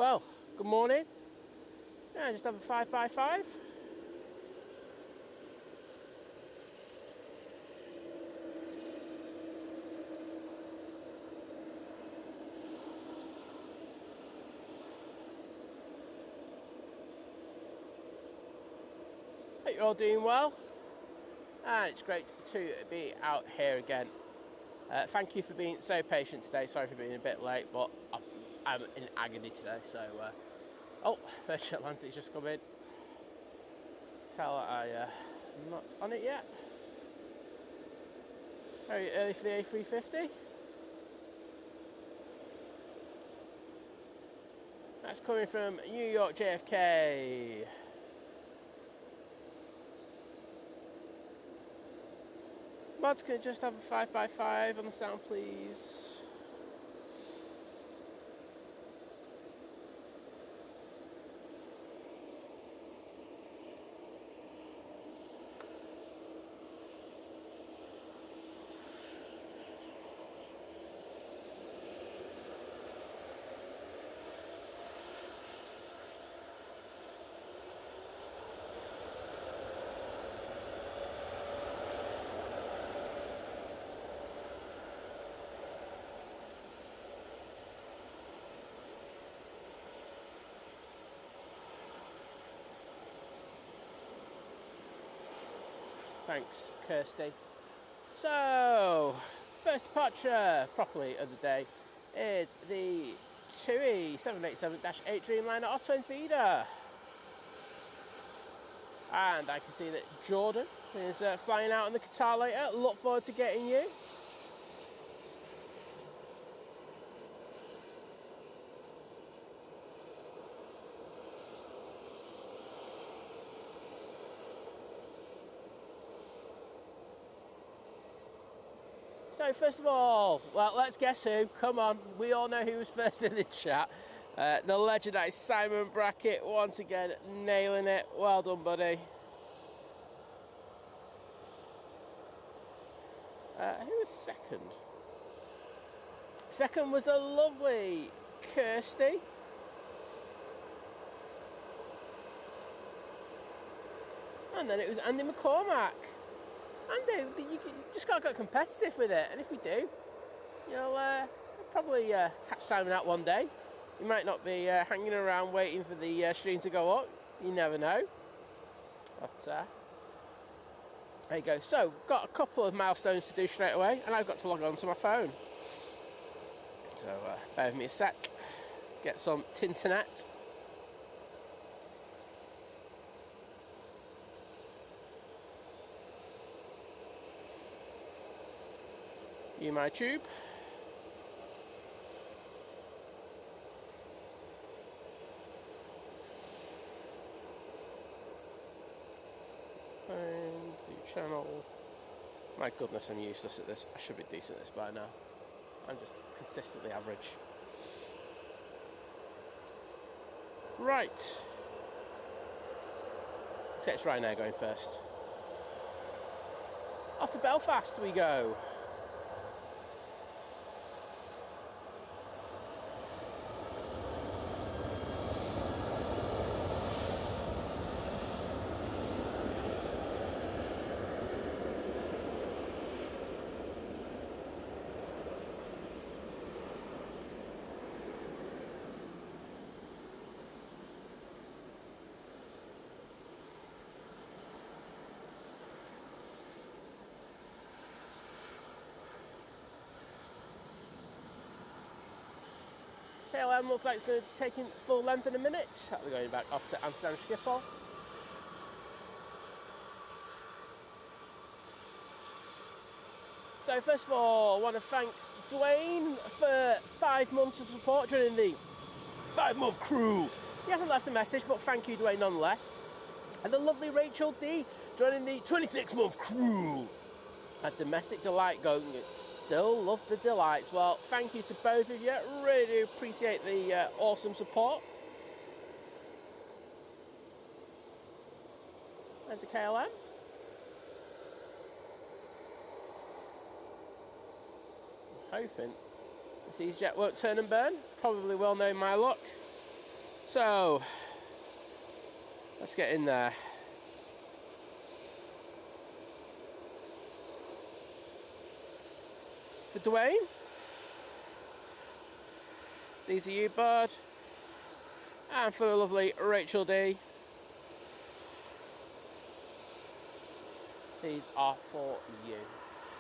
Well, good morning. Yeah, just have a 5x5. Hope you're all doing well. And it's great to be out here again. Thank you for being so patient today. Sorry for being a bit late, but I'm in agony today. So, Virgin Atlantic's just come in. Tell that I'm not on it yet. Very early for the A350. That's coming from New York JFK. Mods, can I just have a 5x5 on the sound, please? Thanks, Kirsty. So, first departure properly of the day is the TUI 787-8 Dreamliner Auto feeder. And I can see that Jordan is flying out in the Qatar later. Look forward to getting you. So first of all, well, let's guess who. Come on, we all know who was first in the chat. The legendary Simon Brackett, once again, nailing it. Well done, buddy. Who was second? Second was the lovely Kirsty. And then it was Andy McCormack. Andy, you just got to get competitive with it, and if we do, you'll probably catch Simon out one day. You might not be hanging around waiting for the stream to go up. You never know. But there you go. So, got a couple of milestones to do straight away, and I've got to log on to my phone. So, bear with me a sec. Get some Tinternet. My tube. Find the channel. My goodness, I'm useless at this. I should be decent at this by now. I'm just consistently average. Right. Let's get Ryanair going first. Off to Belfast we go. KLM looks like it's going to be taking full length in a minute. That'll be going back off to Amsterdam Schiphol. So first of all, I want to thank Dwayne for 5 months of support during the 5-month crew. He hasn't left a message, but thank you, Dwayne, nonetheless. And the lovely Rachel D joining the 26-month crew. A domestic delight going. Still love the delights. Well, thank you to both of you. Really do appreciate the awesome support. There's the KLM. I'm hoping this EasyJet won't turn and burn. Probably will, knowing my luck. So, let's get in there. For Dwayne. These are you, bud. And for the lovely Rachel D. These are for you.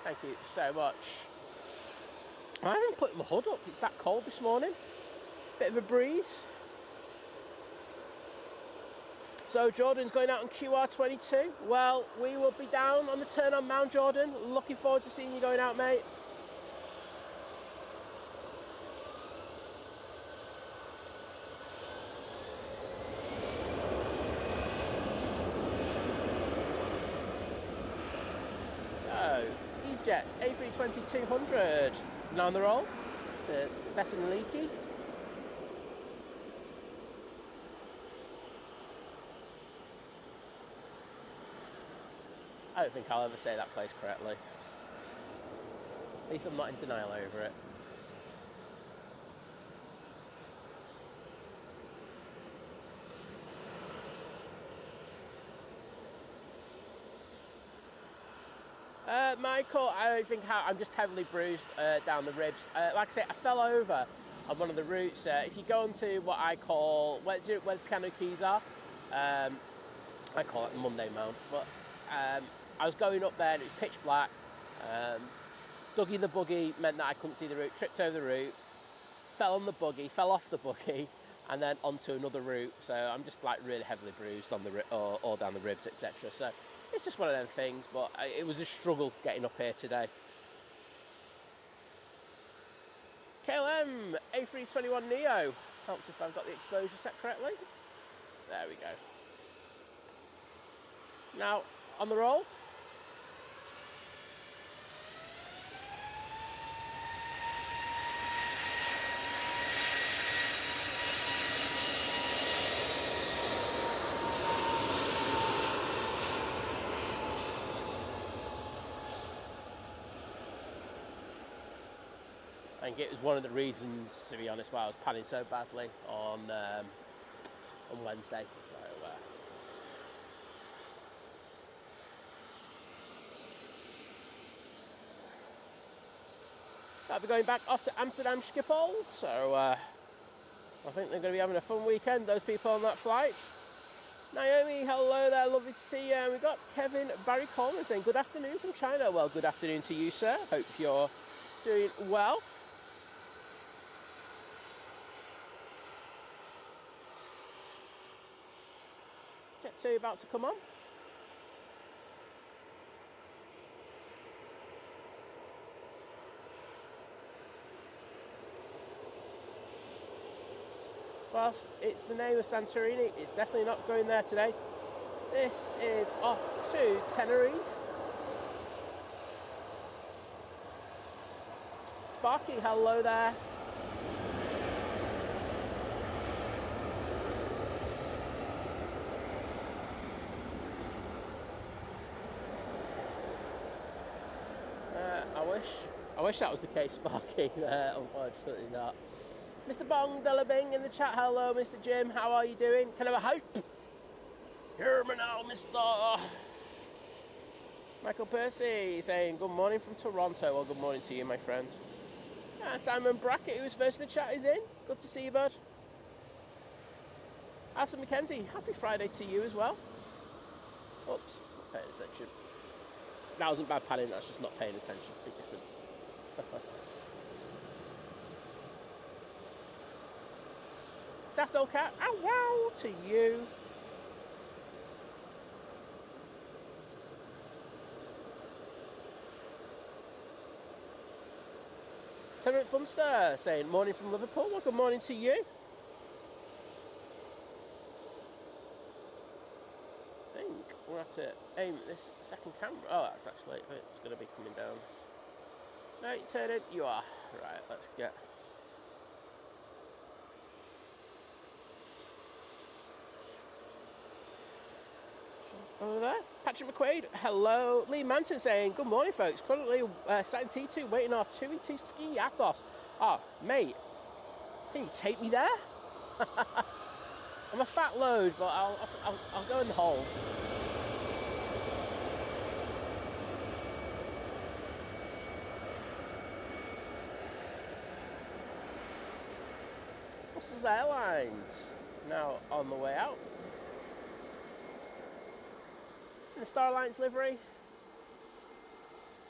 Thank you so much. I haven't put my hood up. It's that cold this morning. Bit of a breeze. So Jordan's going out on QR22. Well, we will be down on the turn on Mount Jordan. Looking forward to seeing you going out, mate. Jets A320-200 now on the roll to Thessaloniki. I don't think I'll ever say that place correctly. At least I'm not in denial over it. Michael, I don't think I'm just heavily bruised down the ribs. Like I say, I fell over on one of the routes. If you go onto what I call, where the piano keys are, I call it the Monday Mount, but I was going up there and it was pitch black. Dougie the buggy meant that I couldn't see the route, tripped over the route, fell on the buggy, fell off the buggy, and then onto another route. So I'm just like really heavily bruised on the or down the ribs, etc. So it's just one of them things, but it was a struggle getting up here today. KLM A321 Neo. Helps if I've got the exposure set correctly. There we go. Now, on the roll. I think it was one of the reasons, to be honest, why I was panning so badly on Wednesday. So, I'll be going back off to Amsterdam Schiphol, so I think they're going to be having a fun weekend, those people on that flight. Naomi, hello there, lovely to see you. And we've got Kevin Barry Coleman saying, good afternoon from China. Well, good afternoon to you, sir. Hope you're doing well. Jet 2 about to come on. Whilst it's the name of Santorini, it's definitely not going there today. This is off to Tenerife. Sparky, hello there. I wish that was the case, Sparky. Unfortunately not. Mr. Bong Delabing in the chat. Hello, Mr. Jim. How are you doing? Can I have a hope? Hear me now, Mr. Michael Percy saying good morning from Toronto. Well, good morning to you, my friend. And Simon Brackett, who was first in the chat, is in. Good to see you, bud. Alison McKenzie, happy Friday to you as well. Oops, not paying attention. That wasn't bad padding, that's just not paying attention. Big difference. Daft old cat, ow wow to you. Tenement Funster saying morning from Liverpool. Well, good morning to you. I think we'll have to aim at this second camera. Oh, that's actually, it's going to be coming down. No, you turn it. You are. Right, let's get... over there. Patrick McQuaid, hello. Lee Manson saying, good morning, folks. Currently sat in T2 waiting our 2E2 ski Athos. Oh, mate, can you take me there? I'm a fat load, but I'll go in the hole. Brussels Airlines now on the way out. In the Star Alliance livery.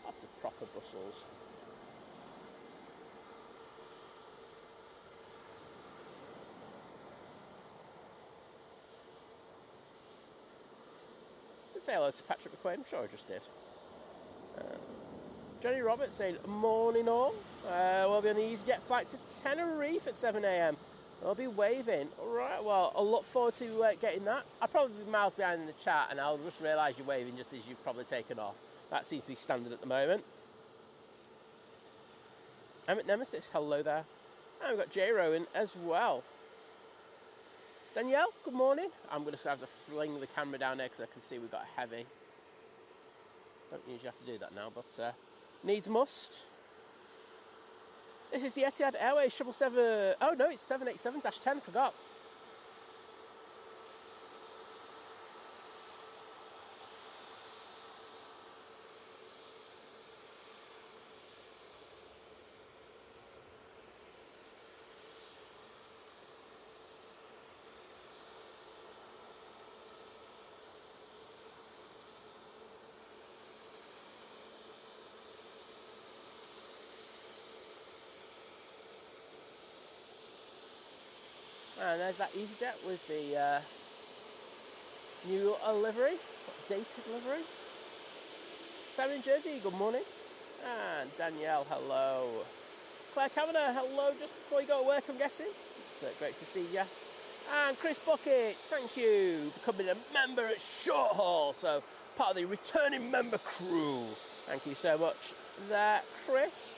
Off to proper Brussels. Did say hello to Patrick McQuaid? I'm sure I just did. Johnny Roberts saying, morning all. We'll be on the EasyJet flight to Tenerife at 7 a.m. I'll be waving. Alright, well, I'll look forward to getting that. I'll probably be miles behind in the chat and I'll just realise you're waving just as you've probably taken off. That seems to be standard at the moment. Emmett Nemesis, hello there. And we've got J Rowan as well. Danielle, good morning. I'm going to have to fling the camera down there because I can see we've got a heavy. Don't usually have to do that now, but needs must. This is the Etihad Airways 777. Oh no, it's 787-10. Forgot. And there's that EasyJet with the new livery, dated livery. Simon in Jersey, good morning. And Danielle, hello. Claire Kavanagh, hello, just before you go to work, I'm guessing. It's great to see you. And Chris Bucket, thank you for becoming a member at Short Haul, so part of the returning member crew. Thank you so much there, Chris.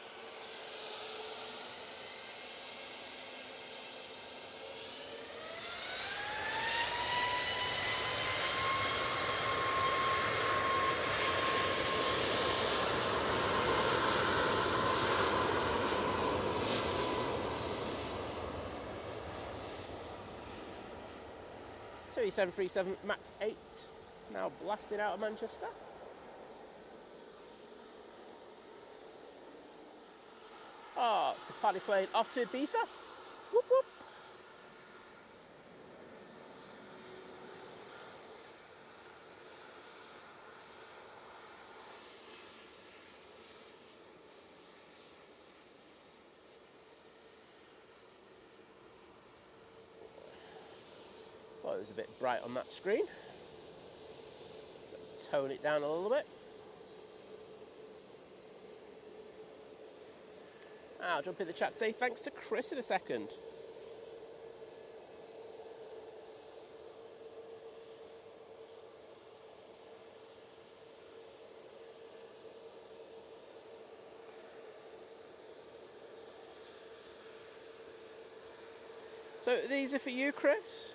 So 737 MAX 8 now blasting out of Manchester. Oh, it's the party plane off to Ibiza. Whoop whoop. Thought it was a bit bright on that screen. So tone it down a little bit. I'll jump in the chat, say thanks to Chris in a second. So these are for you, Chris.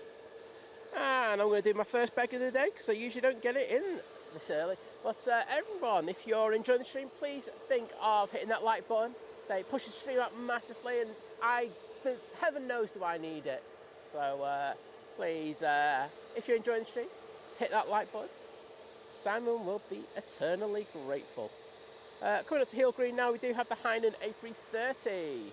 And I'm going to do my first beg of the day because I usually don't get it in this early. But everyone, if you're enjoying the stream, please think of hitting that like button. Say, push the stream up massively, and heaven knows do I need it. So please, if you're enjoying the stream, hit that like button. Simon will be eternally grateful. Coming up to Heel Green now, we do have the Hainan A380.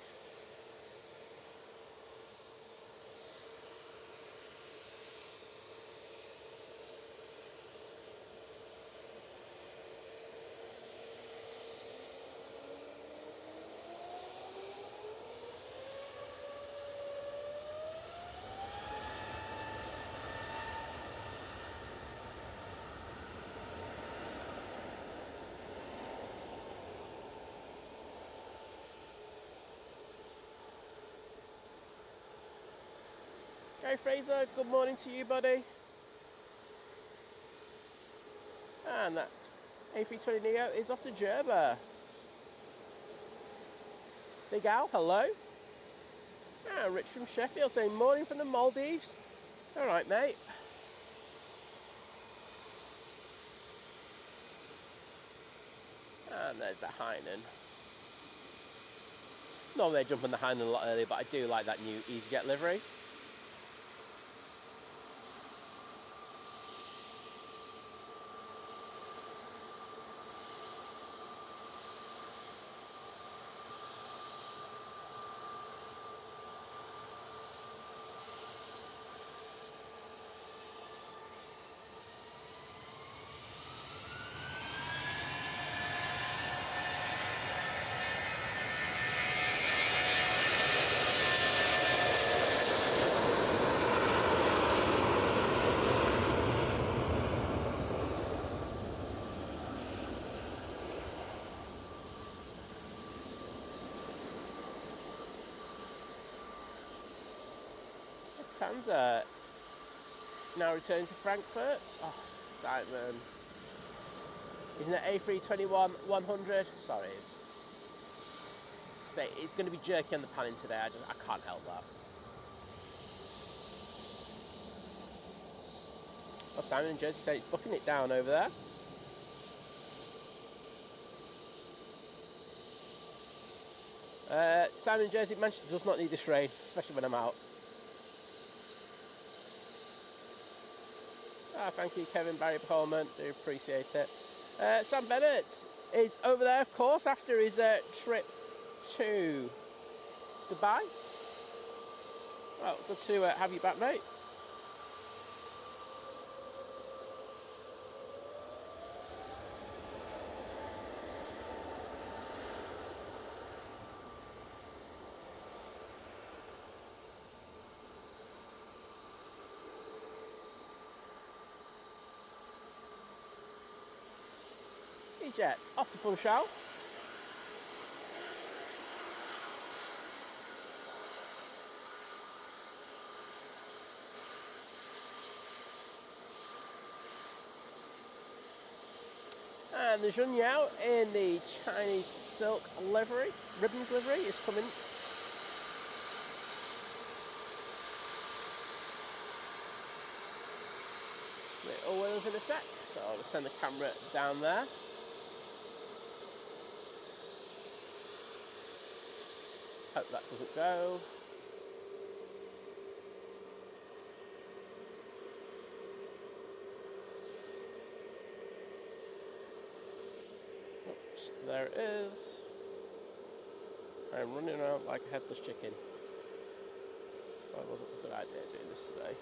Gary Fraser, good morning to you, buddy. And that A320neo is off to Gerber. Big Al, hello. And Rich from Sheffield saying, morning from the Maldives. All right, mate. And there's the Hainan. Normally I jump on the Hainan a lot earlier, but I do like that new EasyJet livery. Lufthansa now returning to Frankfurt. Oh, Simon. Isn't it A321-100? Sorry. Say it's going to be jerky on the panning today. I can't help that. Oh, Simon in Jersey said it's booking it down over there. Simon in Jersey, Manchester does not need this rain, especially when I'm out. Thank you, Kevin Barry Coleman. Do appreciate it. Sam Bennett is over there, of course, after his trip to Dubai. Well, good to have you back, mate. Jet off to Funchal. And the Jun Yao in the Chinese silk livery, ribbons livery, is coming. Little wheels in a sec, so I'll send the camera down there. Hope that doesn't go. Oops, there it is. I'm running around like a headless chicken. That wasn't a good idea doing this today.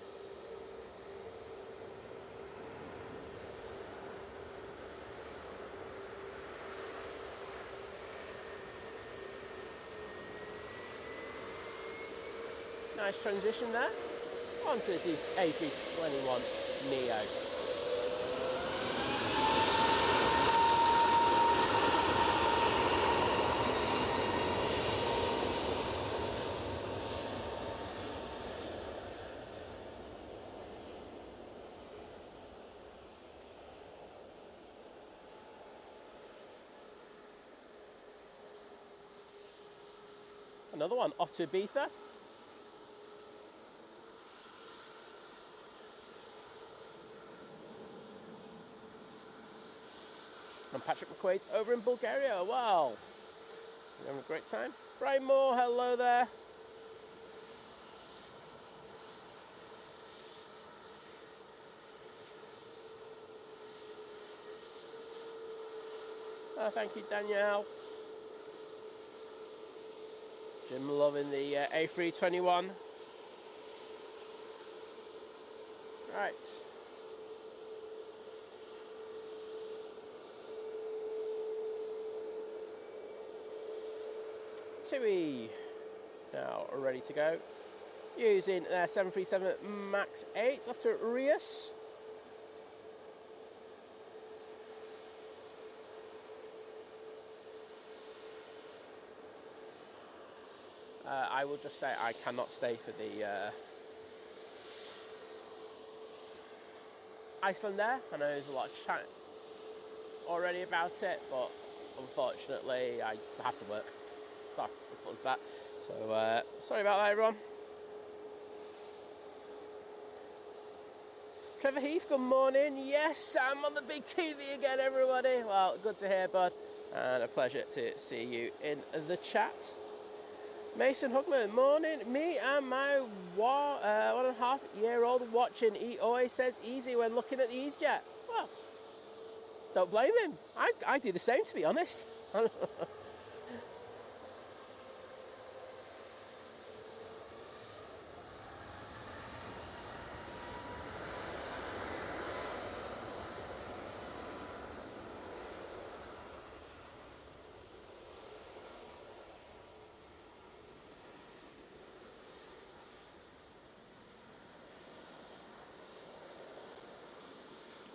Nice transition there onto the A321 Neo. Another one off to Ibiza. And Patrick McQuaid's over in Bulgaria. Wow, you're having a great time. Brian Moore, hello there. Oh, thank you, Danielle. Jim loving the A321. Right. TUI now ready to go. Using their 737 MAX 8 off to Rius. I will just say I cannot stay for the Iceland there. I know there's a lot of chat already about it, but unfortunately I have to work. So simple as that. So sorry about that, everyone. Trevor Heath, good morning. Yes, I'm on the big TV again, everybody. Well, good to hear, bud, and a pleasure to see you in the chat. Mason Hugman, morning. Me and my 1.5-year-old watching. He always says easy when looking at the EasyJet. Well, don't blame him. I do the same, to be honest.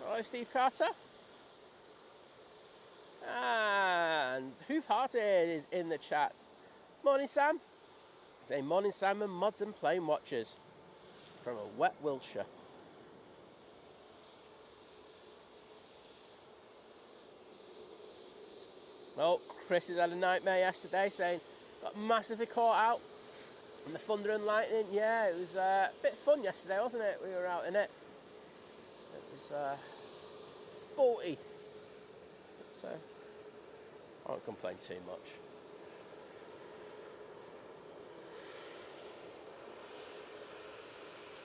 Hello, Steve Carter. And Hoof Hearted is in the chat. Morning, Sam. Say morning, Sam, and mods and plane watchers from a wet Wiltshire. Oh, Chris has had a nightmare yesterday, saying got massively caught out in the thunder and lightning. Yeah, it was a bit fun yesterday, wasn't it? We were out in it. It was sporty. But, I won't complain too much.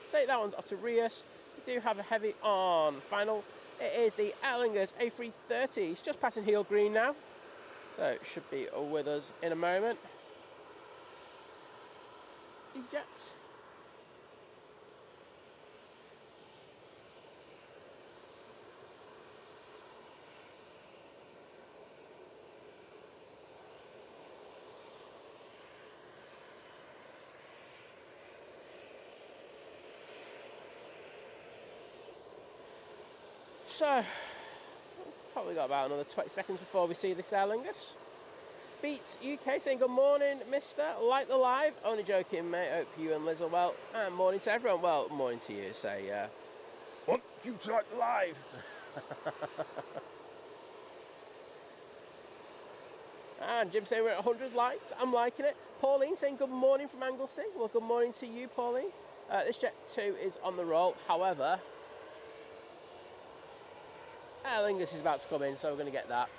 Take that one's off to Rios. We do have a heavy on final. It is the Aer Lingus A380. It's just passing heel green now, so it should be with us in a moment. These jets. So, probably got about another 20 seconds before we see this Aer Lingus. Beat UK saying good morning, mister. Like the live. Only joking, mate. Hope you and Liz are well. And morning to everyone. Well, morning to you. Say, want you to like the live. And Jim saying we're at 100 likes. I'm liking it. Pauline saying good morning from Anglesey. Well, good morning to you, Pauline. This Jet 2 is on the roll. However, Aer Lingus is about to come in, so we're going to get that.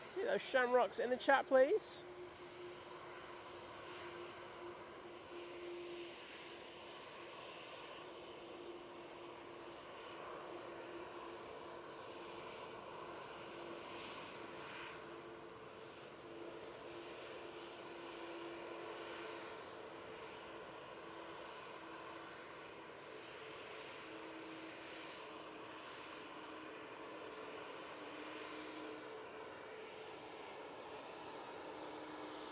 See those shamrocks in the chat, please.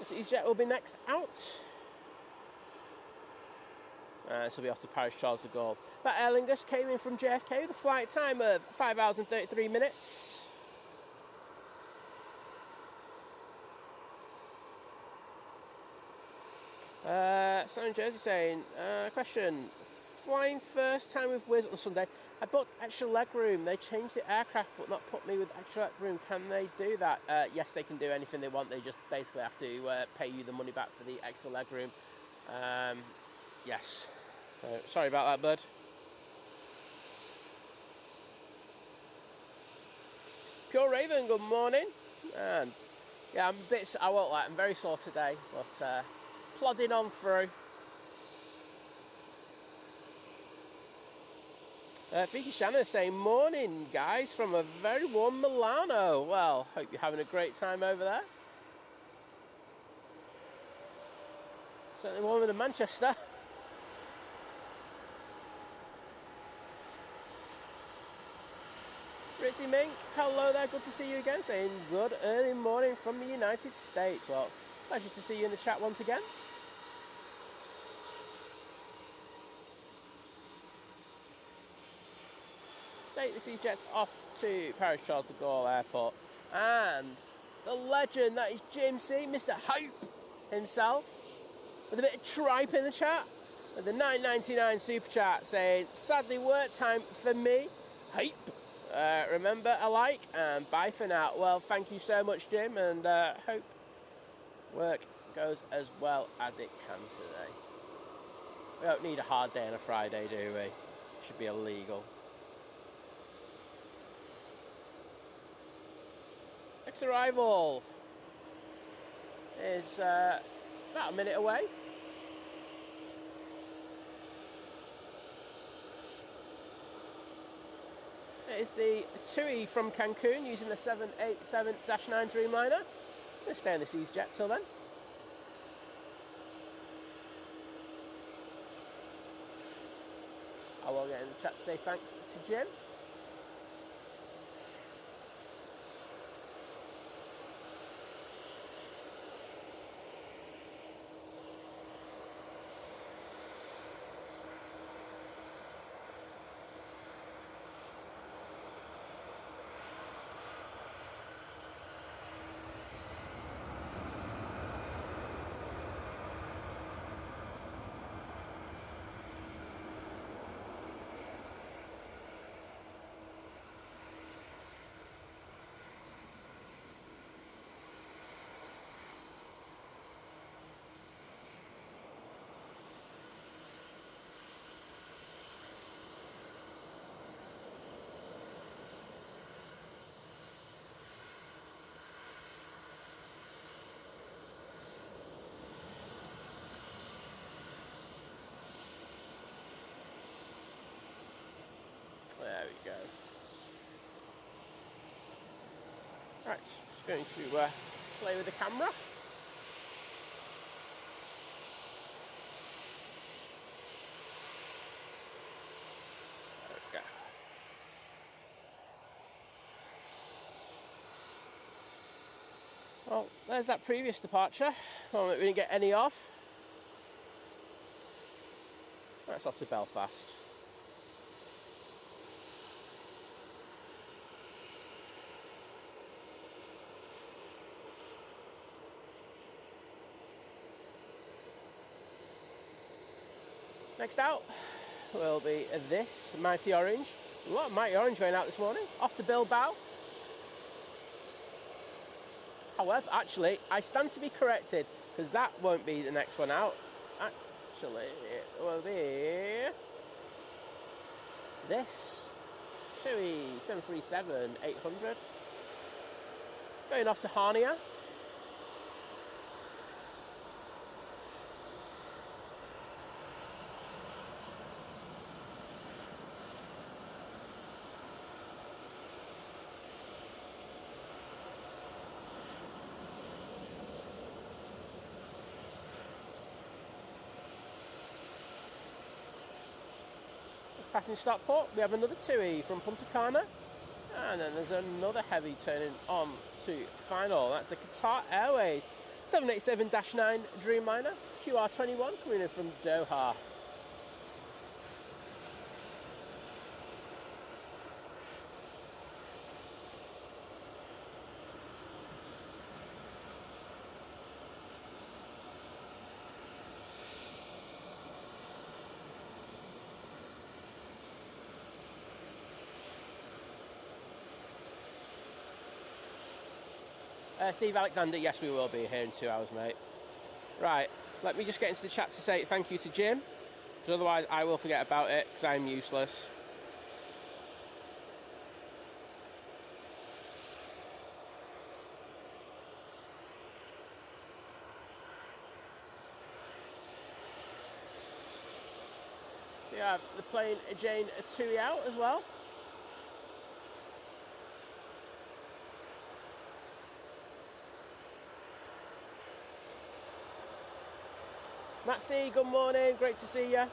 This jet will be next out. This will be off to Paris Charles de Gaulle. That Aer Lingus came in from JFK with a flight time of 5 hours and 33 minutes. Simon Jersey saying, question, flying first time with Wizz on Sunday. I booked extra leg room. They changed the aircraft but not put me with extra leg room. Can they do that? Yes, they can do anything they want. They just basically have to pay you the money back for the extra leg room. Yes. Sorry about that, bud. Pure Raven, good morning. And yeah, I won't lie, I'm very sore today, but plodding on through. Vicky Shannon saying, morning guys from a very warm Milano. Well, hope you're having a great time over there. Certainly warmer than Manchester. Ritzy Mink, hello there, good to see you again. Saying good early morning from the United States. Well, pleasure to see you in the chat once again. Take the jets off to Paris Charles de Gaulle Airport, and the legend that is Jim C, Mr. Hype himself, with a bit of tripe in the chat, with the $9.99 super chat saying, sadly work time for me, Hype. Remember, a like, and bye for now. Well, thank you so much, Jim, and hope work goes as well as it can today. We don't need a hard day on a Friday, do we? It should be illegal. Next arrival is about a minute away. It is the TUI from Cancun using the 787-9 Dreamliner. I'm going to stay on the EasyJet till then. I will get in the chat to say thanks to Jim. There we go. Right, just going to play with the camera. There we go. Well, there's that previous departure. One that we didn't get any of. That's off to Belfast. Next out will be this Mighty Orange. A lot of Mighty Orange going out this morning. Off to Bilbao. However, actually, I stand to be corrected because that won't be the next one out. Actually, it will be this Chewy 737-800 going off to Harnia. Passing Stockport, we have another TUI from Punta Cana, and then there's another heavy turning on to final. That's the Qatar Airways 787-9 Dreamliner QR21 coming in from Doha. Steve Alexander, yes, we will be here in 2 hours, mate. Right, let me just get into the chat to say thank you to Jim, because otherwise I will forget about it, because I'm useless. We have the plane Jane Tui out as well. Matt C, good morning, great to see you.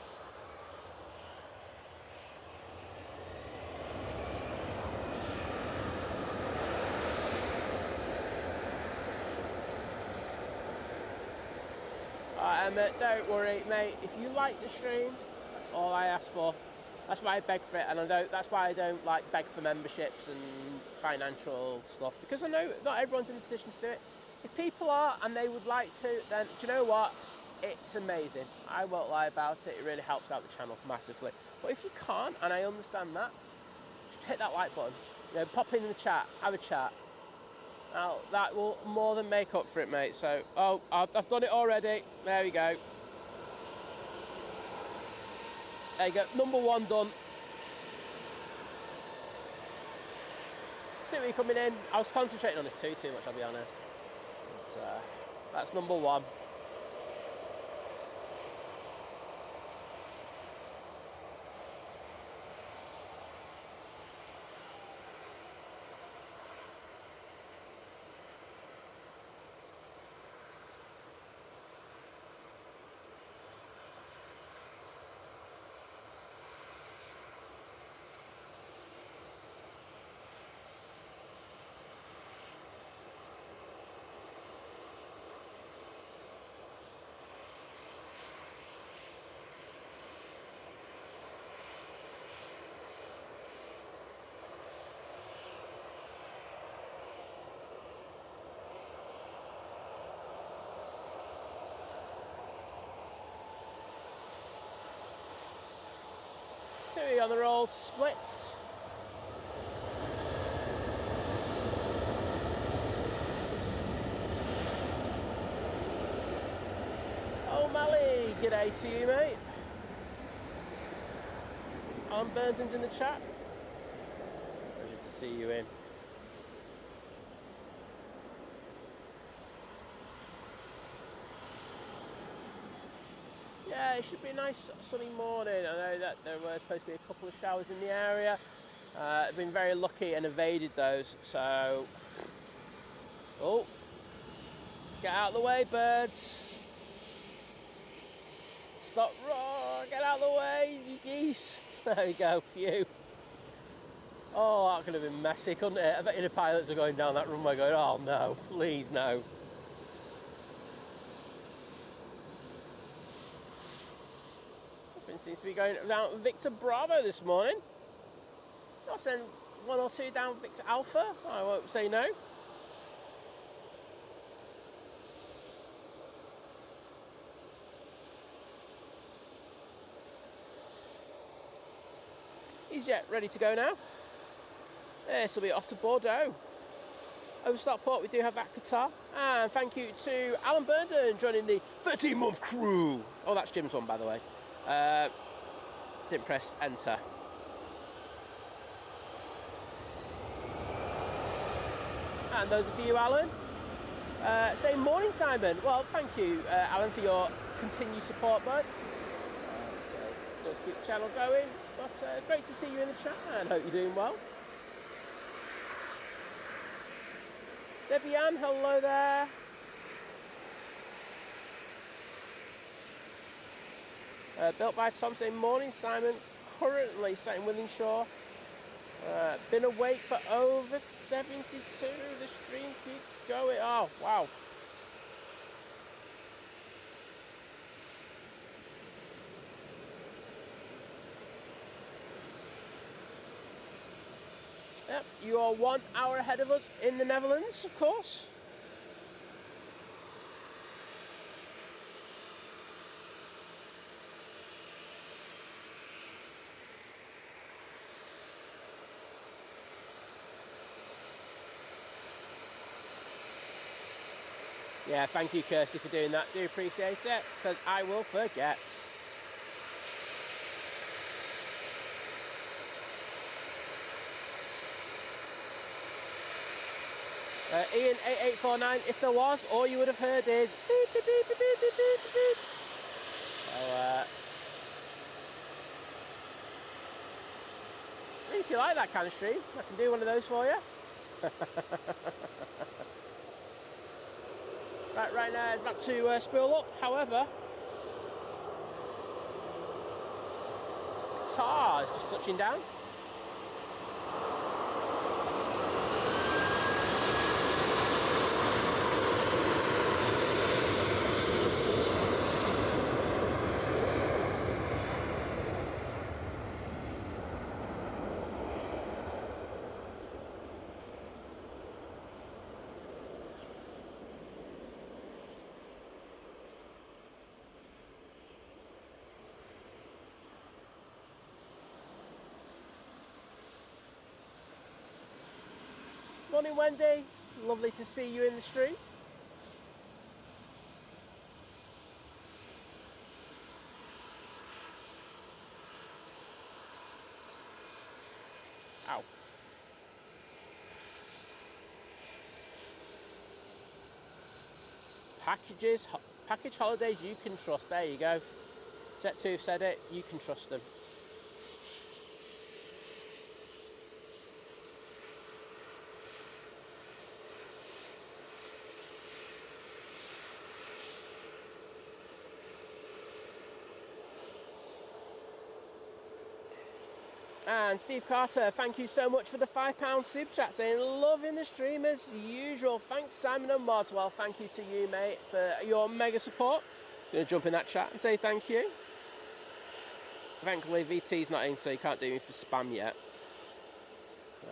Emma, don't worry, mate. If you like the stream, that's all I ask for. That's why I beg for it, and that's why I don't like beg for memberships and financial stuff, because I know not everyone's in a position to do it. If people are and they would like to, then do you know what? It's amazing. I won't lie about it. It really helps out the channel massively. But if you can't, and I understand that, just hit that like button. You know, pop in the chat, have a chat. Now, that will more than make up for it, mate. So, oh, I've done it already. There we go. There you go. Number one done. See what you're coming in. I was concentrating on this too much, I'll be honest. That's number one. 2 on the roll to splits. O'Malley, g'day to you, mate. Alan Burnton's in the chat. Pleasure to see you in. Yeah, it should be a nice sunny morning. I know that there were supposed to be a couple of showers in the area. I've been very lucky and evaded those, so... Oh, get out of the way, birds. Stop, roar, get out of the way, you geese. There we go, phew. Oh, that could have been messy, couldn't it? I bet you the pilots are going down that runway going, oh no, please no. Everything seems to be going down Victor Bravo this morning. I'll send 1 or 2 down Victor Alpha, I won't say no. EasyJet ready to go now. This will be off to Bordeaux. Over Stockport we do have that Qatar. And thank you to Alan Burndon joining the 13-month crew. Oh, that's Jim's one, by the way. Didn't press enter. And those are for you, Alan. Saying morning, Simon. Well, thank you, Alan, for your continued support, bud. So let's keep the channel going. But great to see you in the chat and hope you're doing well. Debbie Ann, hello there. Built by Tom saying morning, Simon. Currently sat in Willingshaw. Been awake for over 72. The stream keeps going. Oh, wow. Yep, you are 1 hour ahead of us in the Netherlands, of course. Yeah, thank you, Kirsty, for doing that. Do appreciate it, because I will forget. Ian 8849, if there was, all you would have heard is beep, beep, beep, beep, beep, beep, beep, beep. So, if you like that kind of stream, I can do one of those for you. Right now it's about to spool up, however. Qatar is just touching down. Morning, Wendy. Lovely to see you in the stream. Ow. Package holidays you can trust. There you go. Jet2 have said it. You can trust them. And Steve Carter, thank you so much for the £5 super chat, saying loving the stream as usual. Thanks, Simon and Mods. Well, thank you to you, mate, for your mega support. I'm going to jump in that chat and say thank you. Thankfully, VT's not in, so you can't do me for spam yet. So,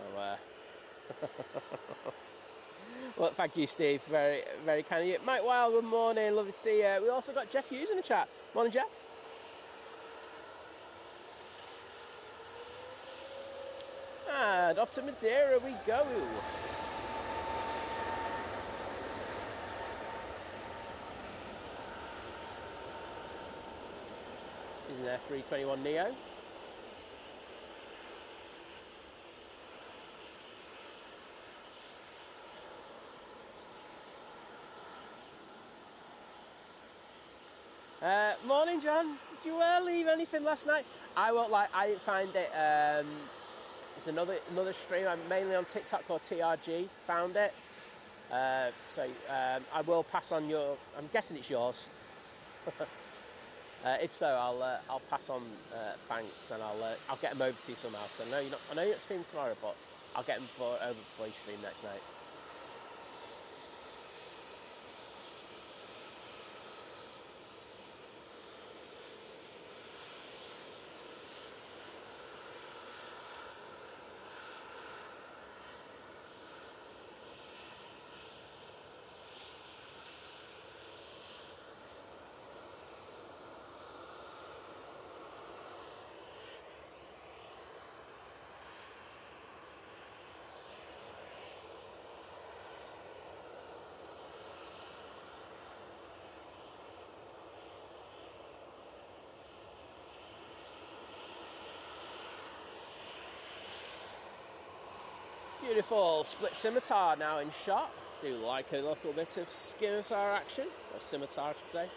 well, thank you, Steve. Very, very kind of you. Mike Wild, good morning. Lovely to see you. We also got Jeff Hughes in the chat. Morning, Jeff. And off to Madeira we go. Isn't there 321 Neo? Morning, John. Did you leave anything last night? I won't lie, I didn't find it. It's another stream. I'm mainly on TikTok called TRG. Found it. So I will pass on your. I'm guessing it's yours. If so, I'll pass on thanks, and I'll get them over to you somehow. Because I know you're not streaming tomorrow, but I'll get them over before you stream next night. Beautiful split scimitar now in shot. Do like a little bit of scimitar action, or scimitar I should say.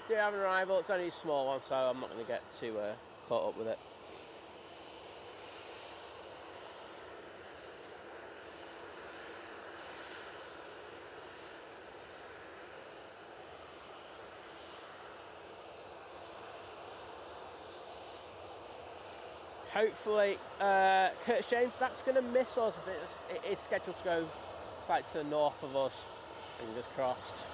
Do have an arrival, it's only a small one, so I'm not going to get too caught up with it. Hopefully, Curtis James, that's going to miss us. It is scheduled to go slightly to the north of us. Fingers crossed.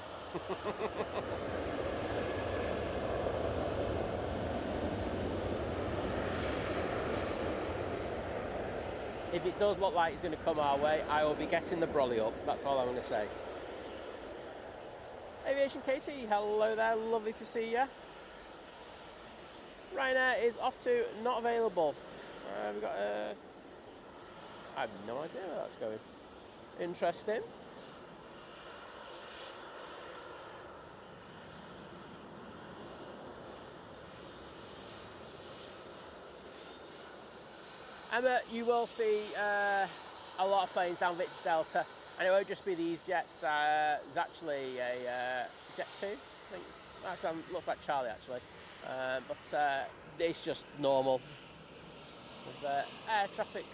If it does look like it's going to come our way, I will be getting the brolly up. That's all I'm going to say. Aviation Katie, hello there. Lovely to see you. Ryanair is off to not available. We've got I have no idea where that's going. Interesting. Emma, you will see a lot of planes down Victor Delta, and it won't just be these jets. There's actually a Jet 2, I think. That looks like Charlie actually, but it's just normal with air traffic,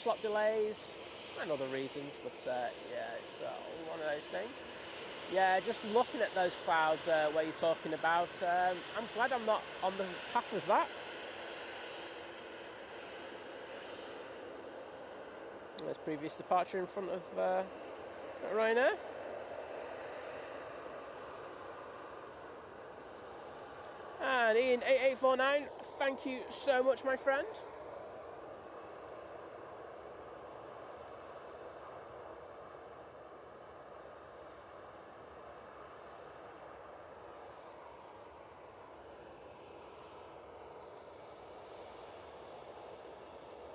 slot delays, and other reasons. But yeah, it's one of those things. Yeah, just looking at those clouds where you're talking about, I'm glad I'm not on the path of that. There's previous departure in front of Ryanair. And Ian 8849, thank you so much, my friend.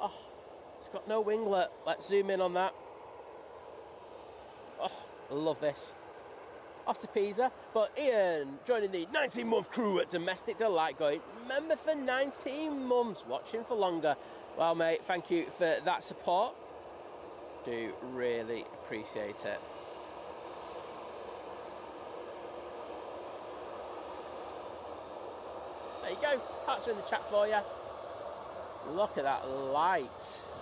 Oh, it's got no winglet. Let's zoom in on that. Oh, I love this. Off to Pisa, but Ian joining the 19-month crew at Domestic Delight, going, member for 19 months, watching for longer. Well, mate, thank you for that support. Do really appreciate it. There you go. Hearts are in the chat for you. Look at that light.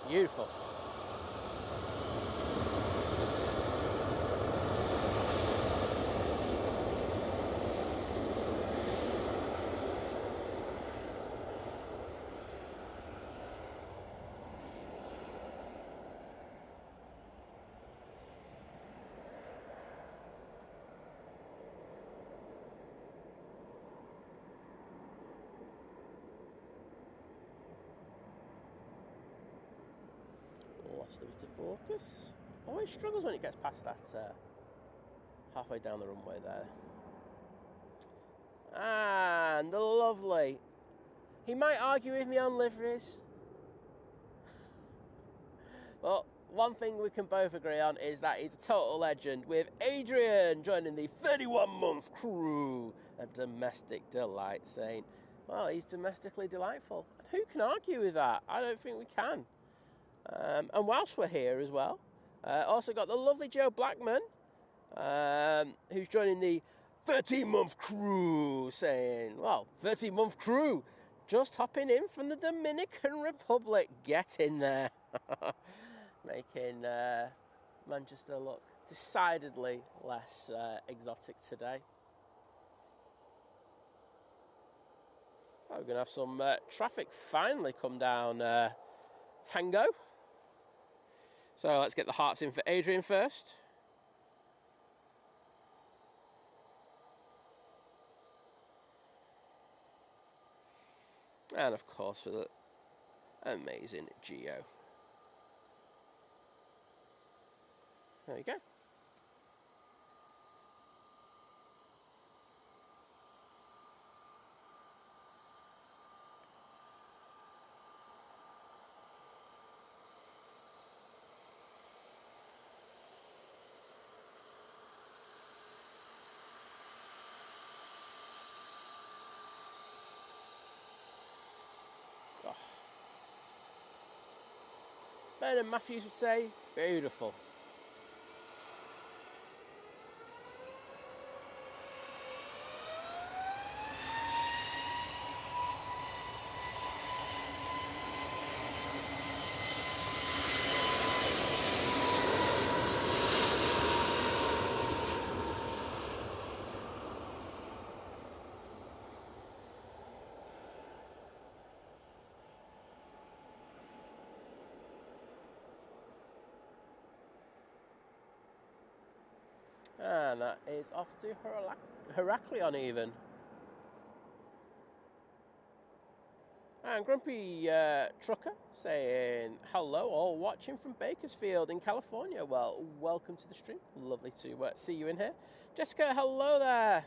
Beautiful. Lost a bit of focus. Always struggles when it gets past that halfway down the runway there. And the lovely. He might argue with me on liveries. Well, one thing we can both agree on is that he's a total legend, with Adrian joining the 31-month crew. A domestic delight, saying, well, he's domestically delightful. And who can argue with that? I don't think we can. And whilst we're here as well, also got the lovely Joe Blackman, who's joining the 13-month crew, saying, well, 13-month crew, just hopping in from the Dominican Republic. Get in there. Making Manchester look decidedly less exotic today. So we're going to have some traffic finally come down Tango. So let's get the hearts in for Adrian first. And of course for the amazing Gio. There you go. Oh. Bernard Matthews would say, beautiful. And that is off to Heraklion even. And Grumpy Trucker saying, hello, all watching from Bakersfield in California. Well, welcome to the stream. Lovely to see you in here. Jessica, hello there.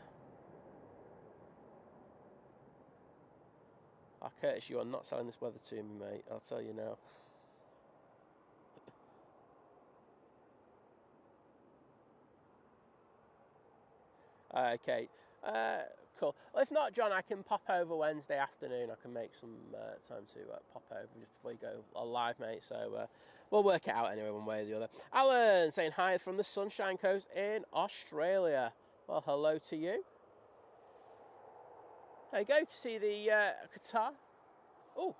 Oh, Curtis, you are not selling this weather to me, mate. I'll tell you now. Okay, cool. Well, if not, John, I can pop over Wednesday afternoon. I can make some time to pop over just before you go live, mate. So we'll work it out anyway, one way or the other. Alan saying hi from the Sunshine Coast in Australia. Well, hello to you. There you go. You can see the Qatar. Oh,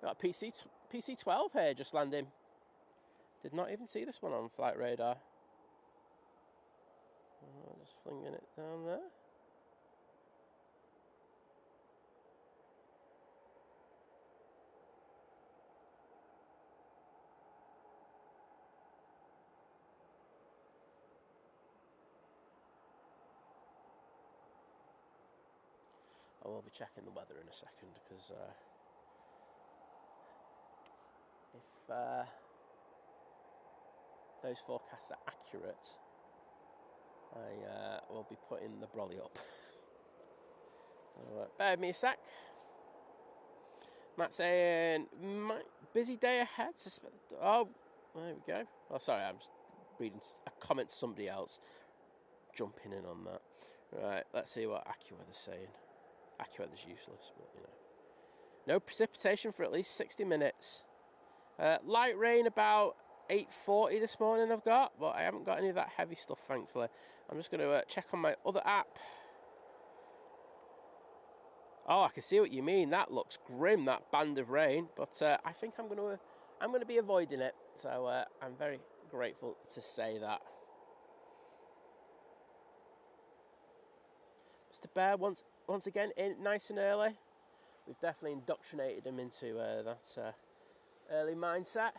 got a PC-12 here just landing. Did not even see this one on flight radar. Just flinging it down there. I will be checking the weather in a second because if those forecasts are accurate, I will be putting the brolly up. Bear with me a sec. Matt saying, busy day ahead. Oh, there we go. Oh, sorry, I'm just reading a comment to somebody else. Jumping in on that. Right, let's see what AccuWeather's saying. AccuWeather's useless, but you know. No precipitation for at least 60 minutes. Light rain about 8:40 this morning I've got, but I haven't got any of that heavy stuff, thankfully. I'm just going to check on my other app. Oh, I can see what you mean. That looks grim, that band of rain. But I think I'm going to be avoiding it. So I'm very grateful to say that. Mr. Bear once again in nice and early. We've definitely indoctrinated him into that early mindset.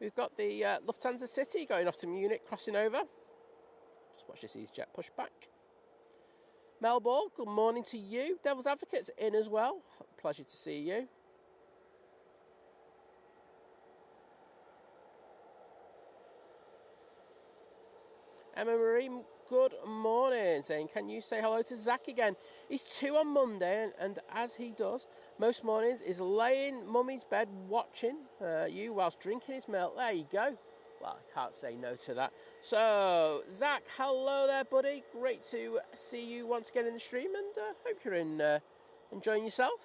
We've got the Lufthansa City going off to Munich, crossing over. Just watch this EasyJet pushback. Melbourne, good morning to you. Devil's Advocate's in as well. Pleasure to see you. Emma Marie, good morning, saying, can you say hello to Zach again? He's 2 on Monday, and as he does most mornings, is laying mummy's bed watching you whilst drinking his milk. There you go. Well, I can't say no to that. So, Zach, hello there, buddy. Great to see you once again in the stream, and hope you're enjoying yourself.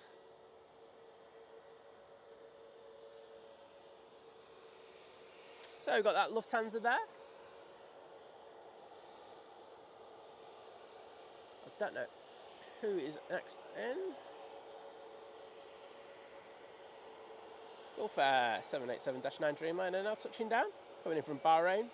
So, we've got that Lufthansa there. I don't know who is next in. Gulf Air 787-9 Dreamliner now touching down, coming in from Bahrain.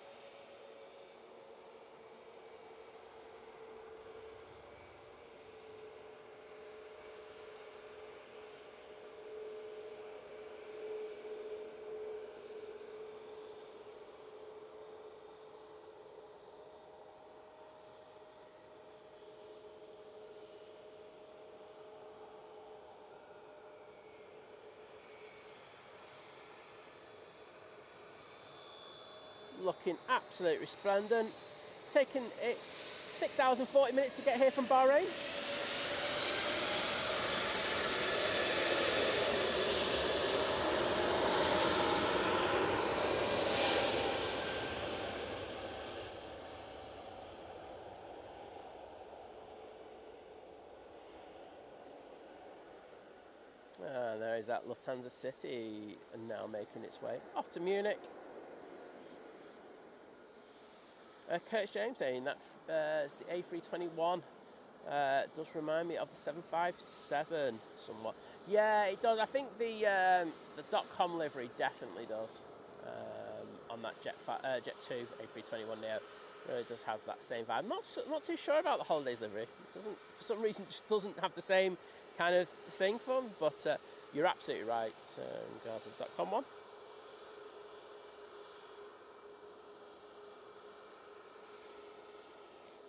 Looking absolutely resplendent. Taking it 6 hours and 40 minutes to get here from Bahrain. And there is that Lufthansa City, and now making its way off to Munich. Kurt James saying that it's the A321. Does remind me of the 757 somewhat. Yeah, it does. I think the .com livery definitely does on that Jet 2 A321 Neo. Really does have that same vibe. I'm not too sure about the holidays livery. It doesn't, for some reason, just doesn't have the same kind of thing for them. But you're absolutely right in regards to the .com one.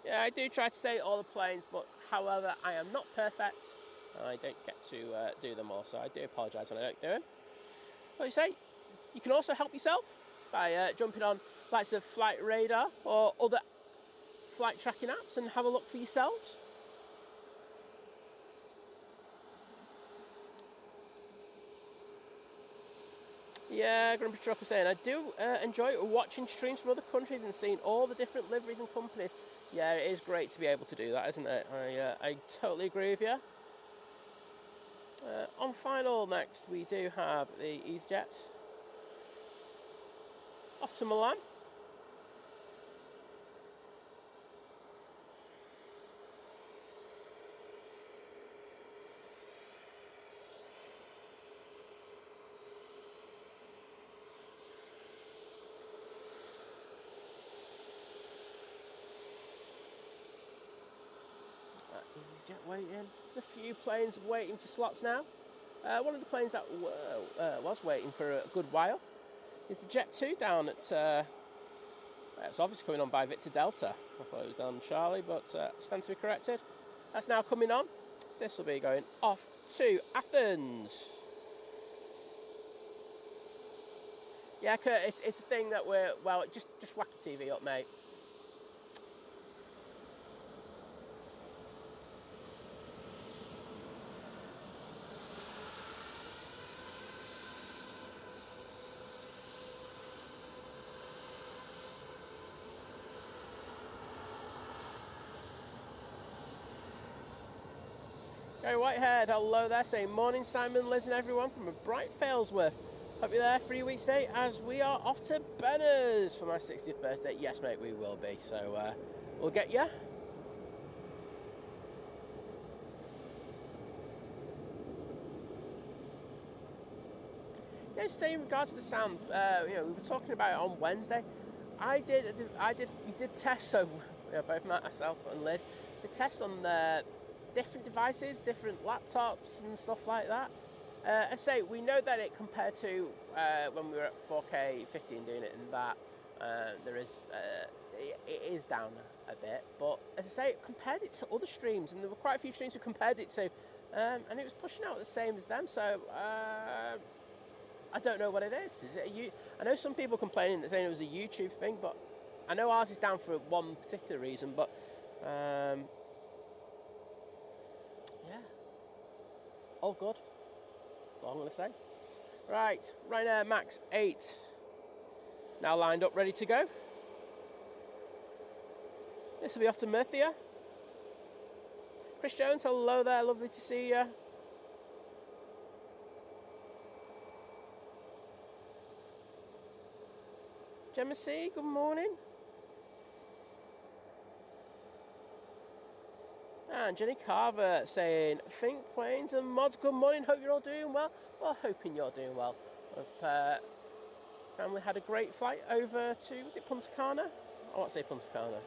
Yeah, I do try to say all the planes, but however, I am not perfect, and I don't get to do them all, so I do apologise when I don't do them. What you say, you can also help yourself by jumping on likes of Flight Radar or other flight tracking apps and have a look for yourselves. Yeah, Grumpy Trucker saying, I do enjoy watching streams from other countries and seeing all the different liveries and companies. Yeah, it is great to be able to do that, isn't it? I totally agree with you. On final next, we do have the EasyJet off to Milan. EasyJet waiting. There's a few planes waiting for slots now. One of the planes that was waiting for a good while is the Jet 2 down at... it's obviously coming on by Victor Delta. I thought it was down Charlie, but stand to be corrected. That's now coming on. This will be going off to Athens. Yeah, Kurt, it's a thing that we're... Well, just whack your TV up, mate. Gary Whitehead, hello there, saying morning Simon, Liz and everyone from a bright Failsworth. Hope you're there 3 weeks today as we are off to Benner's for my 60th birthday. Yes mate, we will be, so we'll get you. Yeah, just saying in regards to the sound, we were talking about it on Wednesday. We did test, so both myself and Liz, the test on different devices, different laptops and stuff like that. I say we know that it compared to when we were at 4K 15 doing it, and that it is down a bit. But as I say, it compared it to other streams, and there were quite a few streams we compared it to, and it was pushing out the same as them. So I don't know what it is. Is it I know some people complaining that saying it was a YouTube thing, but I know ours is down for one particular reason, but yeah, all good. That's all I'm going to say. Right, Ryanair Max 8 now lined up, ready to go. This will be off to Murcia. Chris Jones, hello there, lovely to see you. Gemma C, good morning. And Jenny Carver saying, think planes and mods, good morning, hope you're all doing well. Well, hoping you're doing well. Hope family had a great flight over to, was it Punta Cana? I won't say Punta Cana.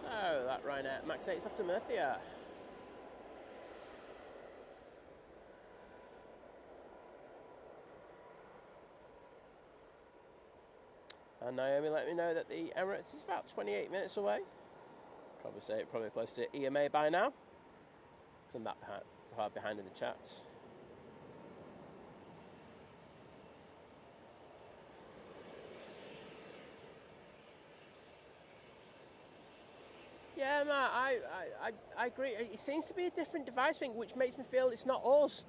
So, that Ryanair Max 8 is off to Murcia. And Naomi let me know that the Emirates is about 28 minutes away. Probably say it probably close to EMA by now, because I'm that far behind in the chat. Yeah, Matt, I agree. It seems to be a different device thing, which makes me feel it's not us.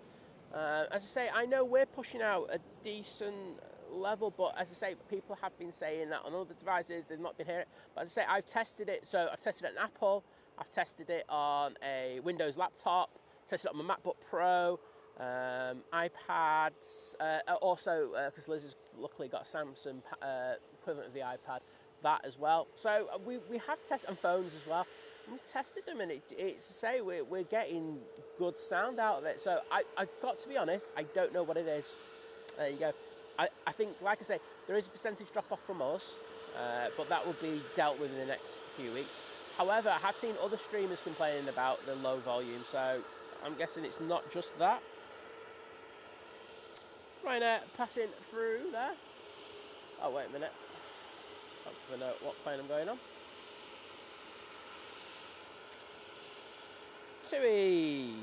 As I say, I know we're pushing out a decent level, but as I say, people have been saying that on other devices, they've not been hearing it. But as I say, I've tested it. So I've tested it on Apple, I've tested it on a Windows laptop, tested it on my MacBook Pro, iPads, also because Liz has luckily got a Samsung equivalent of the iPad, that as well. So we have tested on phones as well. We tested them, and it's to say we're getting good sound out of it. So I got to be honest, I don't know what it is. There you go. I think, like I say, there is a percentage drop-off from us, but that will be dealt with in the next few weeks. However, I have seen other streamers complaining about the low volume, so I'm guessing it's not just that. Ryanair passing through there. Oh, wait a minute. Perhaps if I know what plane I'm going on. TUI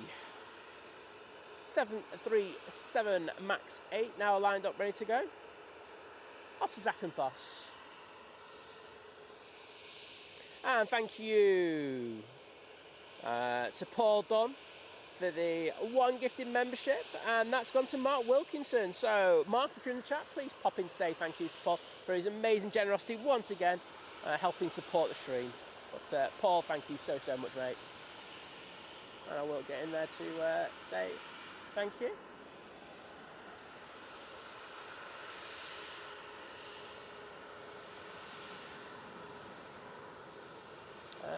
737 Max 8 now lined up, ready to go. Off to Zakynthos. And thank you to Paul Dunn for the one gifted membership, and that's gone to Mark Wilkinson. So Mark, if you're in the chat, please pop in to say thank you to Paul for his amazing generosity once again, helping support the stream. But Paul, thank you so much, mate. And I will get in there to say thank you.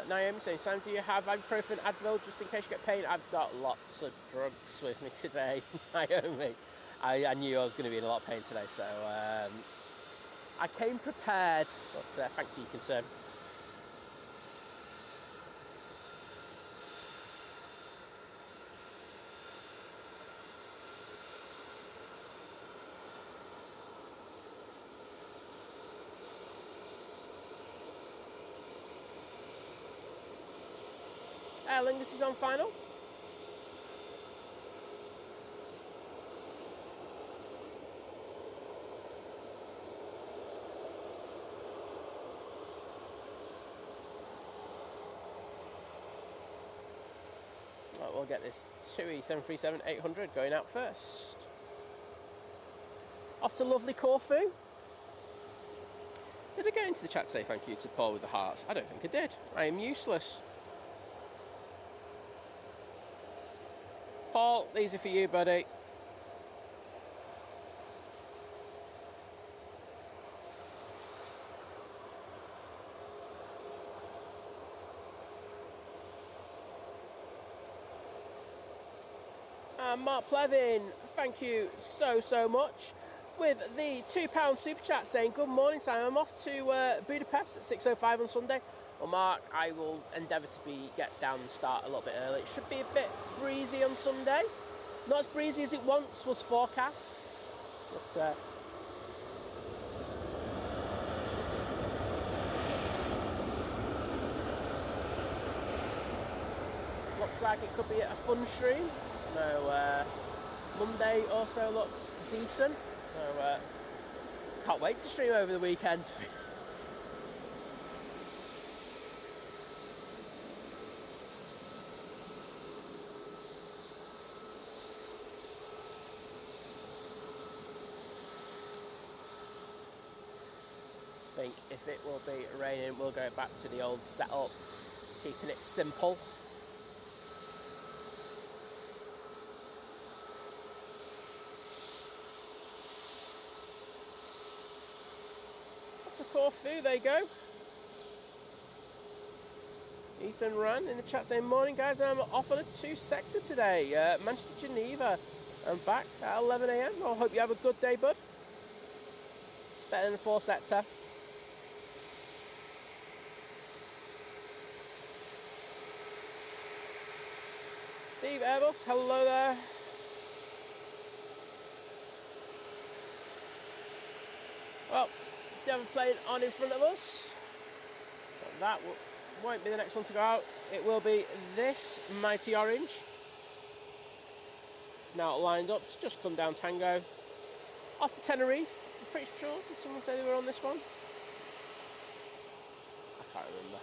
Naomi saying, Sam, do you have ibuprofen, Advil, just in case you get pain? I've got lots of drugs with me today, Naomi. I knew I was going to be in a lot of pain today, so I came prepared, but thanks for your concern. Aer Lingus is on final. Right, we'll get this TUI 737-800 going out first. Off to lovely Corfu. Did I get into the chat to say thank you to Paul with the hearts? I don't think I did. I am useless. Paul, these are for you, buddy. And Mark Plevin, thank you so much. With the £2 super chat saying, good morning, Sam. I'm off to Budapest at 6:05 on Sunday. Well, Mark, I will endeavour to get down and start a little bit early. It should be a bit breezy on Sunday. Not as breezy as it once was forecast. But looks like it could be a fun stream. No, Monday also looks decent. So, can't wait to stream over the weekend. I think if it will be raining, we'll go back to the old setup, keeping it simple. Off to Corfu, there you go. Ethan Ran in the chat saying, morning guys, I'm off on a 2-sector today, Manchester Geneva. I'm back at 11 AM. I hope you have a good day, bud. Better than a 4-sector. Steve Airbus, hello there. Well, we have a plane on in front of us. But that won't be the next one to go out. It will be this mighty orange. Now lined up, it's just come down Tango. Off to Tenerife, I'm pretty sure. Did someone say they were on this one? I can't remember.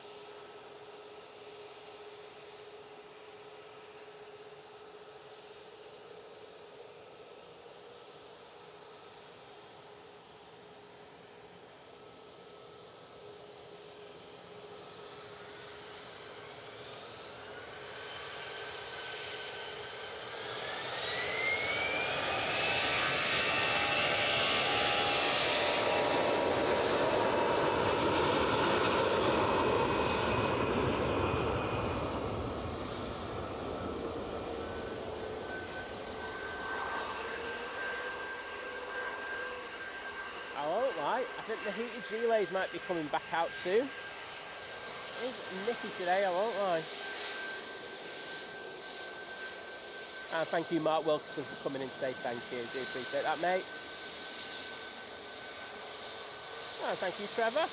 I think the heated relays might be coming back out soon. It is nippy today, I won't lie. And thank you, Mark Wilkinson, for coming in to say thank you. Do appreciate that, mate. Oh, thank you, Trevor.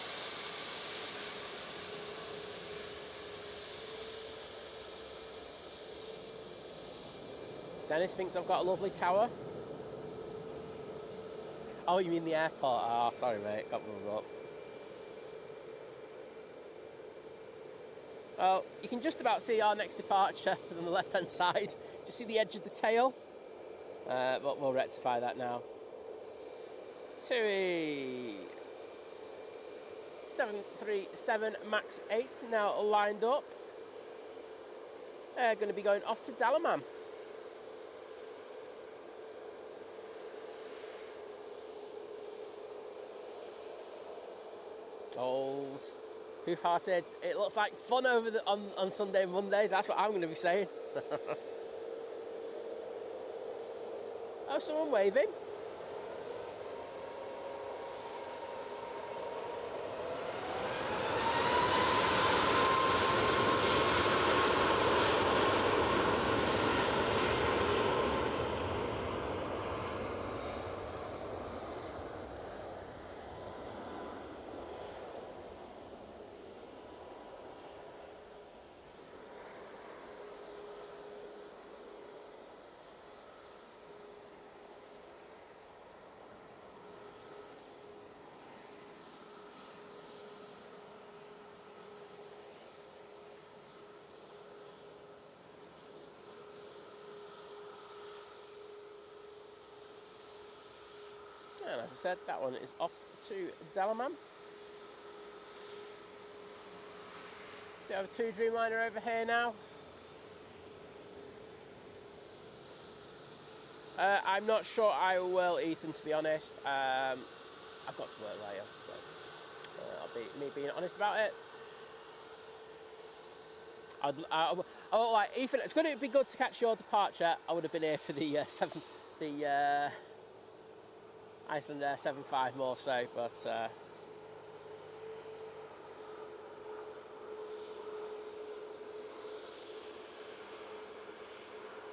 Dennis thinks I've got a lovely tower. Oh, you mean the airport? Oh, sorry, mate. Got moved up. Well, you can just about see our next departure on the left-hand side. Just see the edge of the tail. But we'll rectify that now. TUI 737 MAX 8 now lined up. They're going to be going off to Dalaman. Goals. Hoof-hearted. It looks like fun over on Sunday and Monday. That's what I'm going to be saying. Oh, someone waving. And as I said, that one is off to Dalaman. We have a 2 Dreamliner over here now. I'm not sure I will, Ethan, to be honest. I've got to work later. So, I'll be me being honest about it. Oh, like Ethan, it's going to be good to catch your departure. I would have been here for the Iceland Air 75 more so, but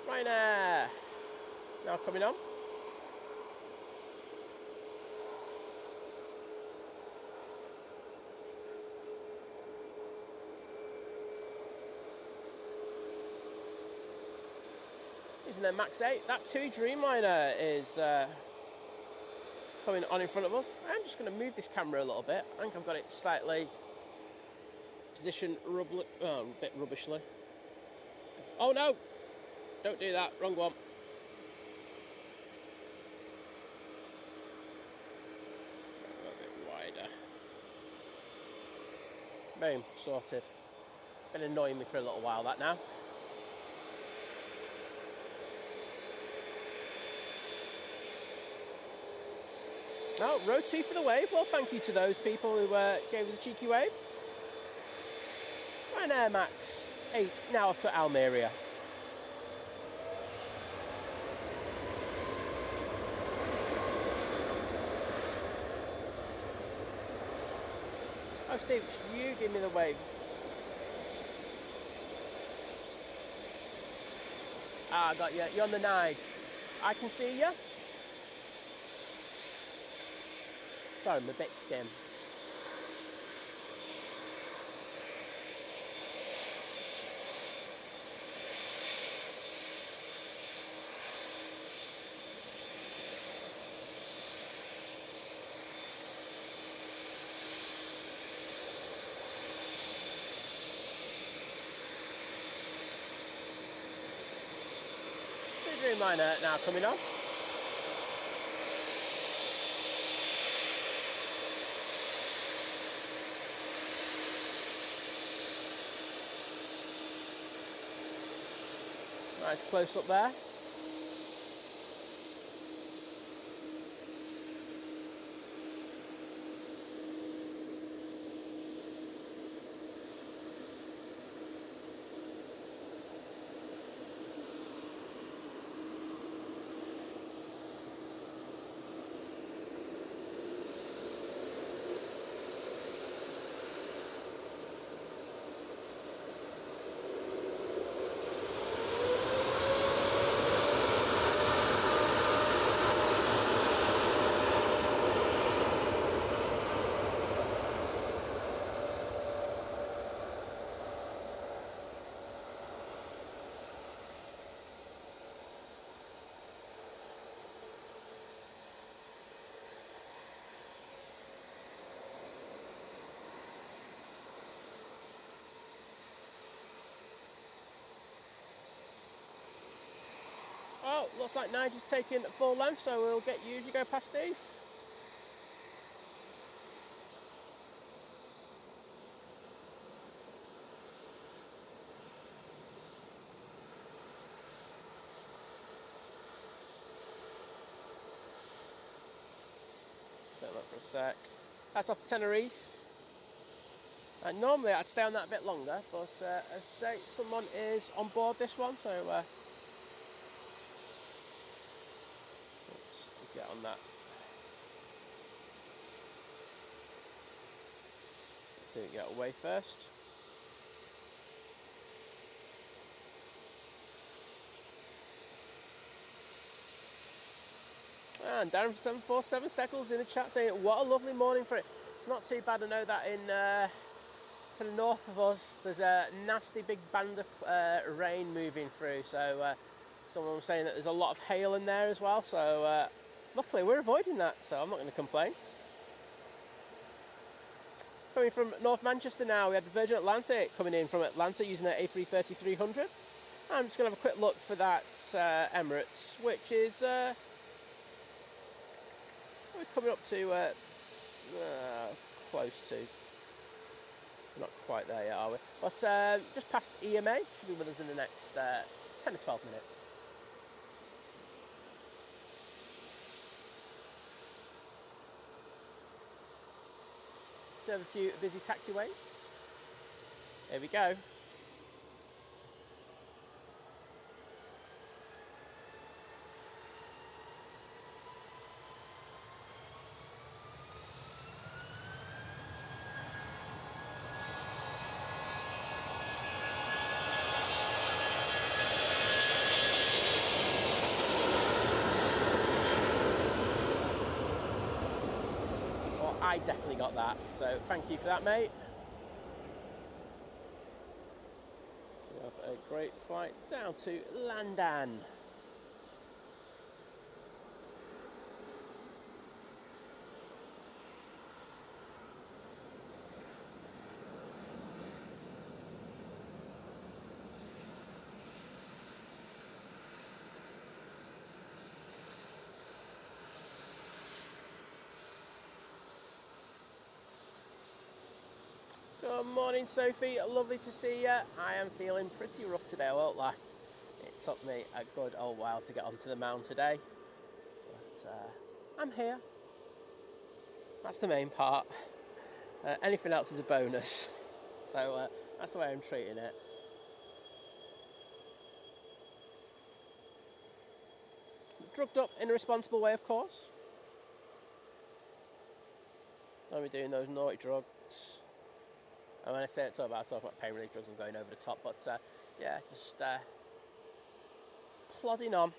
Ryanair now coming on. using their Max 8. That TUI Dreamliner is coming on in front of us. I'm just going to move this camera a little bit. I think I've got it slightly positioned a bit rubbishly. Oh no! Don't do that, wrong one. A bit wider. Boom, sorted. Been annoying me for a little while, that now. Oh, row 2 for the wave. Well, thank you to those people who gave us a cheeky wave. Ryanair Max 8 now to Almeria. Oh, Steve, you give me the wave. Ah, I got you. You're on the Nige. I can see you. Sorry, I'm a bit dim. Dreamliner now coming on. Nice close up there. Oh, looks like Nigel's taking full length, so we'll get you as you go past Steve. Stay on that for a sec. That's off Tenerife. Normally I'd stay on that a bit longer, but as I say, someone is on board this one, so let's get on that. Let's see, get away first. And Darren from 747 Steckles in the chat saying, what a lovely morning for it. It's not too bad. I know that in to the north of us, there's a nasty big band of rain moving through. So someone was saying that there's a lot of hail in there as well. So luckily we're avoiding that, so I'm not going to complain. Coming from North Manchester now, we have the Virgin Atlantic coming in from Atlanta using their A330-300. I'm just going to have a quick look for that Emirates, which is we're coming up to close to. We're not quite there yet, are we? But just past EMA, should be with us in the next 10 to 12 minutes. We have a few busy taxiways. There we go. I definitely got that, so thank you for that, mate. We have a great flight down to London. Good morning, Sophie. Lovely to see you. I am feeling pretty rough today, I won't lie. It took me a good old while to get onto the mount today. But I'm here. That's the main part. Anything else is a bonus. So that's the way I'm treating it. Drugged up in a responsible way, of course. Don't be doing those naughty drugs. And when I say it, I talk about pain relief drugs and going over the top. But yeah, just plodding on.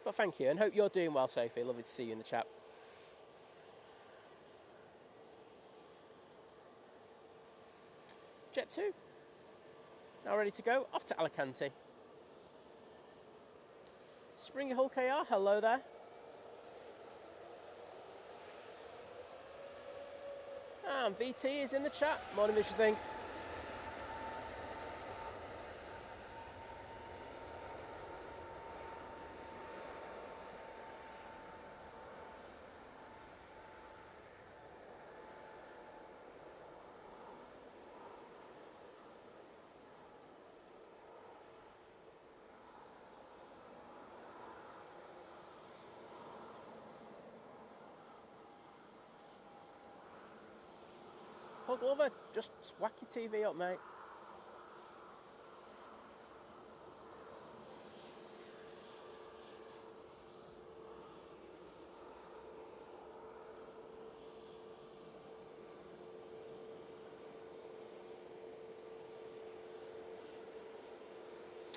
But thank you, and hope you're doing well, Sophie. Lovely to see you in the chat. Jet 2. Now ready to go. Off to Alicante. Springer Hull KR, hello there. And VT is in the chat. Morning, Mr. Thing. Paul Glover, just whack your TV up, mate.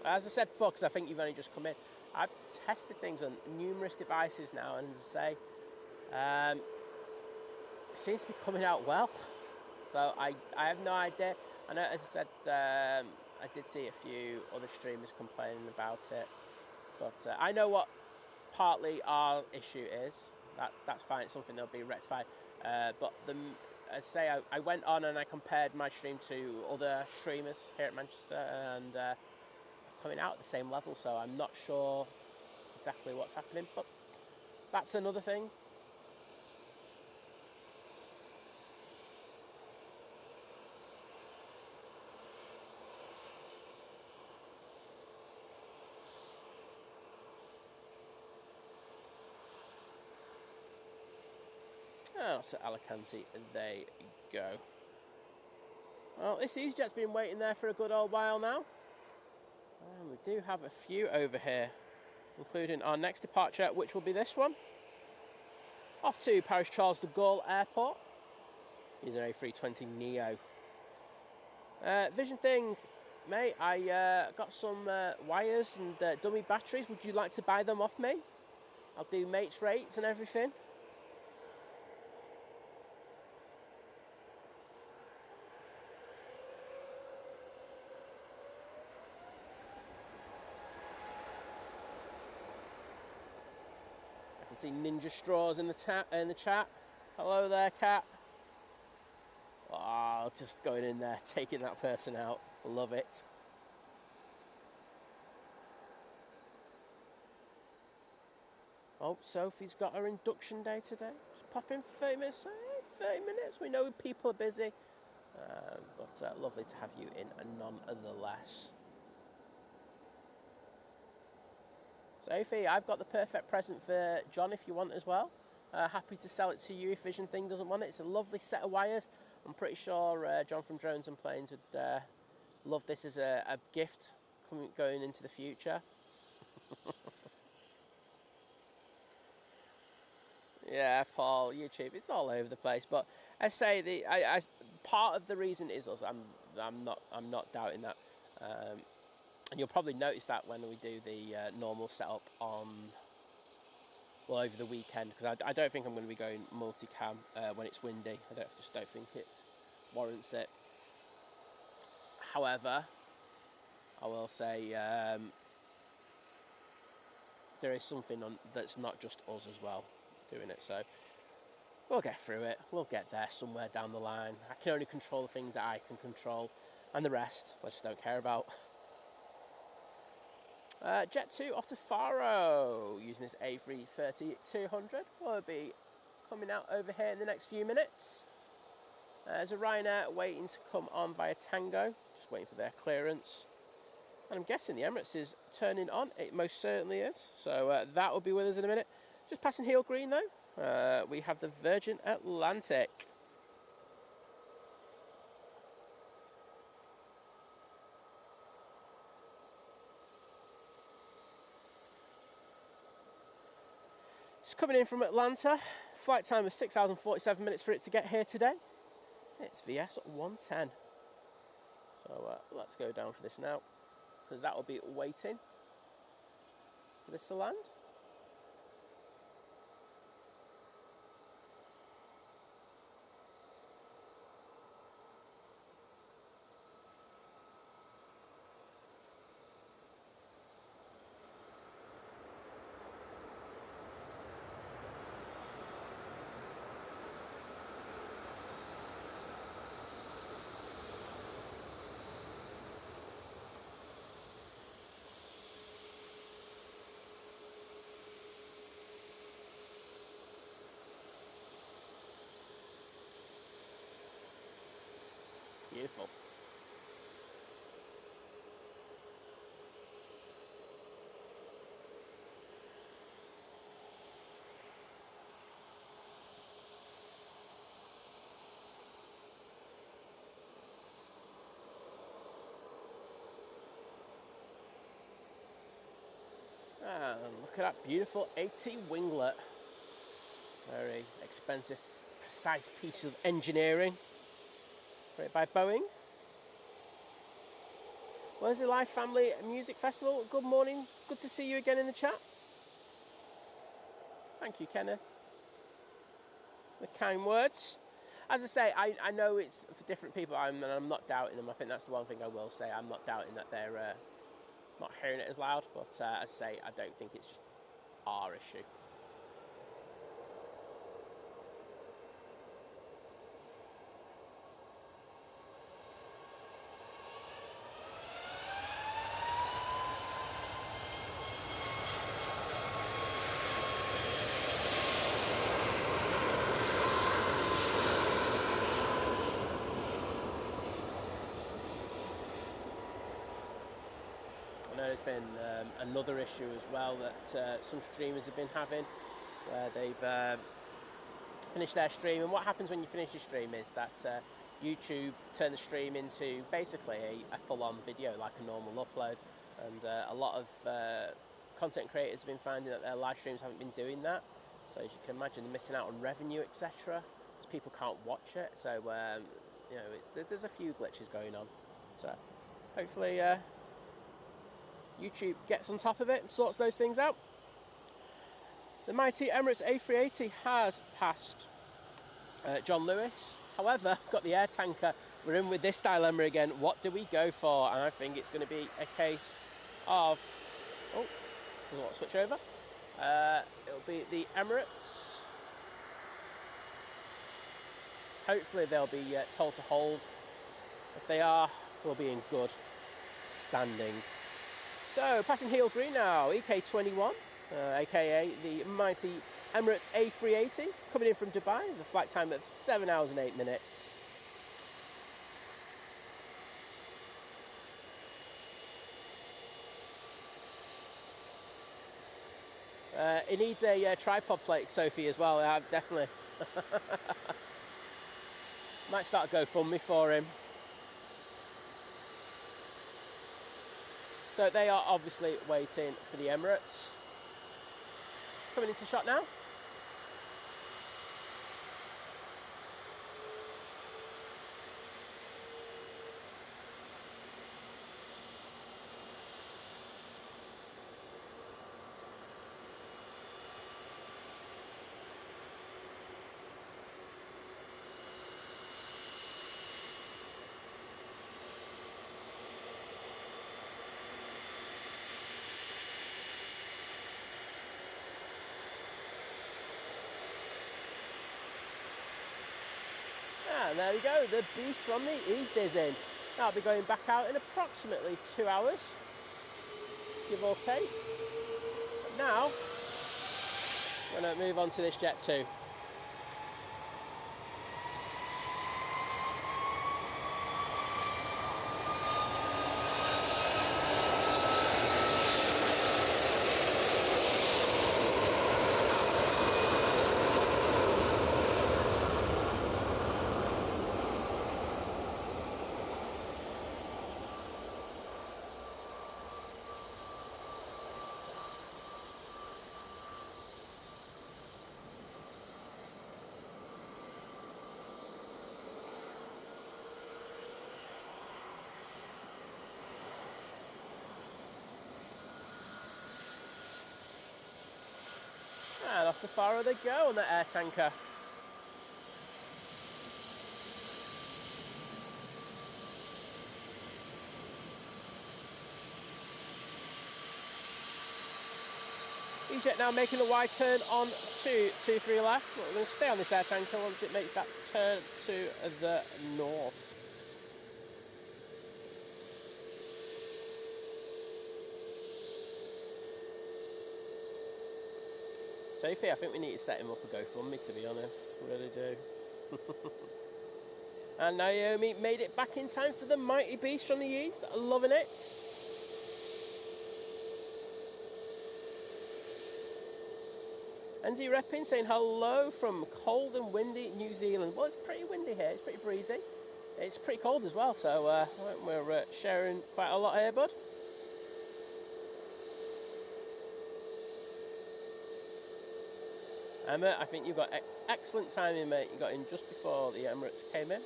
As I said, Fox, I think you've only just come in. I've tested things on numerous devices now, and as I say, it seems to be coming out well. So I have no idea. I know, as I said, I did see a few other streamers complaining about it. But I know what partly our issue is. That's fine. It's something that'll be rectified. But as I say, I went on and I compared my stream to other streamers here at Manchester, and coming out at the same level. So I'm not sure exactly what's happening. But that's another thing. Oh, to Alicante, there you go. Well, this EasyJet's been waiting there for a good old while now. And we do have a few over here, including our next departure, which will be this one. Off to Paris Charles de Gaulle Airport. Here's an A320neo. Vision thing, mate, I got some wires and dummy batteries. Would you like to buy them off me? I'll do mates rates and everything. See Ninja Straws in the chat. Hello there, Cat. Oh, just going in there, taking that person out. Love it. Oh, Sophie's got her induction day today. Just pop in for 30 minutes. 30 minutes. We know people are busy. But lovely to have you in nonetheless. Sophie, I've got the perfect present for John if you want as well. Happy to sell it to you if Vision Thing doesn't want it. It's a lovely set of wires. I'm pretty sure John from Drones and Planes would love this as a gift going into the future. Yeah, Paul, YouTube, it's all over the place. But I say part of the reason is us. I'm not doubting that. And you'll probably notice that when we do the normal setup over the weekend, because I don't think I'm going to be going multicam when it's windy. I just don't think it warrants it. However, I will say there is something that's not just us as well doing it. So we'll get through it. We'll get there somewhere down the line. I can only control the things that I can control, and the rest I just don't care about. Jet 2 off to Faro using this A330-200. Will be coming out over here in the next few minutes. There's a Ryanair waiting to come on via Tango, just waiting for their clearance. And I'm guessing the Emirates is turning on. It most certainly is. So that will be with us in a minute. Just passing heel green though, we have the Virgin Atlantic. It's coming in from Atlanta. Flight time of 6 hours and 47 minutes for it to get here today. It's VS 110. So let's go down for this now, because that will be waiting for this to land. Beautiful. And look at that beautiful AT winglet. Very expensive, precise piece of engineering. Created by Boeing. Where's the Live Family Music Festival? Good morning. Good to see you again in the chat. Thank you, Kenneth. The kind words. As I say, I know it's for different people, and I'm not doubting them. I think that's the one thing I will say. I'm not doubting that they're not hearing it as loud, but as I say, I don't think it's just our issue. There's been another issue as well that some streamers have been having, where they've finished their stream, and what happens when you finish your stream is that YouTube turn the stream into basically a full-on video, like a normal upload, and a lot of content creators have been finding that their live streams haven't been doing that, so as you can imagine they're missing out on revenue, etc., because people can't watch it. So you know, there's a few glitches going on, so hopefully YouTube gets on top of it and sorts those things out. The mighty Emirates A380 has passed John Lewis. However, got the air tanker. We're in with this dilemma again. What do we go for? And I think it's going to be a case of... Oh, doesn't want to switch over. It'll be the Emirates. Hopefully they'll be told to hold. If they are, we'll be in good standing. So, passing heel green now, EK21, aka the mighty Emirates A380, coming in from Dubai, with a flight time of 7 hours and 8 minutes. It needs a tripod plate, Sophie, as well, definitely. Might start a GoFundMe for him. So they are obviously waiting for the Emirates. It's coming into shot now. And there we go, the beast from the east is in. That'll be going back out in approximately 2 hours, give or take. But now, I'm going to move on to this jet too. And off to Faro they go on the air tanker. EasyJet now making the wide turn on to 23 left. We're going to stay on this air tanker once it makes that turn to the north. Sophie, I think we need to set him up a GoFundMe, to be honest. We really do. And Naomi made it back in time for the mighty beast from the east. Loving it. NZ Reppin saying hello from cold and windy New Zealand. Well, it's pretty windy here. It's pretty breezy. It's pretty cold as well, so we're sharing quite a lot here, bud. Emma, I think you've got excellent timing, mate. You got in just before the Emirates came in.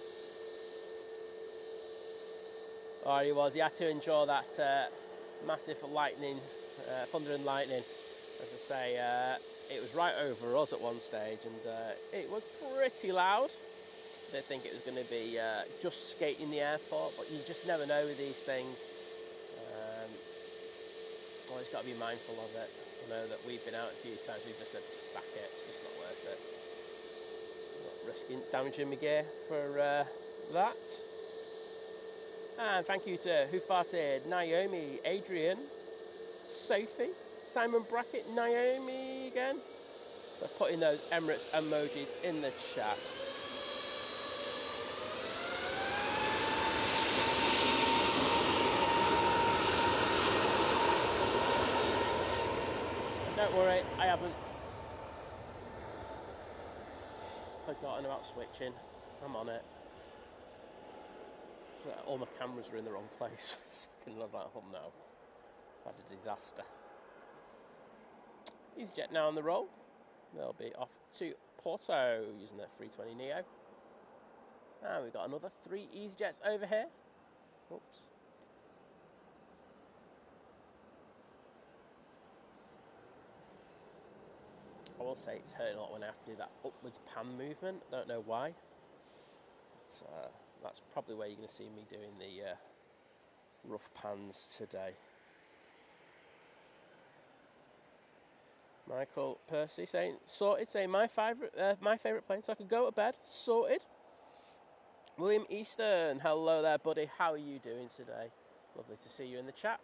Oh, he was. He had to endure that massive lightning, thunder and lightning. As I say, it was right over us at one stage, and it was pretty loud. I didn't think it was going to be just skating the airport, but you just never know with these things. Always got to be mindful of it. I know that we've been out a few times, we've just said, just sack it, it's just not worth it. Not risking damaging my gear for that. And thank you to Who Farted, Naomi, Adrian, Sophie, Simon Brackett, Naomi again. They're putting those Emirates emojis in the chat. Don't worry, I haven't forgotten about switching. I'm on it. All my cameras were in the wrong place for a second. I was like, oh no, I've had a disaster. EasyJet now on the roll. They'll be off to Porto using their 320 Neo. And we've got another 3 EasyJets over here. Oops. I will say it's hurting a lot when I have to do that upwards pan movement. I don't know why. But, that's probably where you're going to see me doing the rough pans today. Michael Percy saying, sorted, saying my favourite plane, so I could go to bed. Sorted. William Easton, hello there, buddy. How are you doing today? Lovely to see you in the chat.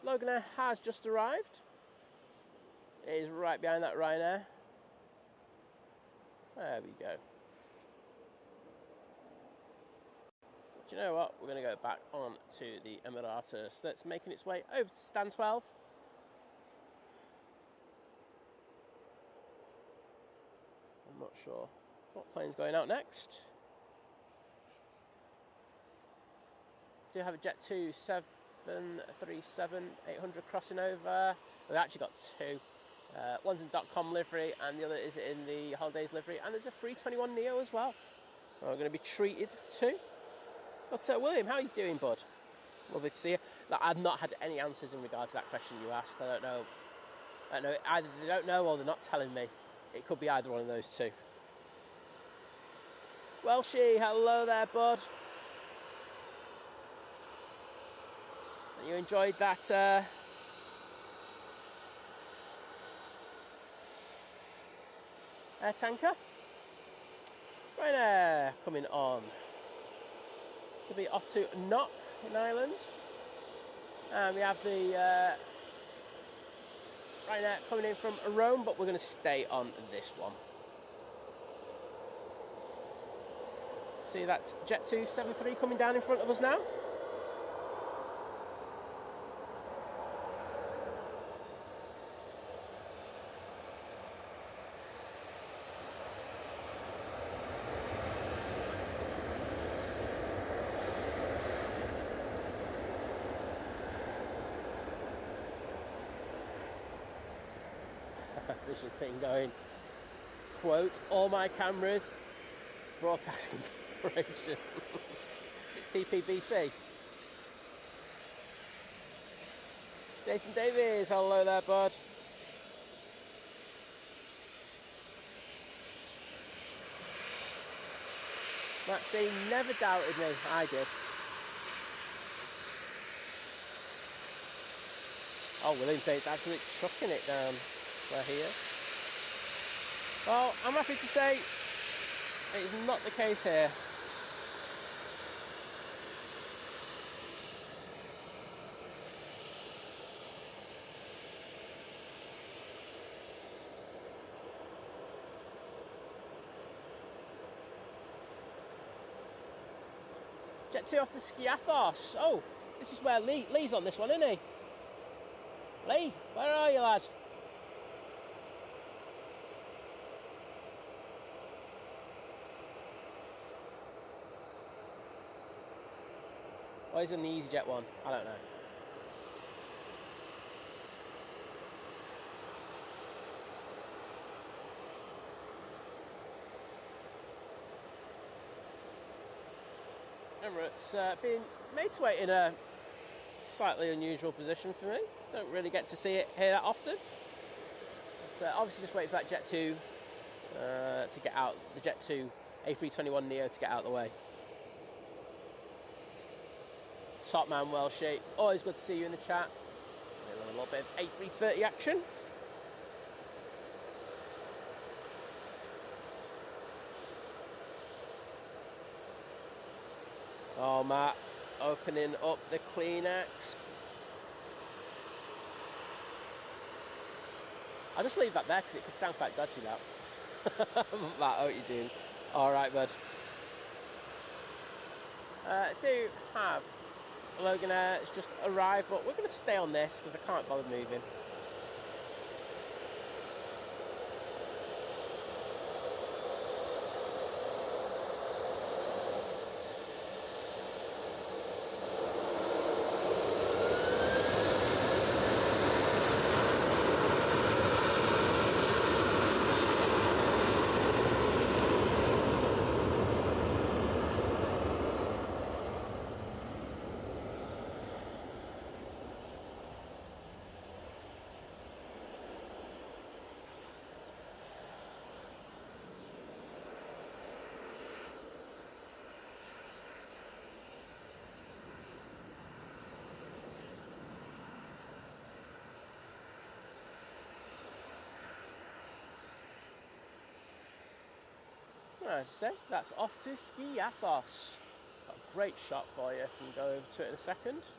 Logan has just arrived. It is right behind that Ryanair. There we go. Do you know what? We're going to go back on to the Emirates that's making its way over to stand 12. I'm not sure what plane's going out next. Do have a Jet 2 737-800 crossing over. We've actually got 2. One's in .com livery and the other is in the holidays livery. And there's a 321 Neo as well. We're going to be treated too. But William, how are you doing, bud? Lovely to see you. Like, I've not had any answers in regards to that question you asked. I don't know. Either they don't know or they're not telling me. It could be either one of those two. Welshie, hello there, bud. You enjoyed that air tanker? Ryanair coming on to be off to Knock in Ireland. And we have the Ryanair coming in from Rome, but we're going to stay on this one. See that Jet 273 coming down in front of us now? Visual thing going, quote, all my cameras, broadcasting corporation. Is it TPBC? Jason Davies, hello there, bud. Maxine never doubted me. I did. Oh, William says it's absolutely chucking it down where he is. Well, I'm happy to say it is not the case here. Jet 2 off to Skiathos. Oh, this is where Lee's on this one, isn't he? Lee, where are you, lad? Or he's in the EasyJet one? I don't know. Emirates being made to wait in a slightly unusual position for me. Don't really get to see it here that often. But obviously just waiting for that Jet 2 to get out, the Jet 2 A321neo to get out of the way. Top man, well shaped. Always good to see you in the chat. A little bit of A330 action. Oh, Matt, opening up the Kleenex. I'll just leave that there because it could sound quite dodgy, that. Matt, how are you doing? All right, bud. Do have Logan Air. It's just arrived, but we're going to stay on this because I can't bother moving. As I say, that's off to Skiathos. Got a great shot for you. I can go over to it in a second. Just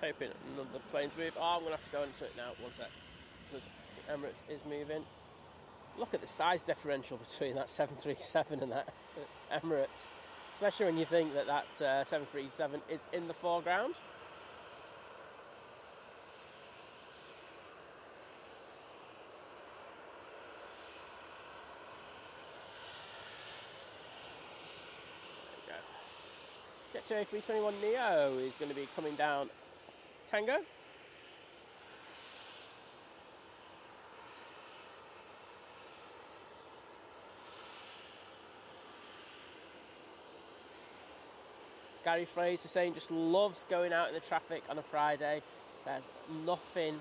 hoping none of the planes move. Oh, I'm going to have to go into it now. One sec. Because Emirates is moving. Look at the size differential between that 737 and that Emirates. Especially when you think that that 737 is in the foreground. Jet 2 A321neo is going to be coming down Tango. Gary Fraser saying just loves going out in the traffic on a Friday. There's nothing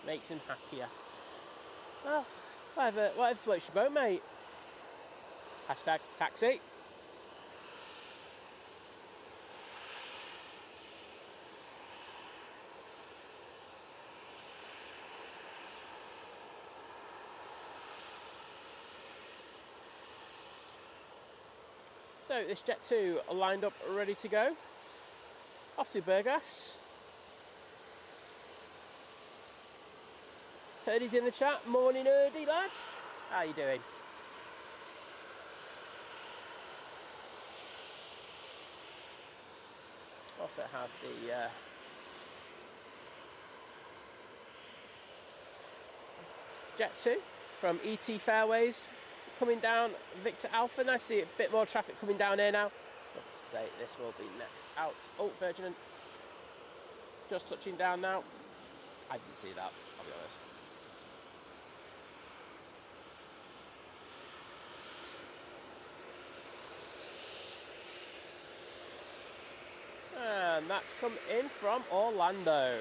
makes him happier. Well, whatever floats your boat, mate. Hashtag taxi. So this Jet 2 are lined up, ready to go. Off to Burgas. Erdy's in the chat. Morning, Erdy, lad. How you doing? Also have the Jet 2 from ET Fairways coming down Victor Alpha. Nice to see a bit more traffic coming down here now. Let's say this will be next out. Oh, Virgin just touching down now. I didn't see that, I'll be honest. and that's come in from Orlando.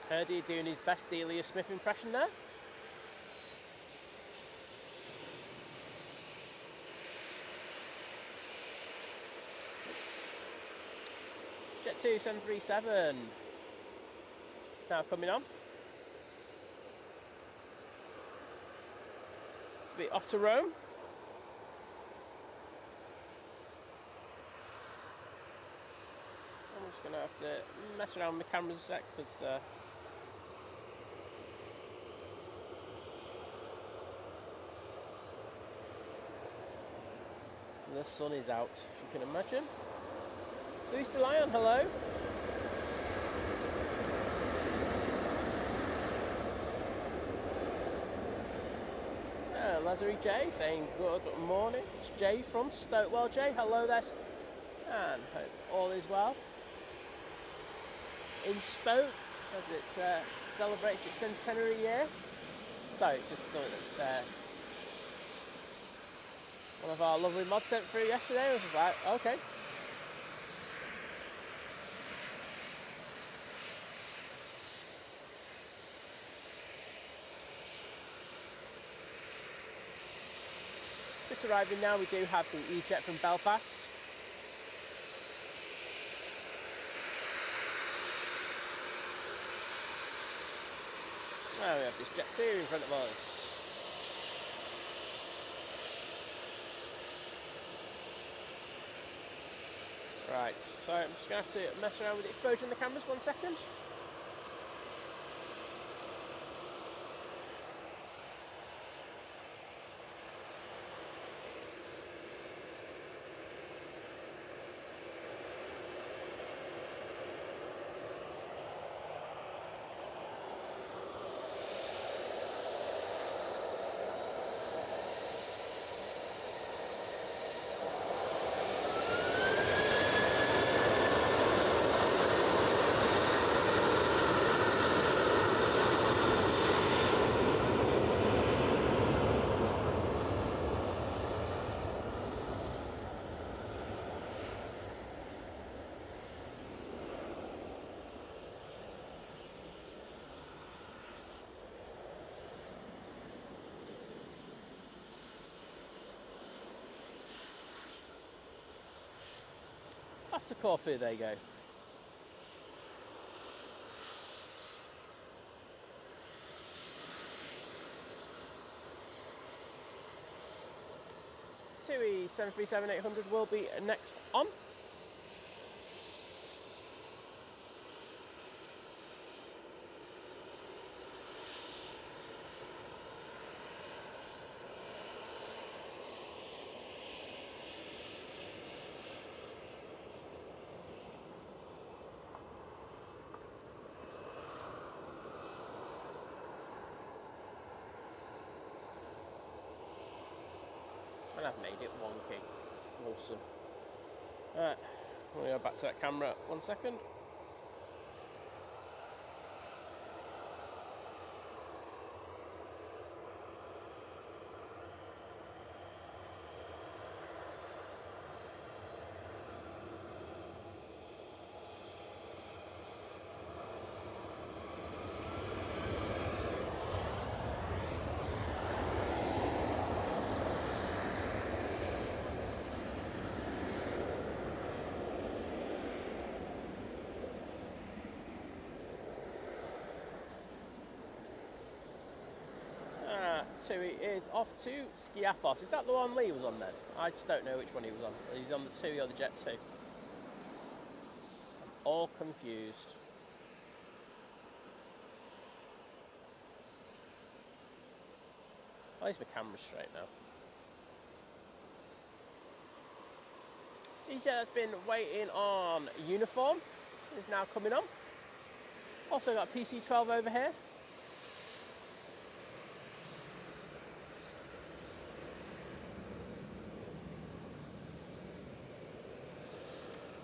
Heard he doing his best Delia Smith impression there. Jet 2 737 is now coming on. It's a bit off to Rome. I'm just going to have to mess around with the cameras a sec because the sun is out, if you can imagine. Booster Lion, hello. Lazary J saying good morning. It's Jay from Stokewell. Jay, hello there. And hope all is well in Stoke as it celebrates its centenary year. So it's just something that one of our lovely mods sent through yesterday. I was just like, okay. Just arriving now, we do have the EasyJet from Belfast. Oh, we have this Jet 2 in front of us. Right, so I'm just going to have to mess around with the exposure in the cameras 1 second. After Corfu, there you go. TUI 737-800 will be next on. And I've made it wonky. Awesome. Alright, we'll go back to that camera 1 second. Tui is off to Skiathos. Is that the one Lee was on then? I just don't know which one he was on. He's on the Tui or the Jet 2. I'm all confused. At least my camera's straight now. EJ that's been waiting on uniform is now coming on. Also got PC12 over here.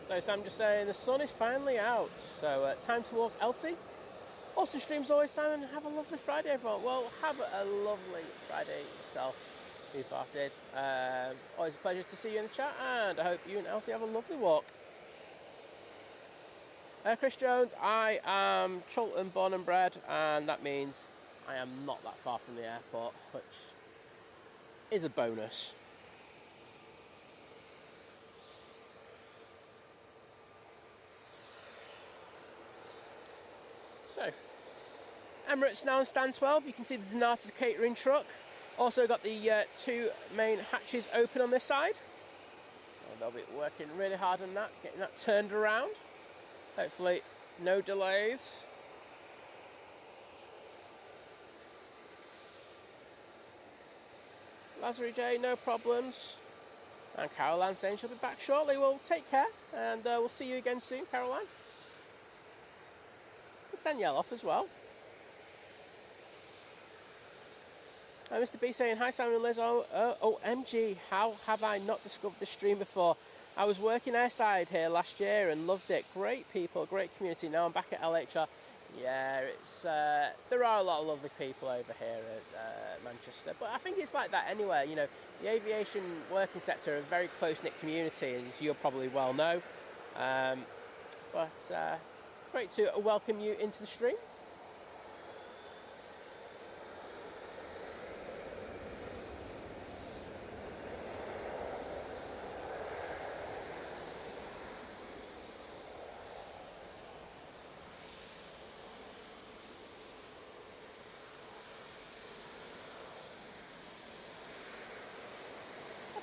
So Sam just saying the sun is finally out. So time to walk Elsie. Awesome streams always, Simon. Have a lovely Friday, everyone. Well, have a lovely Friday yourself. Who farted? Always a pleasure to see you in the chat, and I hope you and Elsie have a lovely walk. Chris Jones, I am Chiltern born and bred, and that means I am not that far from the airport, which is a bonus. So, Emirates now on stand 12. You can see the Donata catering truck. Also got the two main hatches open on this side. And they'll be working really hard on that, getting that turned around. Hopefully, no delays. Lazarus J, no problems. And Caroline saying she'll be back shortly. Well, take care, and we'll see you again soon, Caroline. There's Danielle off as well. Mr. B saying, hi Simon and Liz, OMG, how have I not discovered this stream before? I was working airside here last year and loved it. Great people, great community. Now I'm back at LHR. Yeah, it's there are a lot of lovely people over here at Manchester, but I think it's like that anywhere. You know, the aviation working sector are a very close-knit community, as you'll probably well know. But great to welcome you into the stream.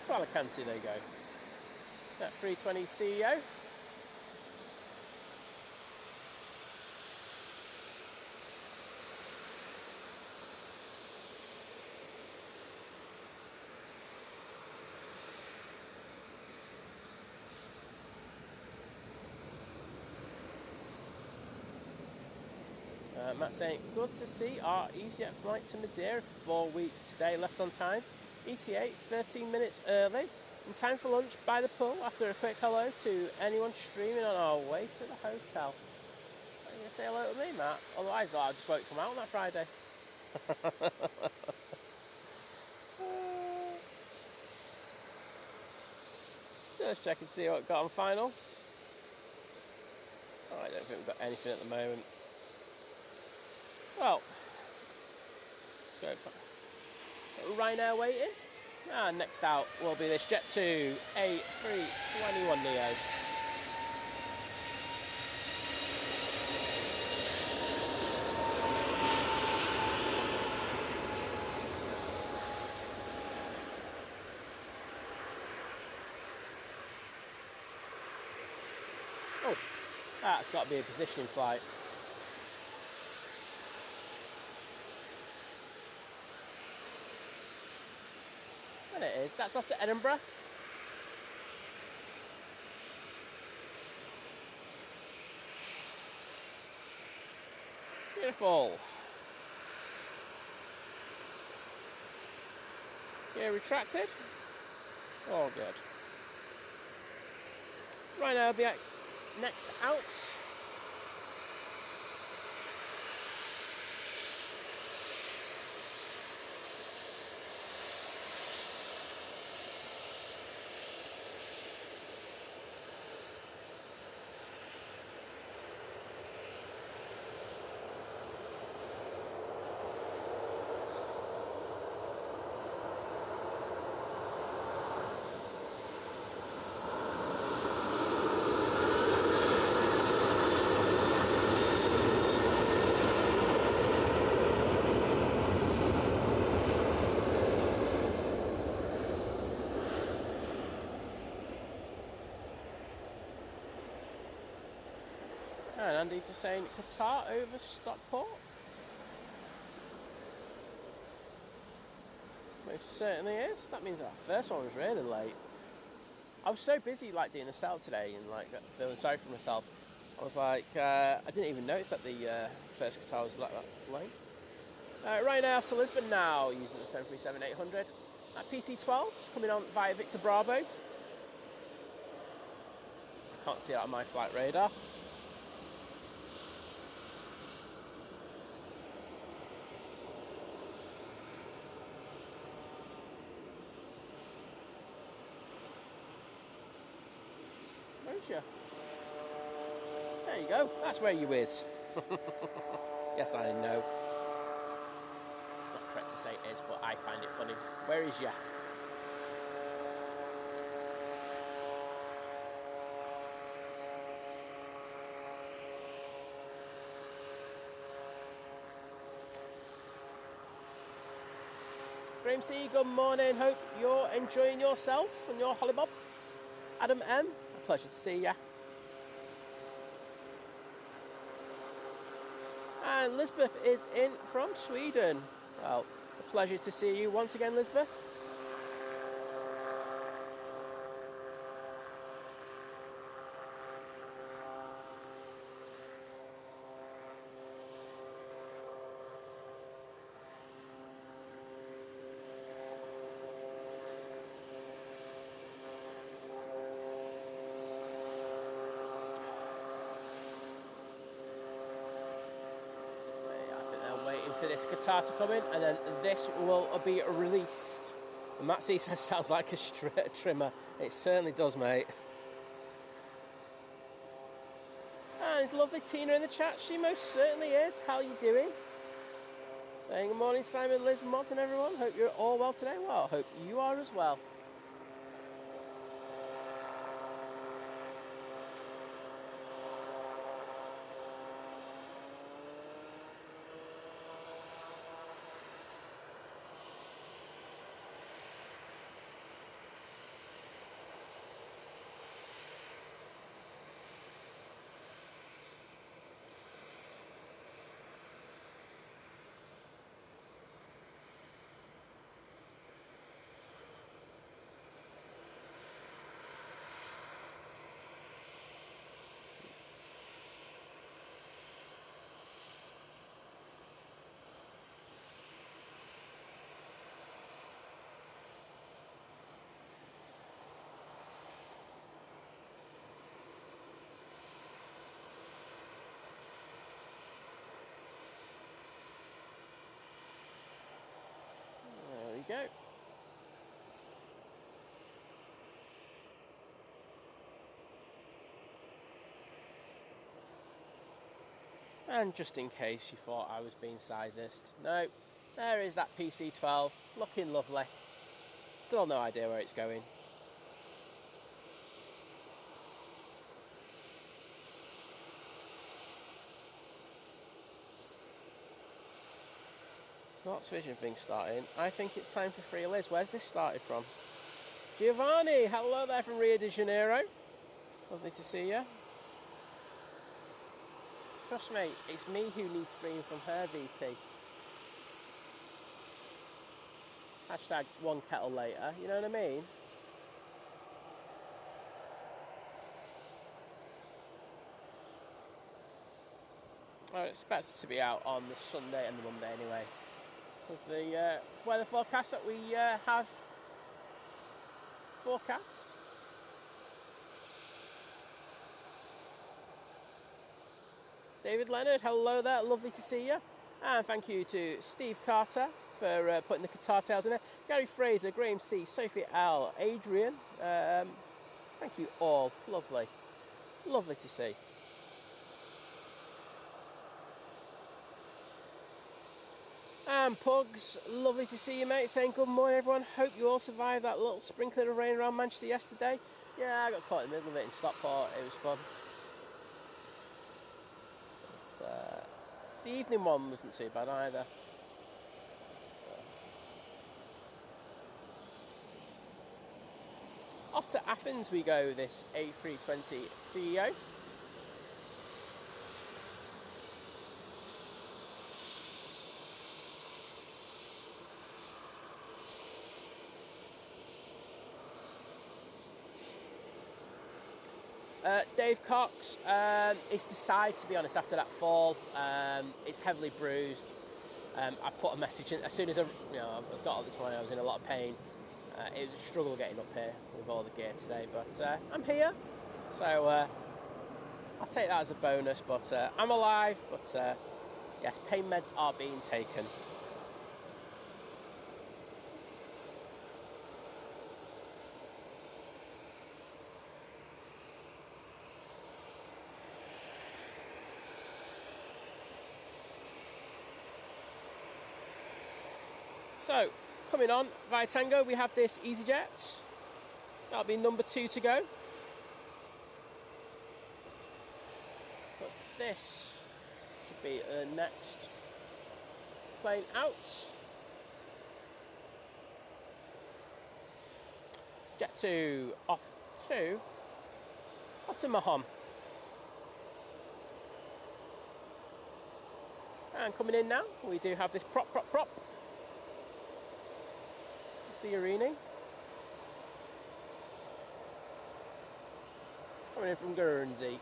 To Alicante they go. That 320 CEO. Matt saying, good to see our EasyJet flight to Madeira for 4 weeks today, left on time. ETA 13 minutes early. In time for lunch by the pool after a quick hello to anyone streaming on our way to the hotel. Are you going to say hello to me, Matt? Otherwise, I just won't come out on that Friday. Just check and see what we've got on final. Oh, I don't think we've got anything at the moment. Well, let's go. Ryanair waiting. And next out will be this Jet 2 A321 Neo. Oh, that's got to be a positioning flight. And it is. That's off to Edinburgh. Beautiful. Gear retracted. All good. Right now, I'll be next out. And Andy just saying Qatar over Stockport. Most certainly is. That means our first one was really late. I was so busy like doing the sale today and like feeling sorry for myself. I was like, I didn't even notice that the first Qatar was like that late. Ryanair off to Lisbon now using the 737-800. PC-12 is coming on via Victor Bravo. I can't see that on my flight radar. Where's you? There you go. That's where you is. Yes, I know. It's not correct to say it is, but I find it funny. Where is you? Graham C, good morning. Hope you're enjoying yourself and your hollybobs. Adam M, a pleasure to see ya. And Lisbeth is in from Sweden. Well, a pleasure to see you once again, Lisbeth. For this Qatar to come in, and then this will be released. And Matt C says sounds like a trimmer. It certainly does, mate. And it's lovely Tina in the chat. She most certainly is. How are you doing? Saying good morning, Simon, Liz, Mott, and everyone. Hope you're all well today. Well, hope you are as well. Go. And just in case you thought I was being sizist, no, there is that PC-12 looking lovely. Still no idea where it's going. What's vision thing starting? I think it's time for Free Liz. Where's this started from? Giovanni, hello there from Rio de Janeiro. Lovely to see you. Trust me, it's me who needs freeing from her, VT. Hashtag one kettle later, you know what I mean? I expect it to be out on the Sunday and the Monday anyway. With the weather forecast that we have forecast. David Leonard, hello there, lovely to see you. And thank you to Steve Carter for putting the Qatar tails in there. Gary Fraser, Graham C, Sophie L, Adrian. Thank you all, lovely. Lovely to see. And Pugs, lovely to see you, mate, saying good morning, everyone. Hope you all survived that little sprinkling of rain around Manchester yesterday. Yeah, I got caught in the middle of it in Stockport. It was fun. The evening one wasn't too bad either. Off to Athens we go, this A320 CEO. Dave Cox, it's the side, to be honest, after that fall. It's heavily bruised. I put a message in, as soon as I got up this morning, I was in a lot of pain. It was a struggle getting up here with all the gear today, but I'm here, so I'll take that as a bonus, but I'm alive, but yes, pain meds are being taken. So, coming on via Tango, we have this EasyJet. That'll be number 2 to go. But this should be the next plane out. Jet 2 off to Mahon. And coming in now, we do have this prop. The Arini coming in from Guernsey.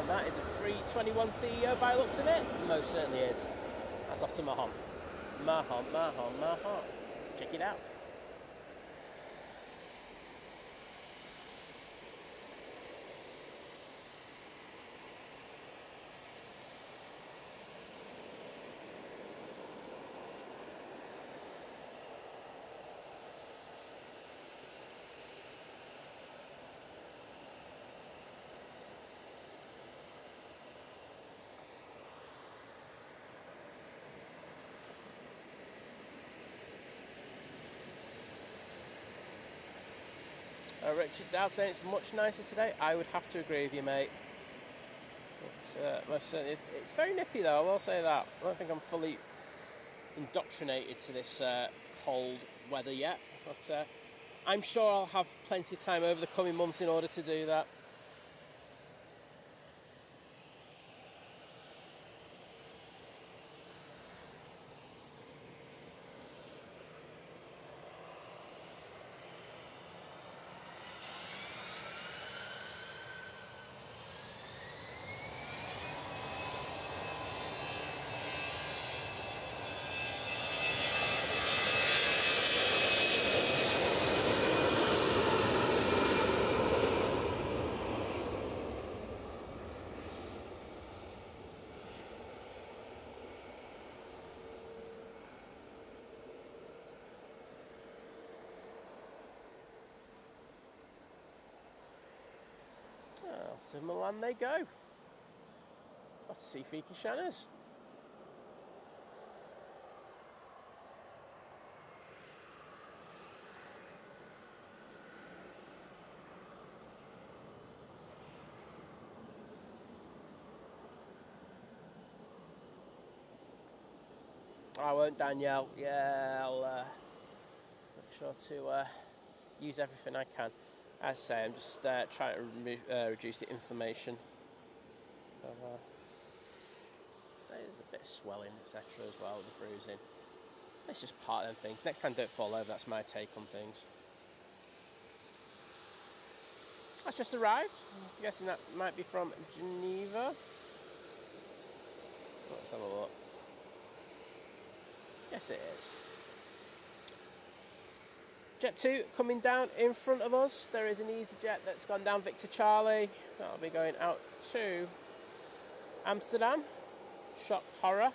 That is a free 21 CEO by the looks of it. Most certainly is. That's off to Mahon. Mahon. Check it out. Richard Dowd saying it's much nicer today. I would have to agree with you, mate. Most certainly it's very nippy, though, I will say that. I don't think I'm fully indoctrinated to this cold weather yet, but I'm sure I'll have plenty of time over the coming months in order to do that. To Milan they go. Off to see Fiki Shanners. I won't, Danielle. Yeah, I'll make sure to use everything I can. As I say, I'm just trying to reduce the inflammation. So there's a bit of swelling, etc. as well, the bruising. It's just part of them things. Next time, don't fall over. That's my take on things. That's just arrived. I'm guessing that might be from Geneva. Let's have a look. Yes, it is. Jet 2 coming down in front of us. There is an EasyJet that's gone down Victor Charlie. That'll be going out to Amsterdam. Shock horror.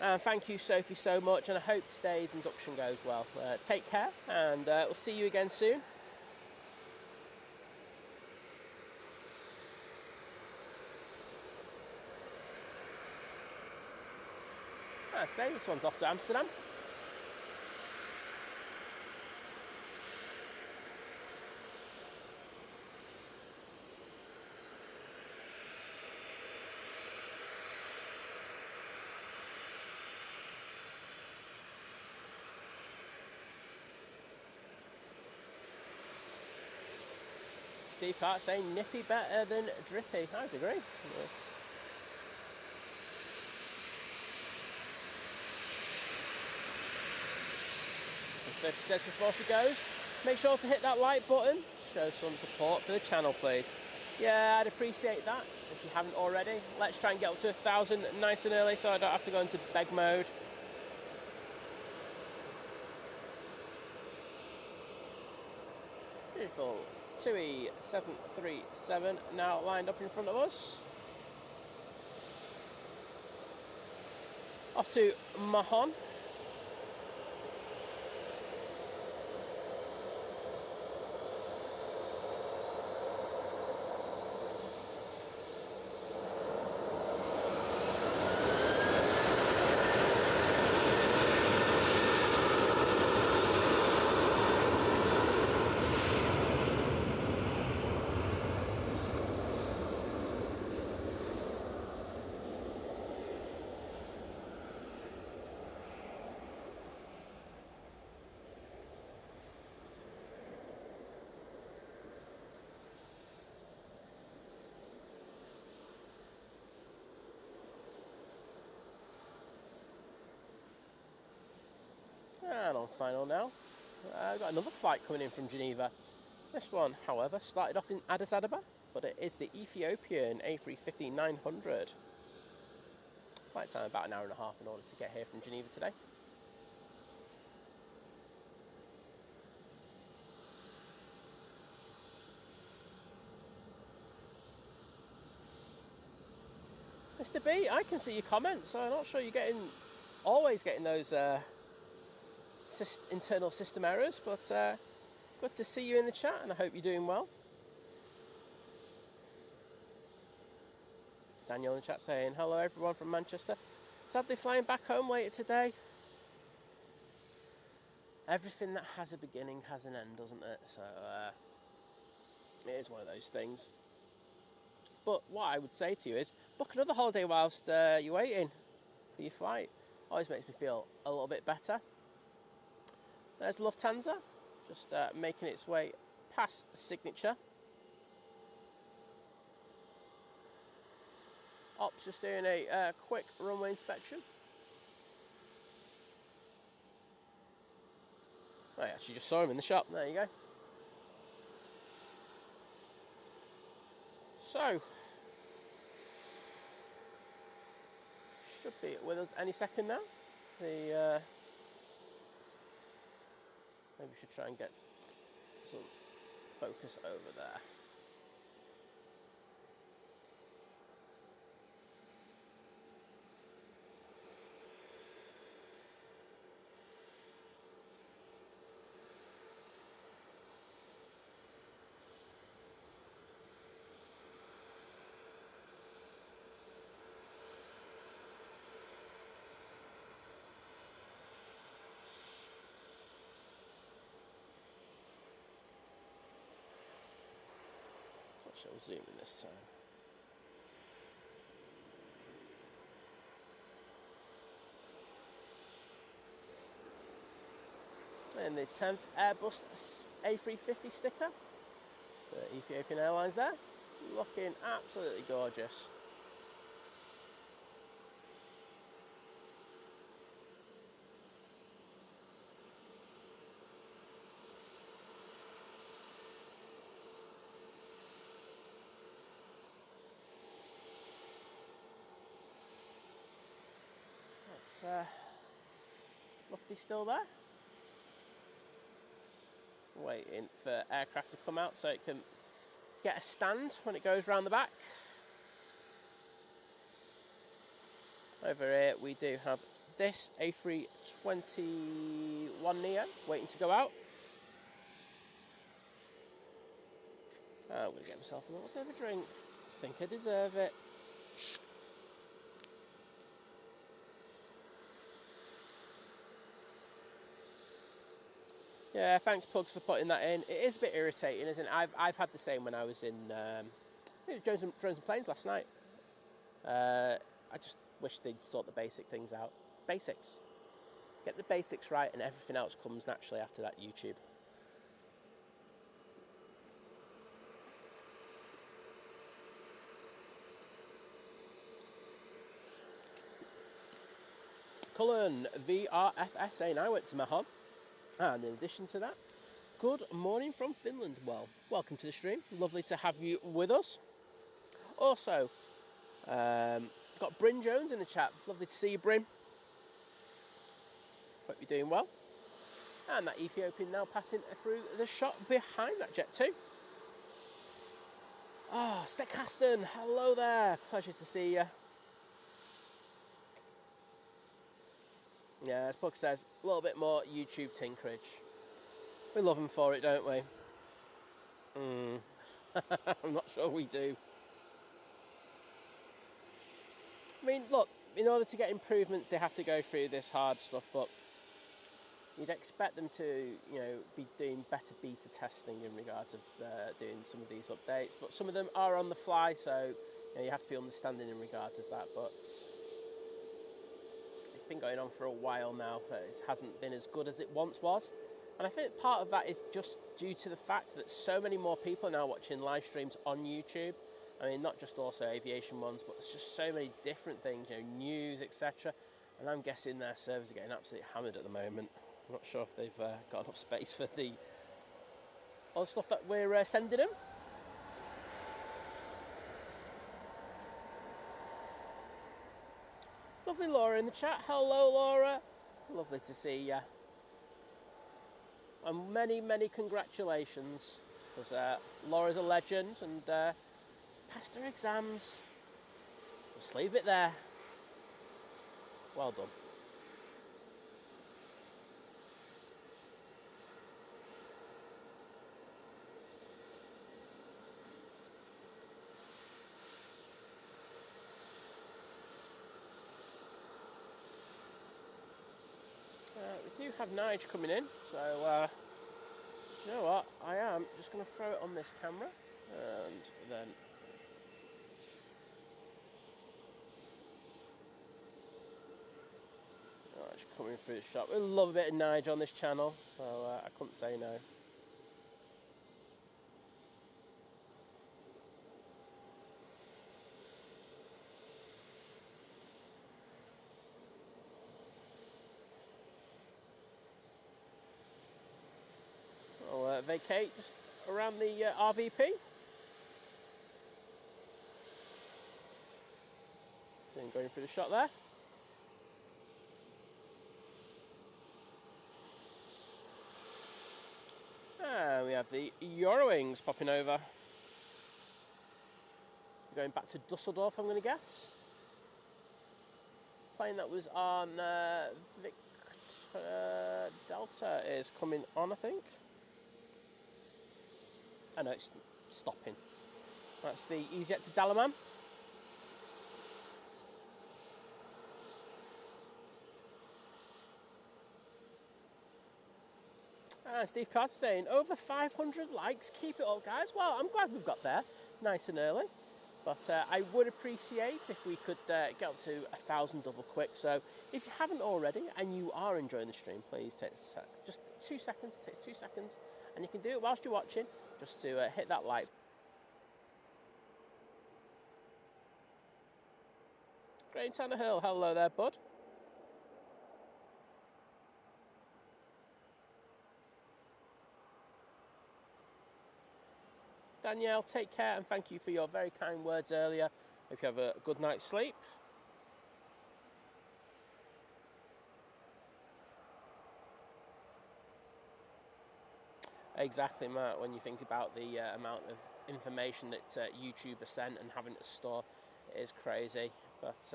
And thank you, Sophie, so much, and I hope today's induction goes well. Take care, and we'll see you again soon. let's say this one's off to Amsterdam. Steve Cart saying nippy better than drippy. I would agree. Yeah. So she says before she goes, make sure to hit that like button, show some support for the channel please. Yeah, I'd appreciate that if you haven't already. Let's try and get up to 1,000 nice and early so I don't have to go into beg mode. Beautiful. 2E737 now lined up in front of us. Off to Mahon. And on final now, I've got another flight coming in from Geneva. This one, however, started off in Addis Ababa, but it is the Ethiopian A350-900. Flight time about an hour and a half in order to get here from Geneva today. Mr. B, I can see your comments, so I'm not sure you're always getting those internal system errors, but good to see you in the chat and I hope you're doing well. Daniel in the chat saying hello everyone from Manchester. Sadly flying back home later today. Everything that has a beginning has an end, doesn't it? So it is one of those things. But what I would say to you is book another holiday whilst you're waiting for your flight. Always makes me feel a little bit better. There's Lufthansa, just making its way past Signature. Ops just doing a quick runway inspection. I actually just saw him in the shop, there you go. So, should be with us any second now. Maybe we should try and get some focus over there. I'll zoom in this time. And the 10th Airbus A350 sticker for Ethiopian Airlines there. Looking absolutely gorgeous. Lufty's still there. Waiting for aircraft to come out so it can get a stand when it goes round the back. Over here we do have this A321neo waiting to go out. I'm going to get myself a little bit of a drink. I think I deserve it. Yeah, thanks Pugs for putting that in. It is a bit irritating, isn't it? I've had the same when I was in Drones and Planes last night. I just wish they'd sort the basic things out. Basics. Get the basics right and everything else comes naturally after that, YouTube. Cullen, VRFS and I went to Mahon. And in addition to that, good morning from Finland. Well, welcome to the stream. Lovely to have you with us. Also, got Bryn Jones in the chat. Lovely to see you, Bryn. Hope you're doing well. And that Ethiopian now passing through the shot behind that jet too. Ah, Steck Aston, hello there. Pleasure to see you. Yeah, as Puck says, a little bit more YouTube tinkerage. We love them for it, don't we? I'm not sure we do. I mean, look, in order to get improvements, they have to go through this hard stuff, but you'd expect them to, you know, be doing better beta testing in regards of doing some of these updates. But some of them are on the fly, so you have to be understanding in regards of that. But it's been going on for a while now, but it hasn't been as good as it once was. And I think part of that is just due to the fact that so many more people are now watching live streams on YouTube. I mean, not just also aviation ones, but there's just so many different things, you know, news, etc. And I'm guessing their servers are getting absolutely hammered at the moment. I'm not sure if they've got enough space for the other stuff that we're sending them. Lovely Laura in the chat. Hello, Laura. Lovely to see you. And many, many congratulations, because Laura's a legend and passed her exams. Just leave it there. Well done. We do have Nige coming in, so you know what? I am just going to throw it on this camera, and then it's coming through the shot. We love a bit of Nige on this channel, so I couldn't say no. I'll vacate just around the RVP. So I'm going through the shot there. And we have the Eurowings popping over. Going back to Dusseldorf, I'm going to guess. Plane that was on Victor Delta is coming on, I think. I know it's stopping. That's the EasyJet to Dalaman. Steve Carter saying, over 500 likes, keep it up, guys. Well, I'm glad we've got there, nice and early. But I would appreciate if we could get up to 1,000 double quick. So if you haven't already and you are enjoying the stream, please take just 2 seconds. It takes 2 seconds. And you can do it whilst you're watching, just to hit that like. Graham Tannehill, hello there, bud. Danielle, take care and thank you for your very kind words earlier. Hope you have a good night's sleep. Exactly, Matt, when you think about the amount of information that YouTube has sent and having to store, it is crazy. But,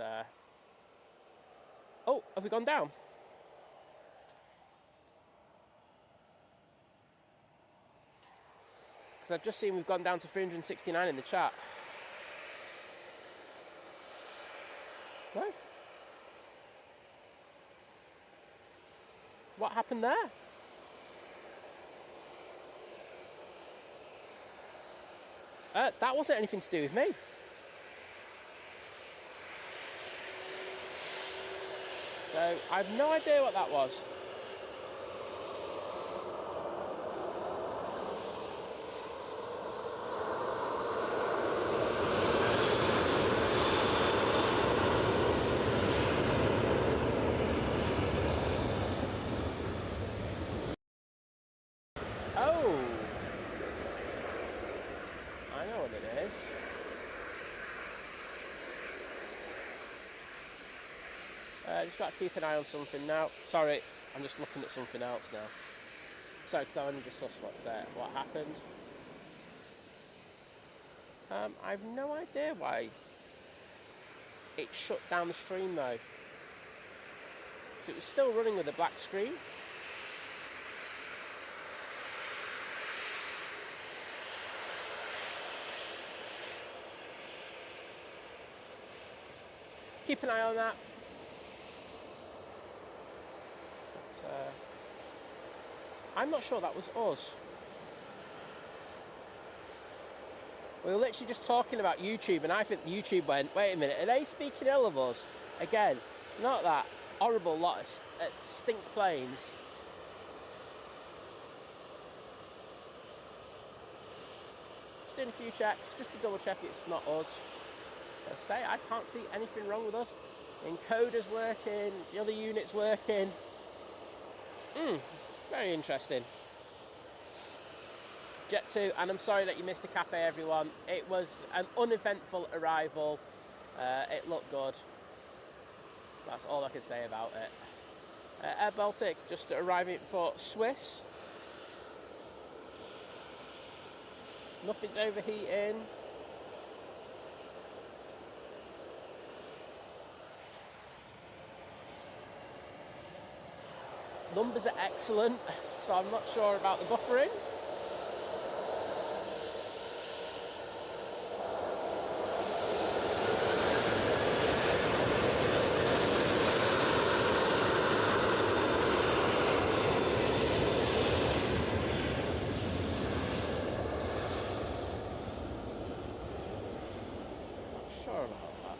oh, have we gone down? Because I've just seen we've gone down to 369 in the chat. No? What happened there? That wasn't anything to do with me. So I have no idea what that was. Oh, I know what it is. Just got to keep an eye on something now. Sorry, I'm just looking at something else now. Sorry, because I only just saw what happened. I have no idea why it shut down the stream though. So it was still running with a black screen. Keep an eye on that. But, I'm not sure that was us. We were literally just talking about YouTube, and I think YouTube went, wait a minute, are they speaking ill of us? Again, not that horrible lot of stink planes. Just doing a few checks, just to double check it's not us. As I say, I can't see anything wrong with us. The encoder's working, the other unit's working. Very interesting. Jet 2, and I'm sorry that you missed the cafe, everyone. It was an uneventful arrival. It looked good. That's all I can say about it. Air Baltic just arriving for Swiss. Nothing's overheating. Numbers are excellent, so I'm not sure about the buffering. Not sure about that.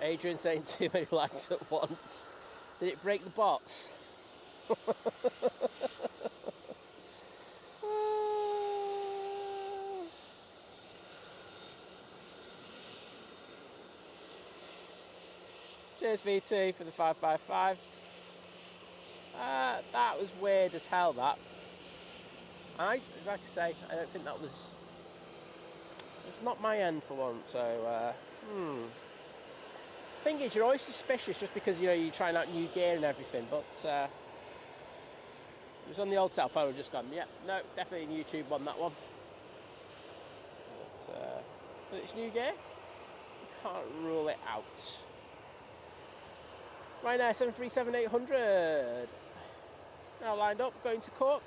Adrian saying too many lags at once. Did it break the box? Cheers VT for the 5x5. That was weird as hell, that. As I say, I don't think that was... It's not my end for once, so... Thing is, you're always suspicious just because, you know, you're trying out new gear and everything, but it was on the old setup. I would have just gone, yeah, no, definitely a YouTube one, that one. But it's new gear, you can't rule it out. Ryanair 737-800, now lined up, going to Cork.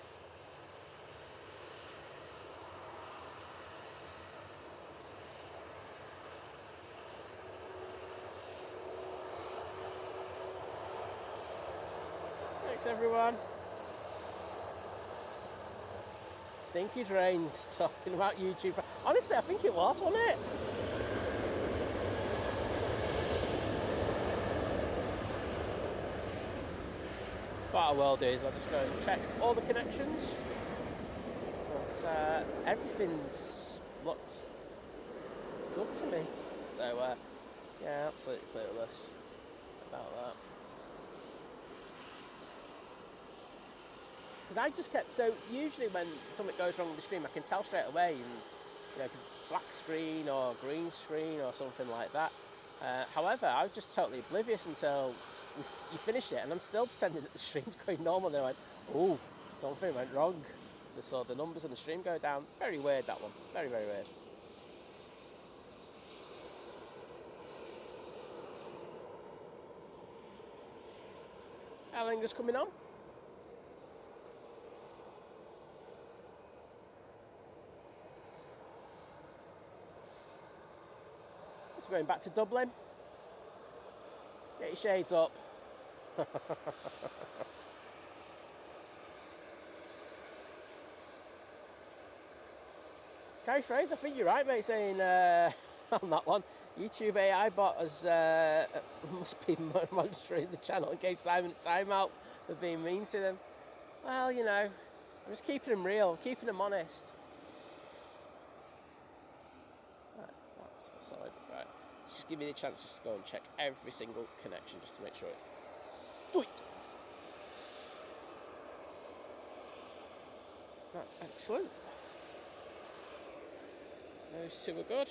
Thanks everyone. Stinky Drains talking about YouTube. Honestly, I think it was, wasn't it? What I will do is I'll just go and check all the connections. But everything's looks good to me. So yeah, absolutely clueless about that. Because I just kept, so usually when something goes wrong with the stream, I can tell straight away, and you know, because black screen or green screen or something like that. However, I was just totally oblivious until you finish it, and I'm still pretending that the stream's going normal. And I went, oh, something went wrong. So I saw the numbers on the stream go down. Very weird, that one. Very, very weird. Aer Lingus coming on. Going back to Dublin. your shades up. Gary Fraser, I think you're right, mate, saying on that one, YouTube AI bot has must be monitoring the channel and gave Simon a timeout for being mean to them. Well, you know, I'm just keeping them real, keeping them honest. Right, that's solid. Right, just give me the chance just to go and check every single connection just to make sure it's sweet. That's excellent. Those two are good.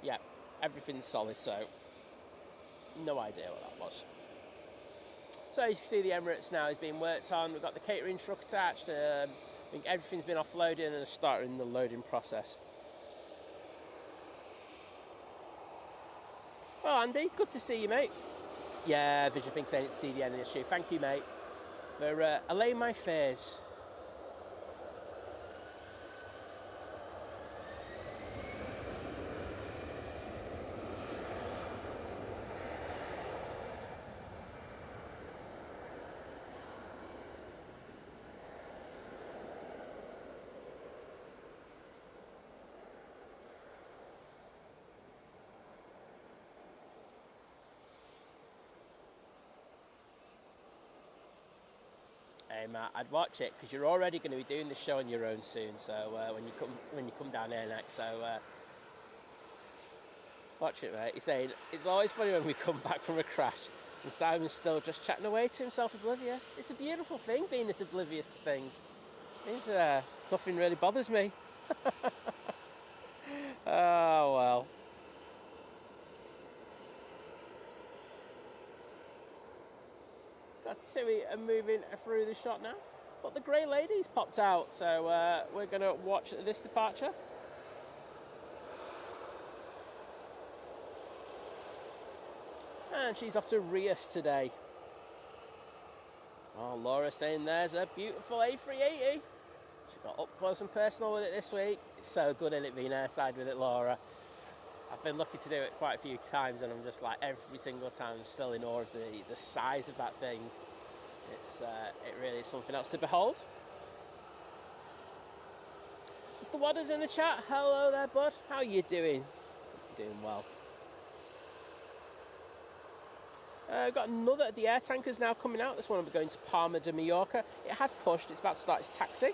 Yeah, everything's solid, so no idea what that was. So you can see the Emirates now is being worked on. We've got the catering truck attached. I think everything's been offloaded and starting the loading process. Well, Andy, good to see you, mate. Yeah, Vision Think saying it's CDN in the issue. Thank you, mate, for allaying my fears. Hey Matt, I'd watch it because you're already going to be doing the show on your own soon. So when you come down here next, so watch it, mate. He's saying it's always funny when we come back from a crash and Simon's still just chatting away to himself, oblivious. It's a beautiful thing being this oblivious to things. It's nothing really bothers me. Oh well. Katsui are moving through the shot now, but the grey lady's popped out, so we're going to watch this departure. And she's off to Rias today. Oh, Laura saying there's a beautiful A380. She got up close and personal with it this week. It's so good in it being airside with it, Laura. I've been lucky to do it quite a few times, and I'm just like every single time still in awe of the size of that thing. It really is something else to behold. Mr. Wadders in the chat. Hello there, bud. How are you doing? Doing well. I've got another of the air tankers now coming out. This one will be going to Palma de Mallorca. It has pushed. It's about to start its taxi.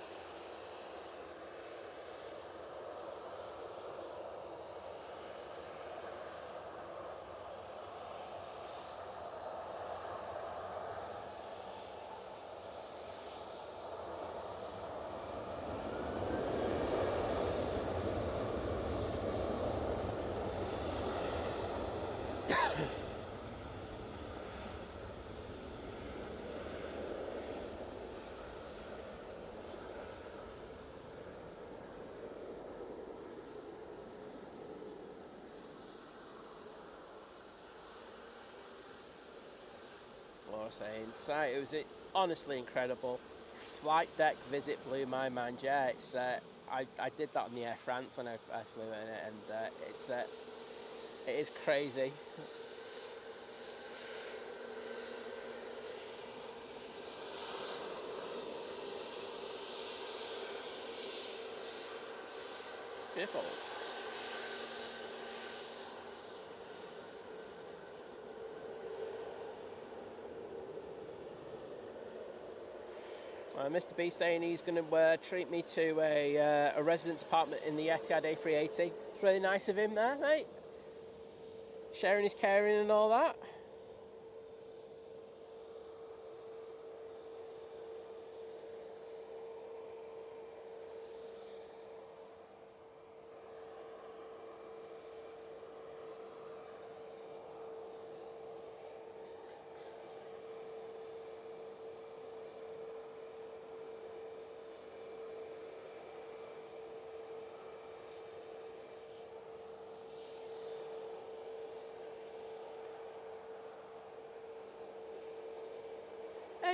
Saying, so it was honestly incredible. Flight deck visit blew my mind. Yeah, it's I did that on the Air France when I flew in it, and it is crazy. Beautiful. Mr. B saying he's going to treat me to a residence apartment in the Etihad A380. It's really nice of him there, mate. Sharing his caring and all that.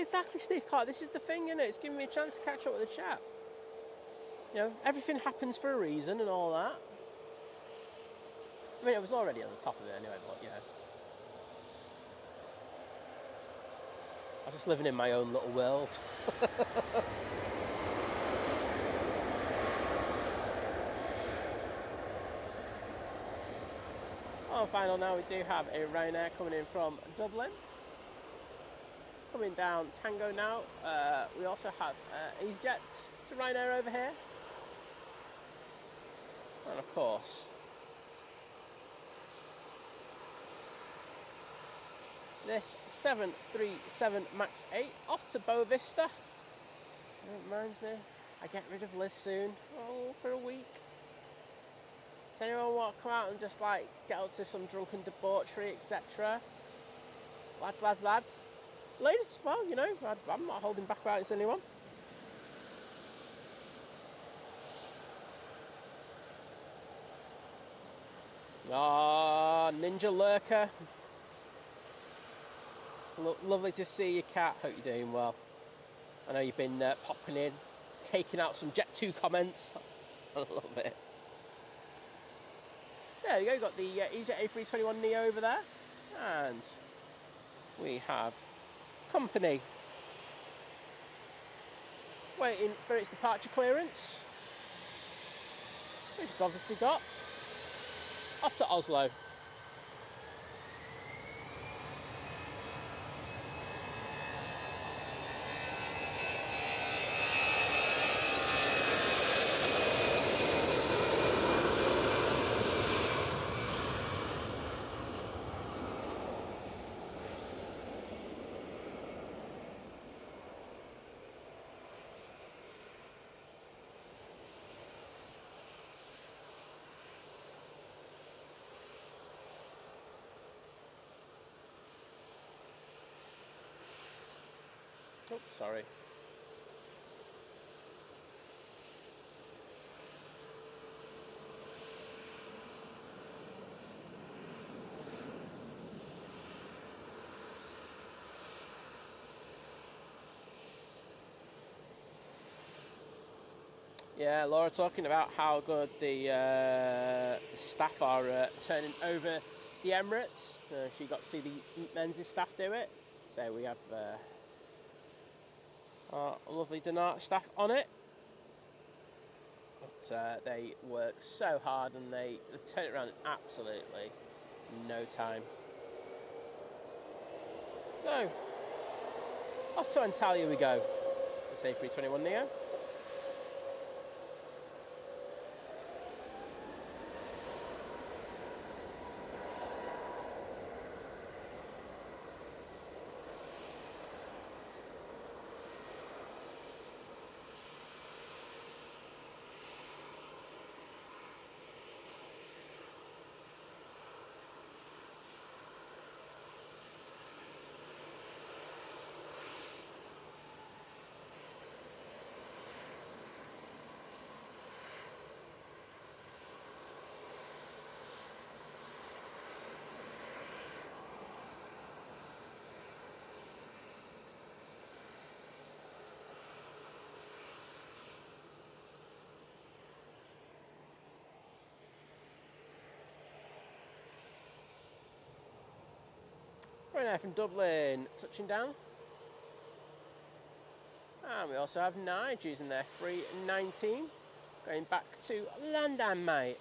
Exactly, Steve Clark. This is the thing, isn't it? It's giving me a chance to catch up with the chat. You know, everything happens for a reason and all that. I mean, it was already on the top of it anyway, but yeah. I'm just living in my own little world. On final now, we do have a Ryanair coming in from Dublin. Coming down Tango now. We also have EasyJet to Ryanair over here. And of course, this 737 MAX 8 off to Boa Vista. It reminds me, I get rid of Liz soon. Oh, for a week. Does anyone want to come out and just like get out to some drunken debauchery, etc.? Lads. Ladies, well, you know, I'm not holding back about it to anyone. Ah, Ninja Lurker. Lovely to see you, Cat. Hope you're doing well. I know you've been popping in, taking out some Jet 2 comments. I love it. There you go, got the EasyJet A321neo over there. And we have company waiting for its departure clearance, which it's obviously got. Off to Oslo. Oh, sorry. Yeah, Laura talking about how good the staff are turning over the Emirates. She got to see the men's staff do it. So we have our lovely Denart staff on it. But they work so hard and they turn it around in absolutely no time. So, off to Antalya we go. The A321neo. Ryanair from Dublin, touching down. And we also have Nige using their 319, going back to London, mate.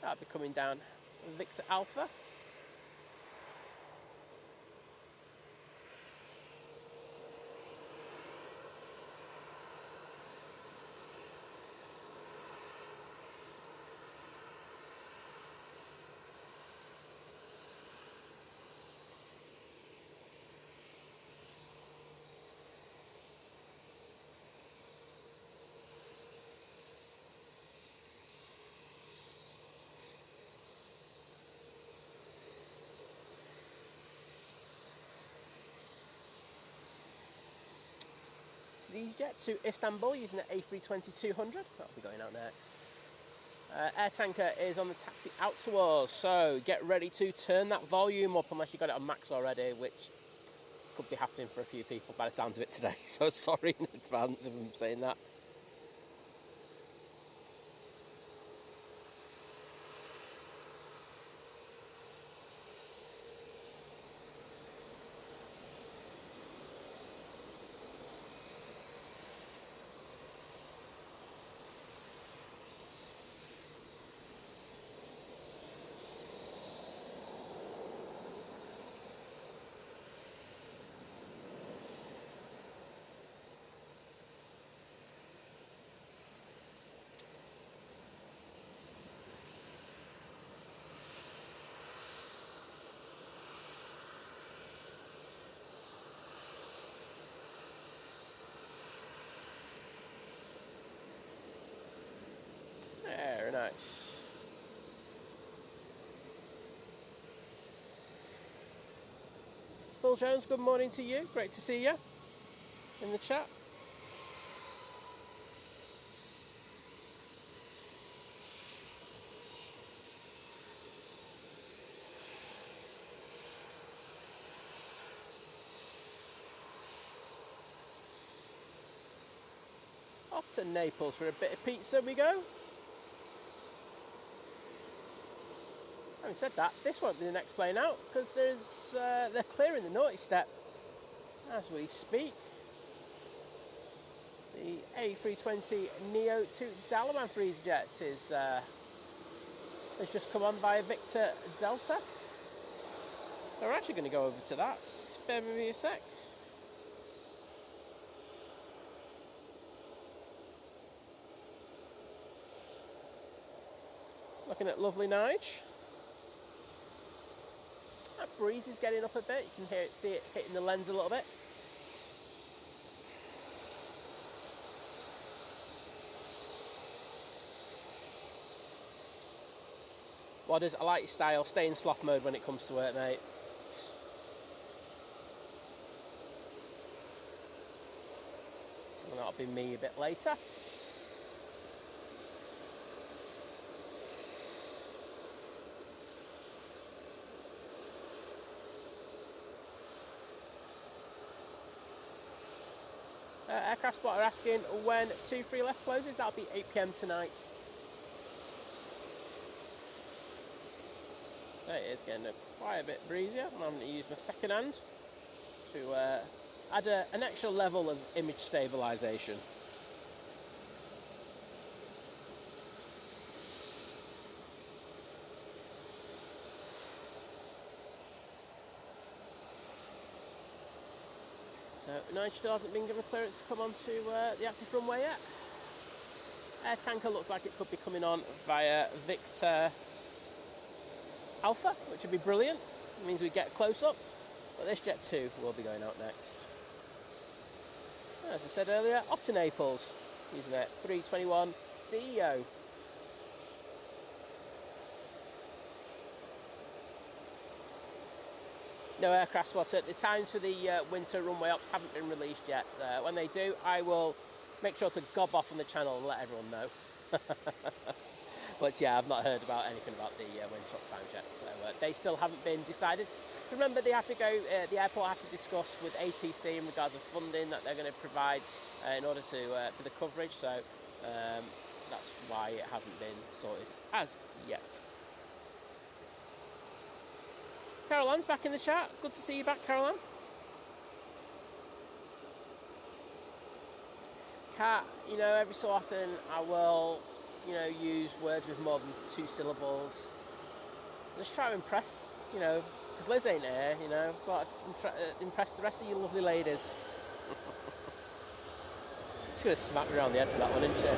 That'll be coming down Victor Alpha. EasyJet to Istanbul using the A320-200. That'll be going out next. Air Tanker is on the taxi out towards, so get ready to turn that volume up unless you got it on max already, which could be happening for a few people by the sounds of it today. So sorry in advance if I'm saying that. nice. Phil Jones, good morning to you. Great to see you in the chat. Off to Naples for a bit of pizza we go. Having said that, this won't be the next plane out because they're clearing the naughty step as we speak. The A320 Neo to Dalaman freezer jet has just come on via Victor Delta. So we're actually going to go over to that. Just bear with me a sec. Looking at lovely Nige. That breeze is getting up a bit. You can see it hitting the lens a little bit. Wadders, I like your style. Stay in sloth mode when it comes to work, mate. And that'll be me a bit later. Aircraft Spot are asking when 2-3 left closes. That'll be 8 PM tonight. So it is getting quite a bit breezier, and I'm going to use my second hand to add an extra level of image stabilisation. So Nige still hasn't been given clearance to come onto the active runway yet. Air Tanker looks like it could be coming on via Victor Alpha, which would be brilliant. It means we get close up, but this Jet 2 will be going out next. As I said earlier, off to Naples using that 321 CEO. No aircraft spotter. The times for the winter runway ops haven't been released yet. When they do, I will make sure to gob off on the channel and let everyone know. But yeah, I've not heard about anything about the winter up times yet. So they still haven't been decided. Remember, they have to go. The airport have to discuss with ATC in regards of funding that they're going to provide in order to for the coverage. So that's why it hasn't been sorted as yet. Carol Ann's back in the chat. Good to see you back, Carol Ann. Cat, you know, every so often I will, you know, use words with more than 2 syllables. Just try to impress, you know, because Liz ain't here, you know. But impress the rest of you lovely ladies. Should have smacked me around the head for that one, didn't she?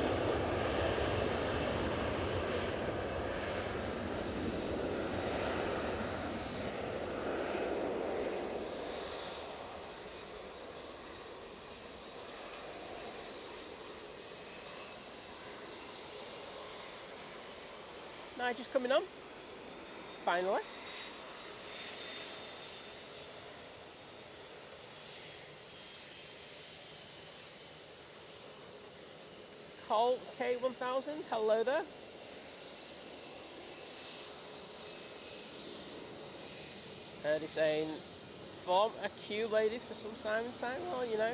Nigel's coming on, finally. Cole K1000, hello there. Heard he saying, form a queue, ladies, for some Simon time. Well, you know.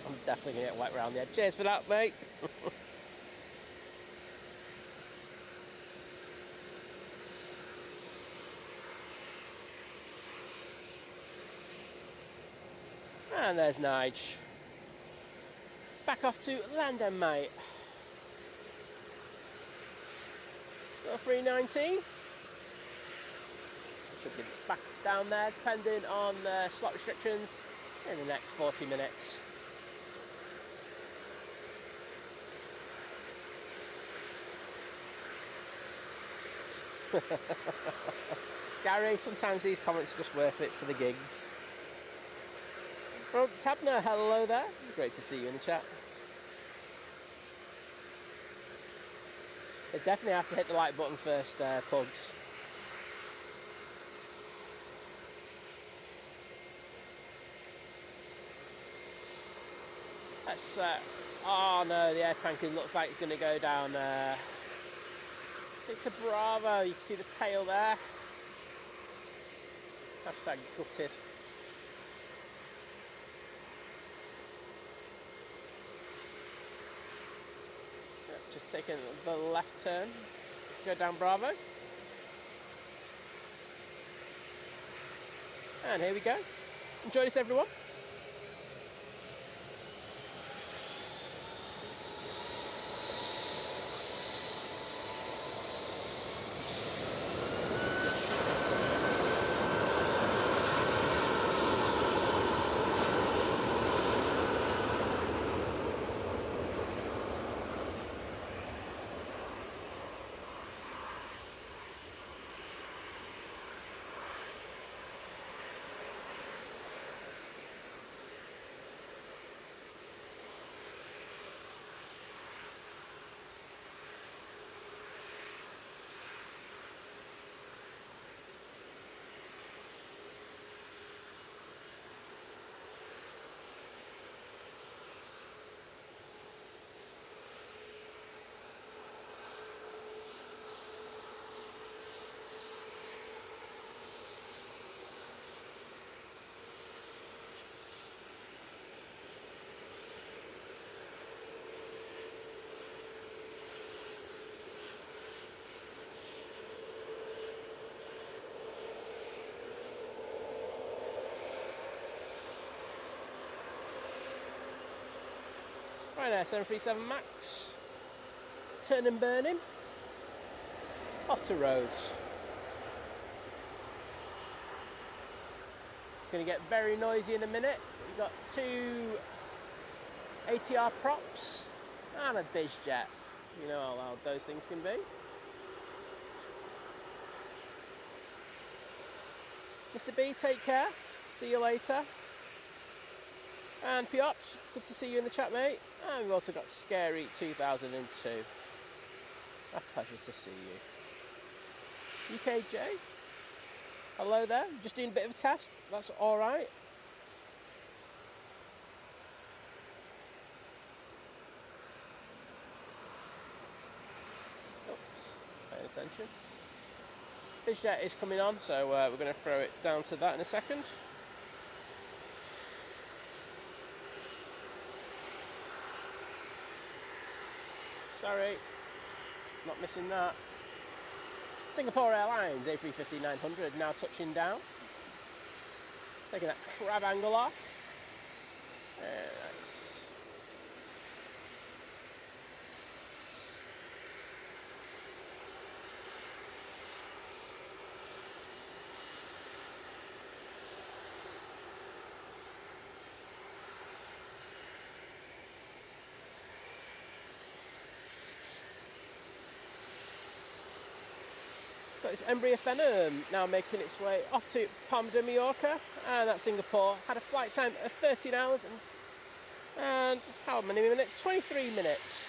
I'm definitely going to get wet around the head. Cheers for that, mate. And there's Nige. Back off to London, mate. Got 319. Should be back down there, depending on slot restrictions, in the next 40 minutes. Gary, sometimes these comments are just worth it for the gigs. Well, Tabner, hello there. Great to see you in the chat. They definitely have to hit the like button first, pugs. Let's, oh no, the air tanker looks like it's going to go down. It's a Bravo, you can see the tail there. Hashtag gutted. Just taking the left turn to go down Bravo. And here we go. Enjoy this, everyone. Ryanair 737 Max, turn and burning, off to Rhodes. It's going to get very noisy in a minute. We've got two ATR props and a biz jet. You know how loud those things can be. Mr. B, take care. See you later. And Piotr, good to see you in the chat, mate. And we've also got Scary 2002. A pleasure to see you. UKJ, hello there. Just doing a bit of a test. That's all right. Oops, pay attention. BizJet is coming on, so we're going to throw it down to that in a second. Sorry, not missing that. Singapore Airlines A350-900 now touching down. Taking that crab angle off. Very nice. Got this Embraer Phenom now making its way off to Palma de Mallorca, and that's Singapore. Had a flight time of 13 hours and how many minutes? 23 minutes.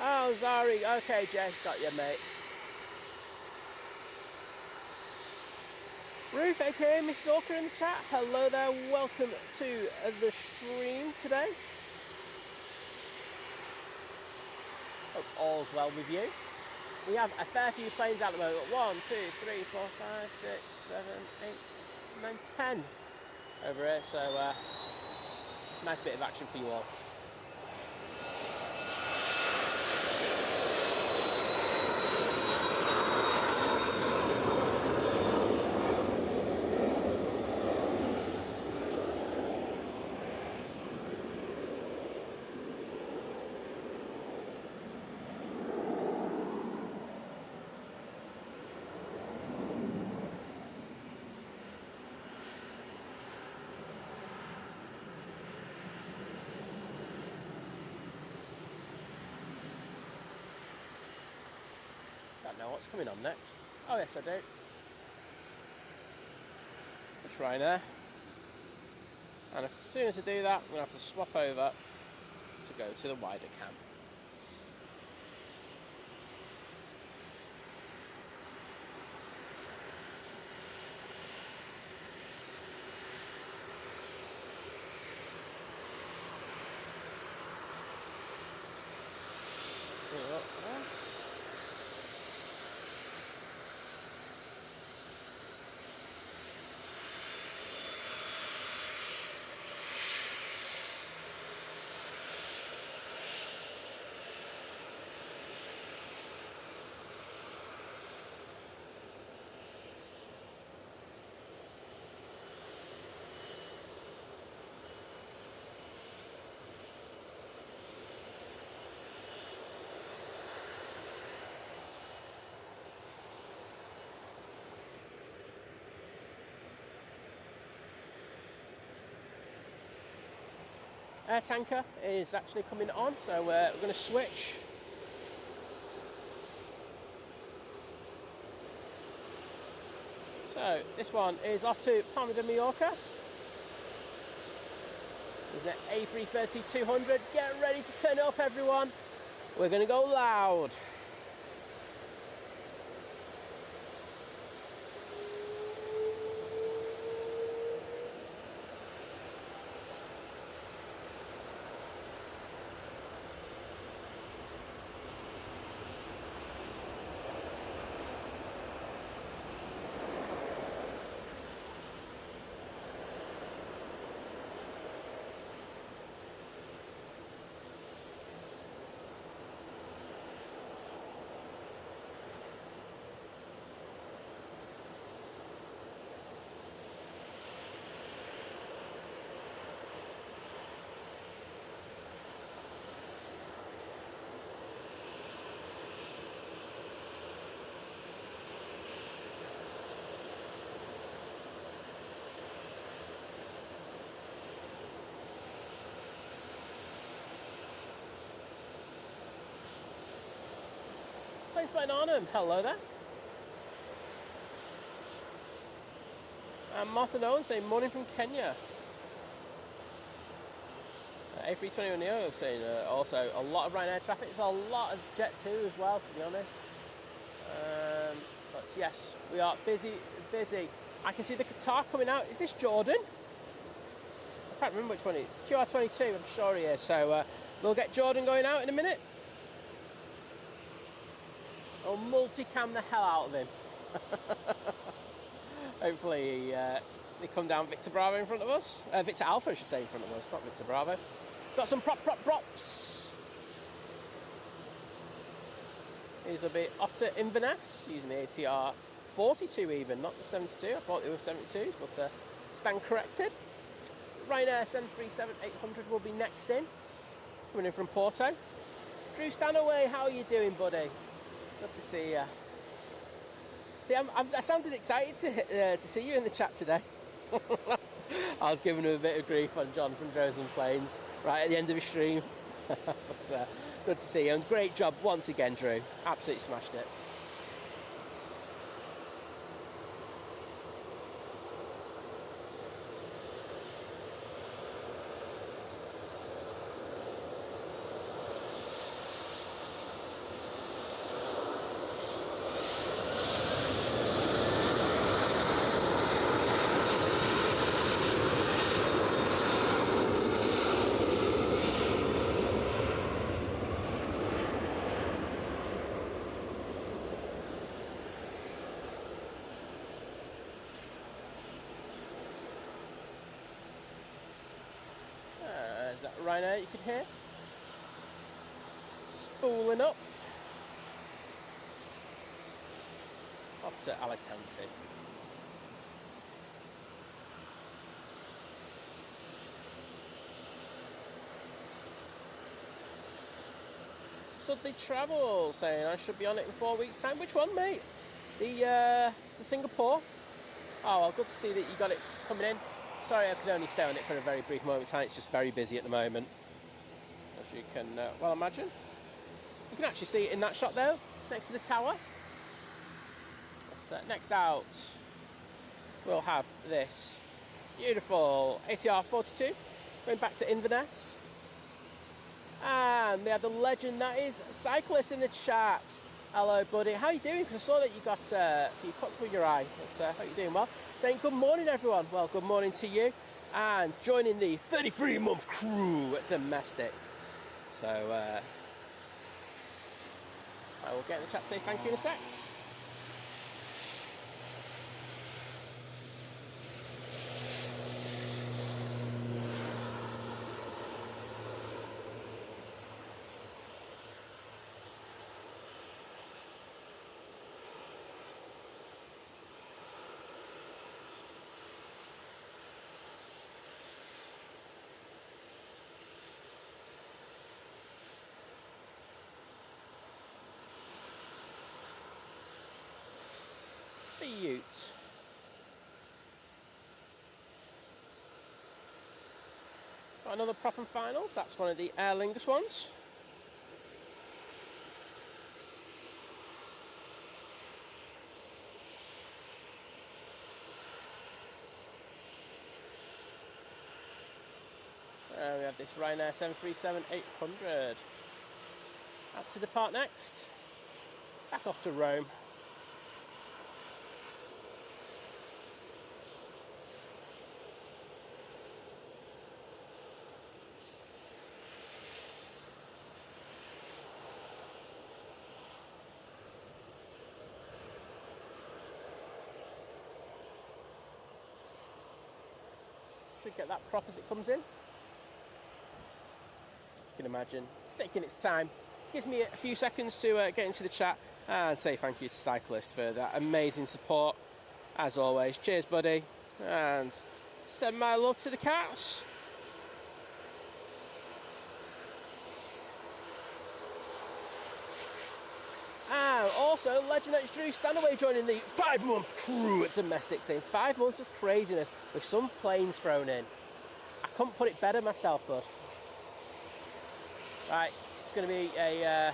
Oh, Zari. Okay, Jay. Got you, mate. Ruth, aka Mrs. Orca in the chat. Hello there. Welcome to the stream today. Hope all's well with you. We have a fair few planes out at the moment. 1, 2, 3, 4, 5, 6, 7, 8, 9, 10 over here. So, nice bit of action for you all. know what's coming on next. Oh yes, I do. It's Ryanair. And as soon as I do that, I'm going to have to swap over to go to the wider cam. Air tanker is actually coming on, so we're going to switch. So this one is off to Palma de Mallorca. There's an A330-200. Get ready to turn it up, everyone. We're going to go loud. Thanks for on him. Hello there. And Martha Owen saying morning from Kenya. A321neo saying also a lot of Ryanair traffic. It's a lot of Jet 2 as well, to be honest. But yes, we are busy. I can see the Qatar coming out. Is this Jordan? I can't remember which one it is. QR22, I'm sure he is. So we'll get Jordan going out in a minute. I'll multicam the hell out of him. Hopefully they come down Victor Bravo in front of us. Victor Alpha, I should say, in front of us, not Victor Bravo. Got some props. These will be off to Inverness, using the ATR 42 even, not the 72. I thought they were 72s, but stand corrected. Ryanair 737-800 will be next in, coming in from Porto. Drew Stanaway, how are you doing, buddy? Good to see you. See, I sounded excited to see you in the chat today. I was giving him a bit of grief on John from Drones and Planes right at the end of his stream. But good to see you, and great job once again, Drew. Absolutely smashed it. That Ryanair you could hear spooling up off to Alicante. Studley Travel saying I should be on it in 4 weeks' time. Which one, mate? The Singapore? Oh, well, good to see that you got it coming in. Sorry, I could only stay on it for a very brief moment in time. It's just very busy at the moment, as you can well imagine. You can actually see it in that shot though, next to the tower. next out, we'll have this beautiful ATR 42 going back to Inverness. And we have the legend that is Cyclist in the chat. Hello, buddy. How are you doing? Because I saw that you got a few cuts with your eye. But, hope you're doing well. Saying good morning, everyone. Well, good morning to you. And joining the 33-month crew at Domestic. So, I will get in the chat to say thank you in a sec. The Ute. Got another prop and finals. That's one of the Aer Lingus ones. We have this Ryanair 737-800. Out to depart next. Back off to Rome. Should get that prop as it comes in. You can imagine it's taking its time. Gives me a few seconds to get into the chat and say thank you to Cyclist for that amazing support. As always, cheers, buddy, and send my love to the cats. And also, legend that is Drew Standaway joining the 5-month crew at Domestic, saying 5 months of craziness with some planes thrown in. I couldn't put it better myself, bud. Right, it's going to be a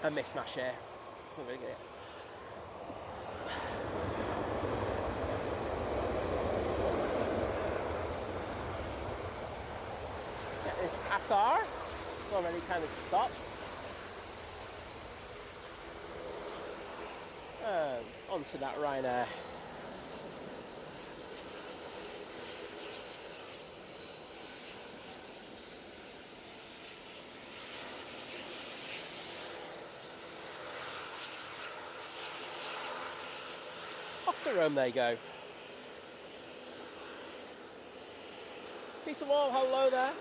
mismatch here. I'm going to get it. Get this Atar. It's already kind of stopped. And onto that Ryanair. Off to Rome they go. Peter Wall, hello there.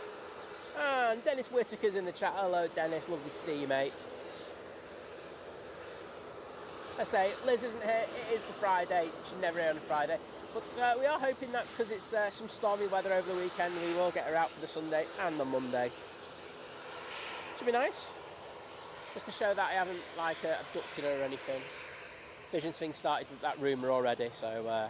And Dennis Whitaker's in the chat. Hello, Dennis. Lovely to see you, mate. I say, Liz isn't here. It is the Friday. She's never here on a Friday. But we are hoping that because it's some stormy weather over the weekend, we will get her out for the Sunday and the Monday. Should be nice. Just to show that I haven't, like, abducted her or anything. Visions thing started with that rumour already, so...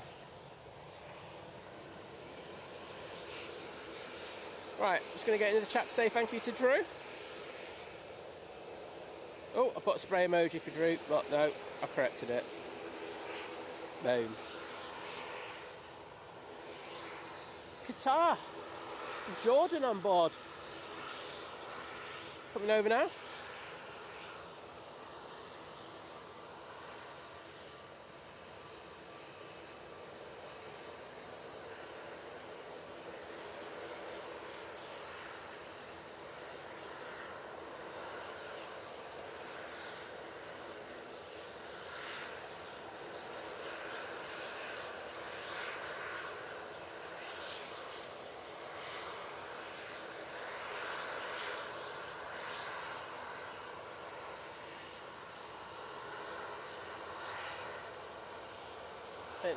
Right, just going to get into the chat to say thank you to Drew. Oh, I put a spray emoji for Drew, but no, I've corrected it. Boom. Qatar, with Jordan on board. Coming over now.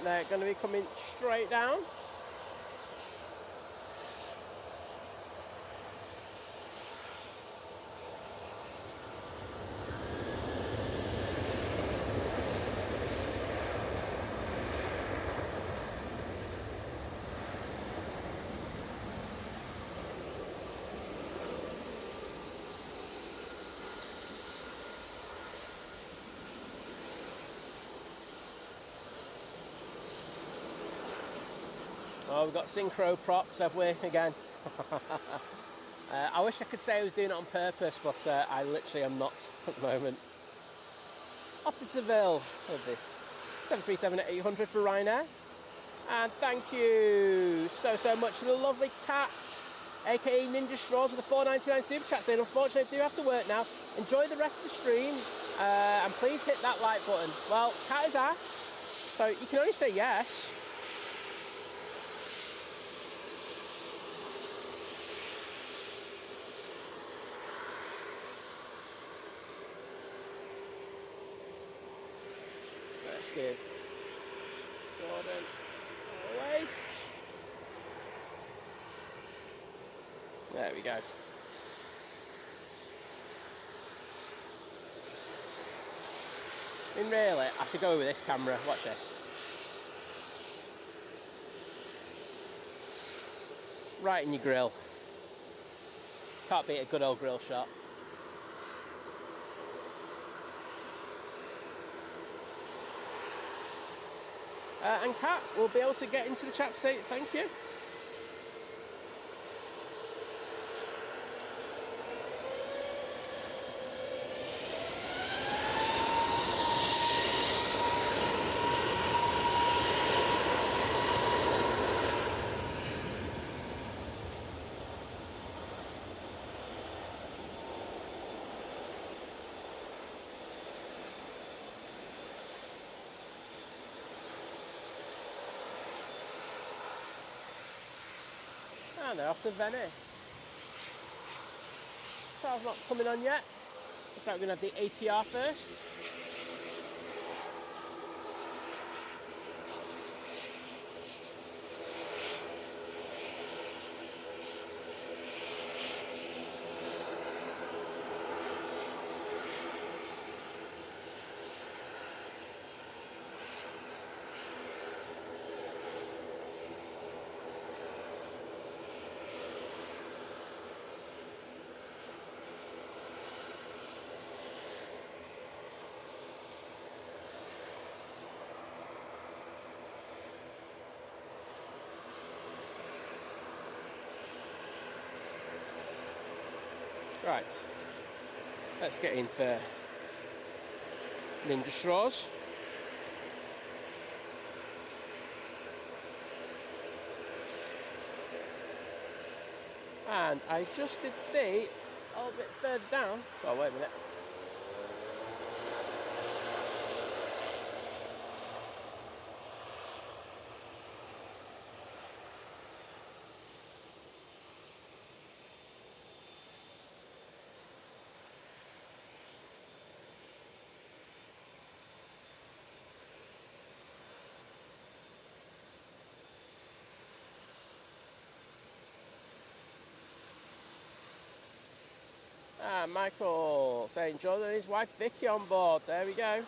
They're going to be coming straight down. Oh, we've got synchro props, have we, again? I wish I could say I was doing it on purpose, but I literally am not at the moment. Off to Seville with this 737-800 for Ryanair. And thank you so much to the lovely Cat, aka Ninja Straws, with a $4.99 super chat, saying, unfortunately I do have to work now. Enjoy the rest of the stream, and please hit that like button. Well, Cat has asked, so you can only say yes. Let's give Jordan a wave. There we go. I mean, really, I should go with this camera. Watch this. Right in your grill. Can't beat a good old grill shot. And Kat will be able to get into the chat to say thank you. And they're off to Venice. Star's not coming on yet. Looks like we're going to have the ATR first. Right, let's get in for Ninja Straws. And I just did see a little bit further down. Oh, wait a minute. Ah, Michael saying Jordan and his wife Vicky on board. There we go.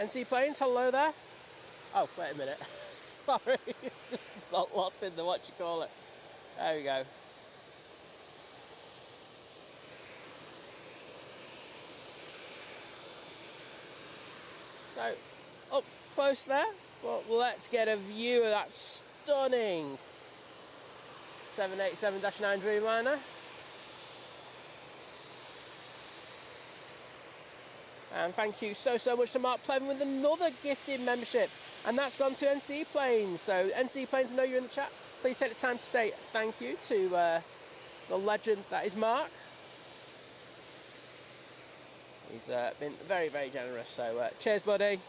NC Planes, hello there. Oh, wait a minute. Sorry, just got lost in the what you call it. There we go. So, up close there, well, let's get a view of that stunning 787-9 Dreamliner. And thank you so much to Mark Plevin with another gifted membership. And that's gone to NC Planes. So, NC Planes, I know you're in the chat. Please take the time to say thank you to the legend that is Mark. He's been very generous, so cheers, buddy.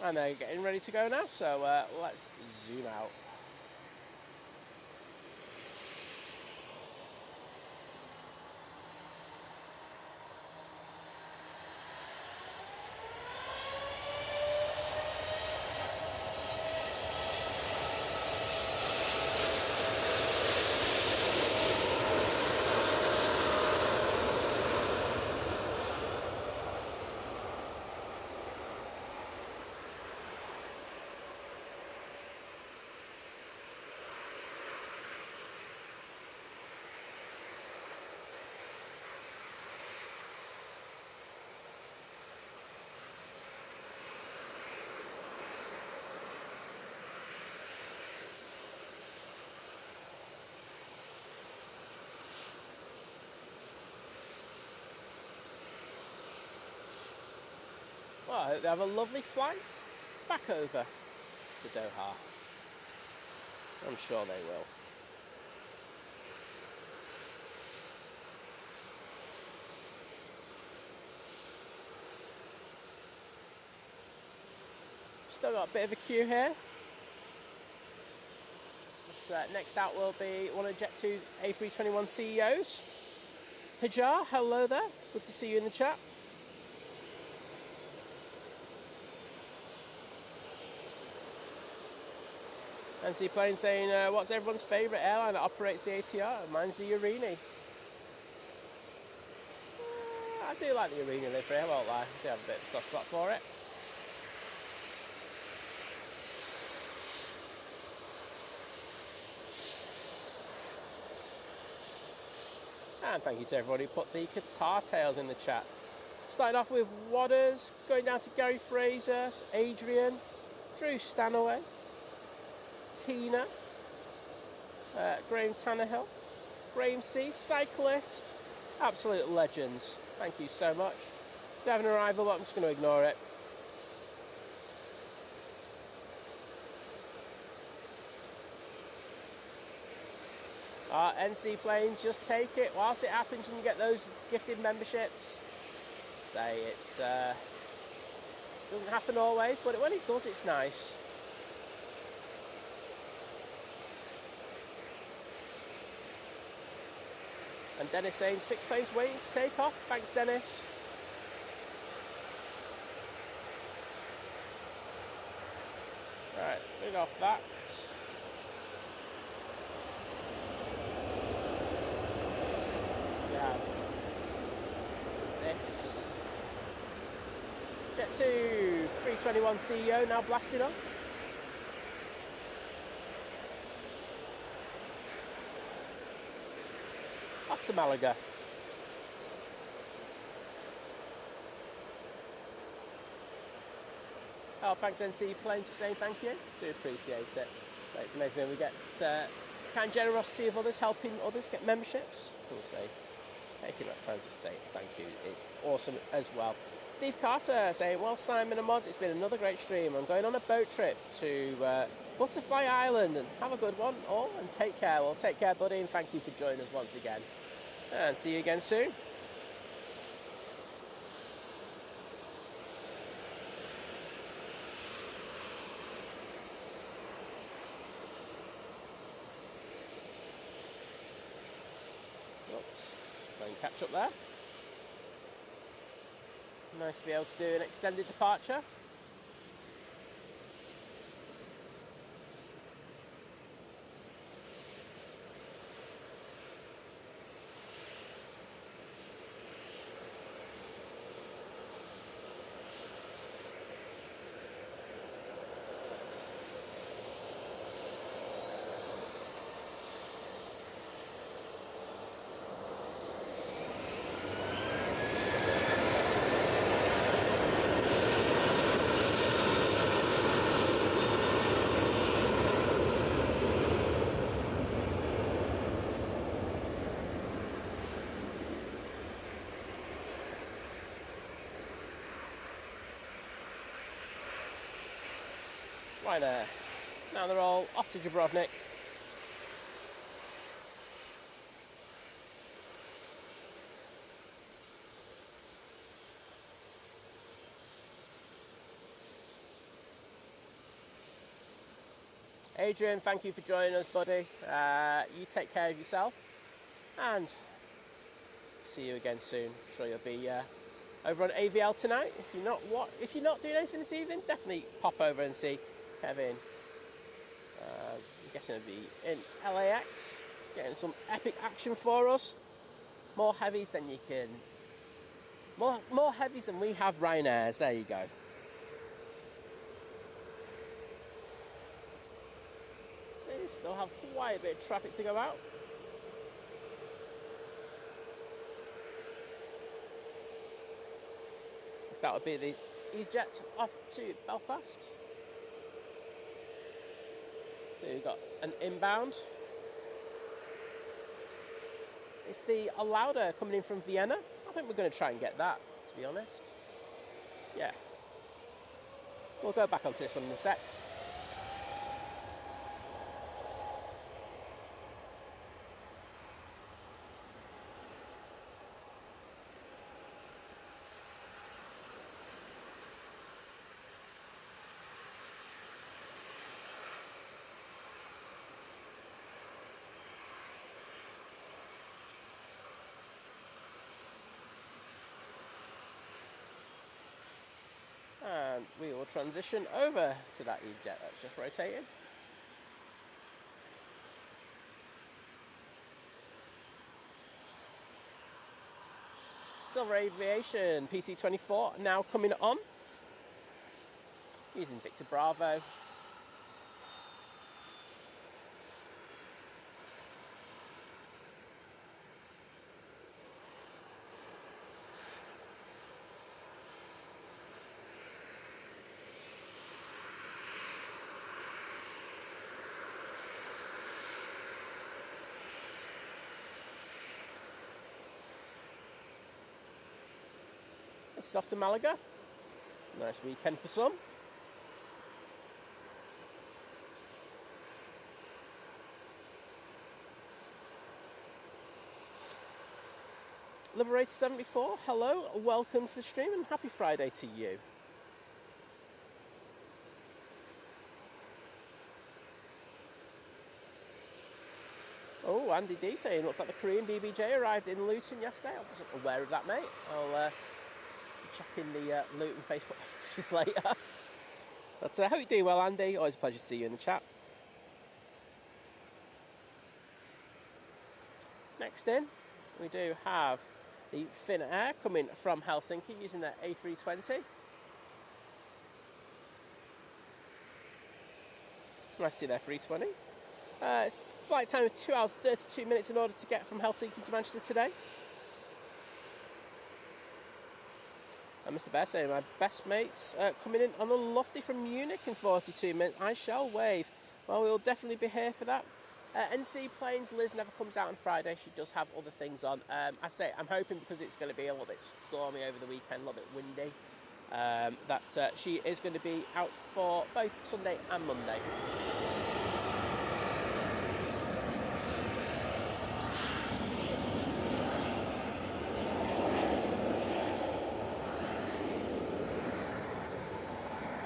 And they're getting ready to go now, so let's zoom out. Well, I hope they have a lovely flight back over to Doha. I'm sure they will. Still got a bit of a queue here. But, next out will be one of Jet2's A321 CEOs. Hajar, hello there. Good to see you in the chat. NC Plane saying, what's everyone's favourite airline that operates the ATR? Mine's the Arini. I do like the Arini livery, I won't lie. I do have a bit of a soft spot for it. And thank you to everybody who put the Qatar Tales in the chat. Starting off with Wadders, going down to Gary Fraser, Adrian, Drew Stanaway, Tina, Graham Tannehill, Graham C, Cyclist, absolute legends. Thank you so much. They have an arrival, but I'm just going to ignore it. NC Planes, just take it whilst it happens and you get those gifted memberships. Say it's doesn't happen always, but when it does, it's nice. And Dennis saying 6 planes waiting to take off. Thanks, Dennis. Right, rid off that. This Jet2 321 CEO now blasted off. Off to Malaga. Oh, thanks NC Planes for saying thank you. Do appreciate it. It's amazing when we get kind generosity of others helping others get memberships. We'll say taking that time to say thank you is awesome as well. Steve Carter saying, well, Simon and Mods, it's been another great stream. I'm going on a boat trip to Butterfly Island, and have a good one all, and take care. Well, take care, buddy, and thank you for joining us once again. And see you again soon. Catch up there. Nice to be able to do an extended departure. Ryanair. Now they're all off to Dubrovnik. Adrian, thank you for joining us, buddy. You take care of yourself, and see you again soon. I'm sure you'll be over on AVL tonight. If you're not doing anything this evening, definitely pop over and see Kevin. I'm guessing it'll be in LAX, getting some epic action for us. More heavies than you can. More heavies than we have Ryanair's. There you go. Still have quite a bit of traffic to go out. So that would be these EasyJets off to Belfast. So you've got an inbound. It's the Alauda coming in from Vienna. I think we're going to try and get that, to be honest. Yeah, We'll go back onto this one in a sec. And we will transition over to that EasyJet that's just rotating. Silver Aviation PC24 now coming on. Using Victor Bravo. This is off to Malaga. Nice weekend for some. Liberator 74, hello, welcome to the stream and happy Friday to you. Oh, Andy D saying, looks like the Korean BBJ arrived in Luton yesterday. I wasn't aware of that, mate. I'll check in the Luton Facebook pages later. But I hope you're doing well, Andy. Always a pleasure to see you in the chat. Next in, we do have the Finnair coming from Helsinki using their A320. Nice to see their 320. It's flight time of 2 hours 32 minutes in order to get from Helsinki to Manchester today. And Mr. Bear saying, my best mates coming in on the lofty from Munich in 42 minutes. I shall wave. Well, we'll definitely be here for that. NC Planes, Liz never comes out on Friday. She does have other things on. I say, I'm hoping because it's going to be a little bit stormy over the weekend, a little bit windy, that she is going to be out for both Sunday and Monday.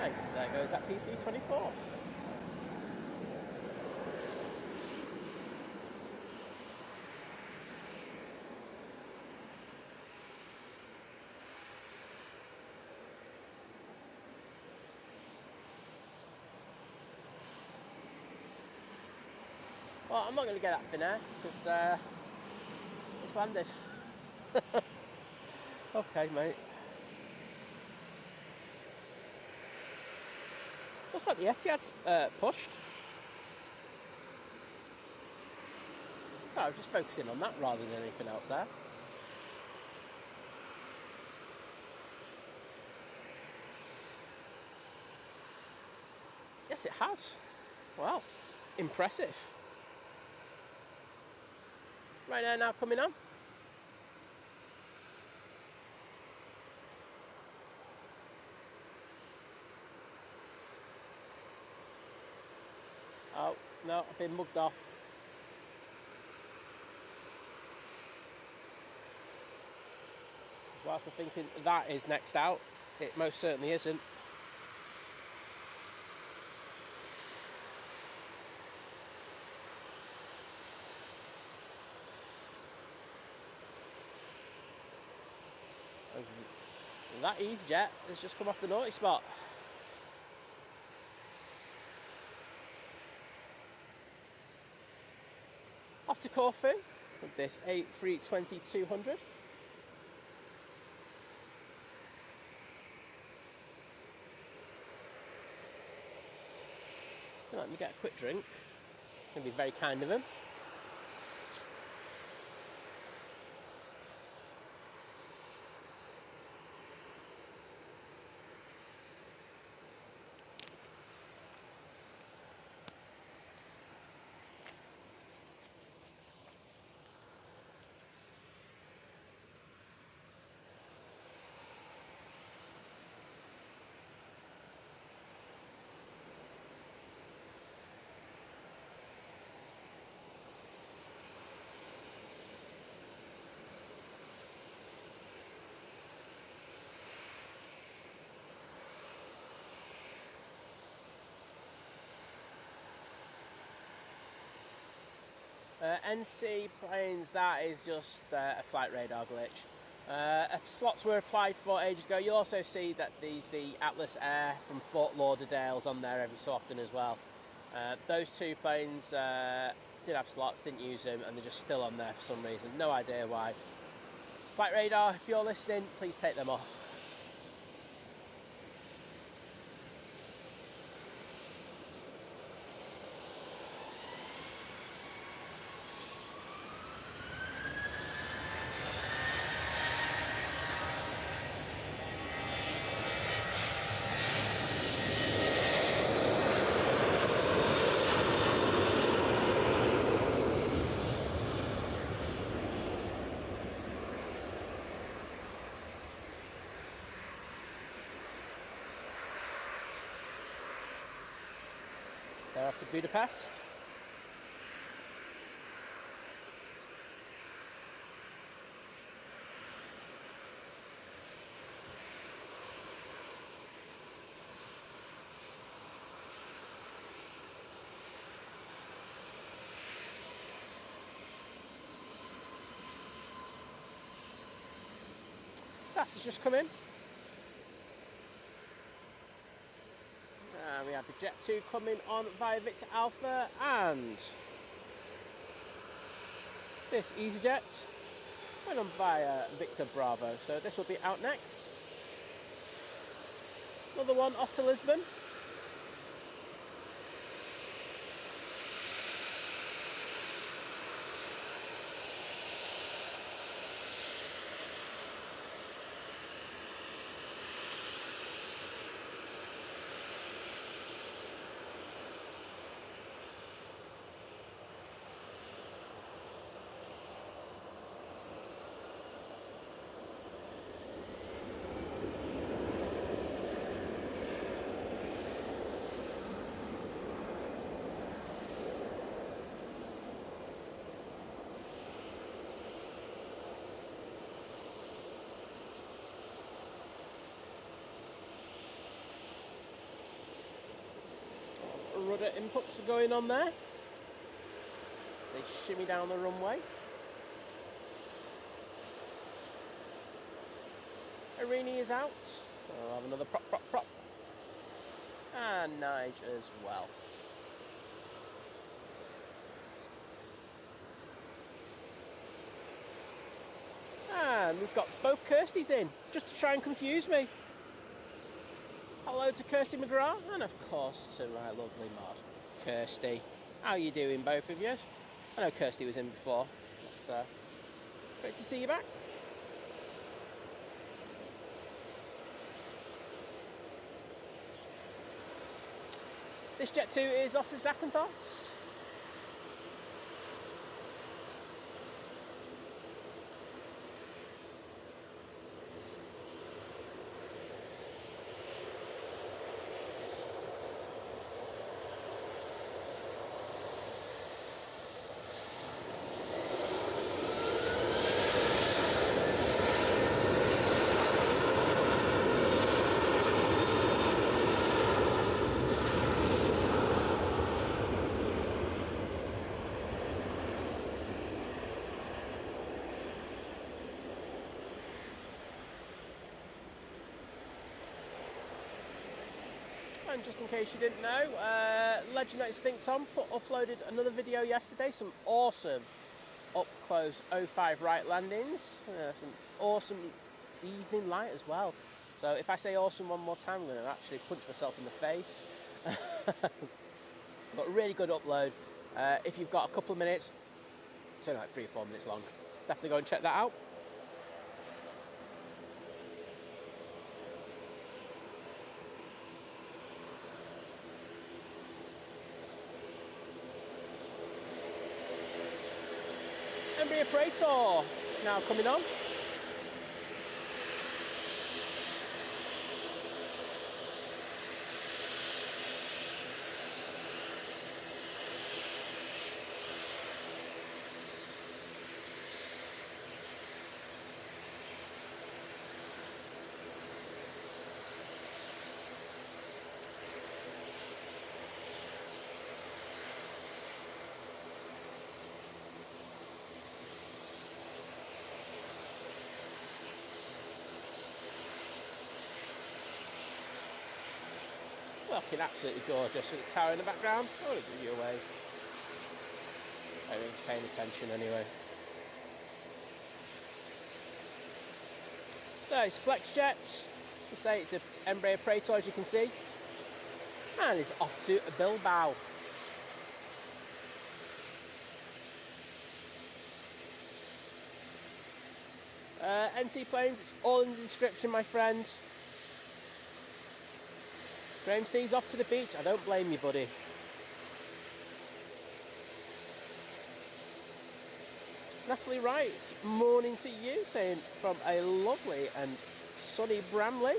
And there goes that PC24. Well, I'm not going to get that Finnair because it's landed. Okay, mate. Looks like the Etihad's pushed. Oh, I was just focusing on that rather than anything else there. Yes, it has. Wow, impressive. Ryanair now coming on. Oh, no, I've been mugged off. As well, I'm thinking that is next out. It most certainly isn't. That EasyJet has just come off the naughty spot. Off to Corfu with this A320-200. Let me get a quick drink. Gonna be very kind of him. NC planes, that is just a flight radar glitch. Slots were applied for ages ago. You'll also see that the Atlas Air from Fort Lauderdale's on there every so often as well. Those two planes did have slots, didn't use them, and they're just still on there for some reason. No idea why. Flight radar, if you're listening, please take them off. They're off to Budapest. SAS has just come in. We have the Jet 2 coming on via Victor Alpha, and this EasyJet went on via Victor Bravo. So this will be out next. Another one off to Lisbon. Rudder inputs are going on there as they shimmy down the runway. Arini is out. I'll have another prop. And Nige as well. And we've got both Kirstys in, just to try and confuse me. Hello to Kirsty McGrath, and of course to my lovely mod, Kirsty. How are you doing, both of you? I know Kirsty was in before, but great to see you back. This Jet 2 is off to Zakynthos. And just in case you didn't know, Legend Notes Think Tom uploaded another video yesterday, some awesome up-close 05 right landings, some awesome evening light as well. So if I say awesome one more time, I'm going to actually punch myself in the face. But really good upload. If you've got a couple of minutes, it's only like 3 or 4 minutes long, definitely go and check that out. Emirates A380 now coming on. Looking absolutely gorgeous with the tower in the background. I want to give you a wave. Everyone's paying attention anyway. So it's FlexJet. You say it's an Emirates A380, as you can see. And it's off to Bilbao. NC planes, it's all in the description, my friend. Graham C's off to the beach. I don't blame you, buddy. Natalie Wright, morning to you, saying from a lovely and sunny Bramley.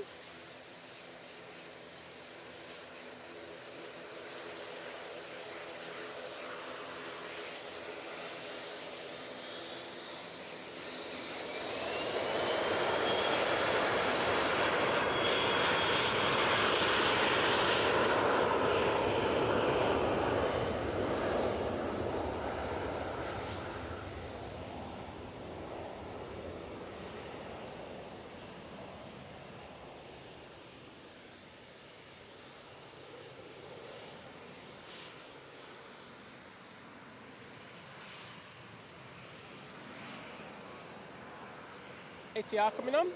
ATR coming on.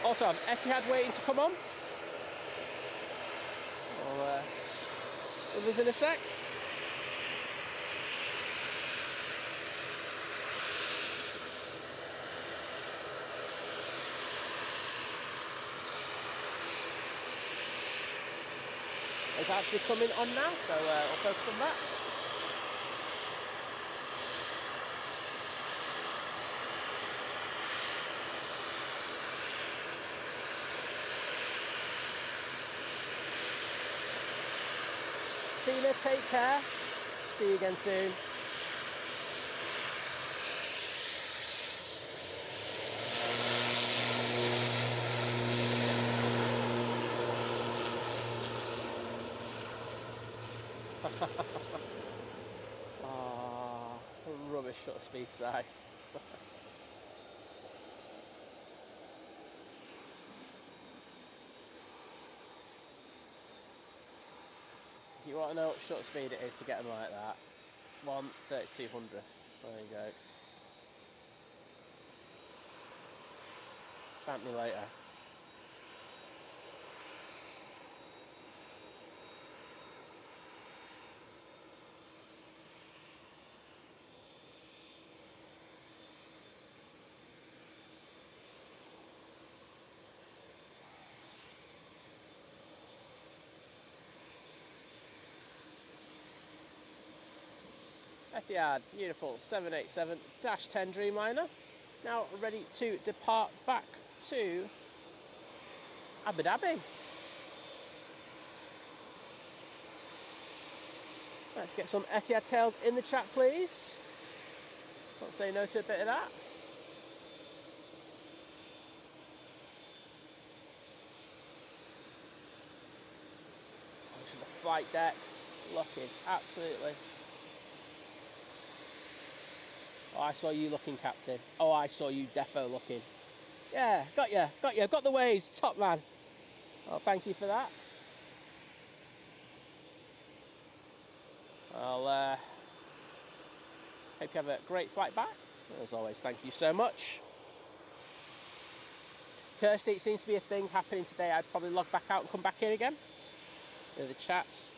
Also, I'm Etihad waiting to come on. With us in a sec. It's actually coming on now, so I'll focus on that. Tina, take care. See you again soon. Rubbish shutter speed sigh. If you want to know what shutter speed it is to get them like that, 1/3200th. There you go. Thank me later. Etihad, beautiful 787-10 Dreamliner, now ready to depart back to Abu Dhabi. Let's get some Etihad tails in the chat, please. Can't say no to a bit of that. To the flight deck, looking absolutely. Oh, I saw you looking, Captain. Oh, I saw you defo looking. Yeah, got you, got the waves, top man. Oh, thank you for that. I'll hope you have a great flight back. As always, thank you so much. Kirsty, it seems to be a thing happening today. I'd probably log back out and come back in again. The chats.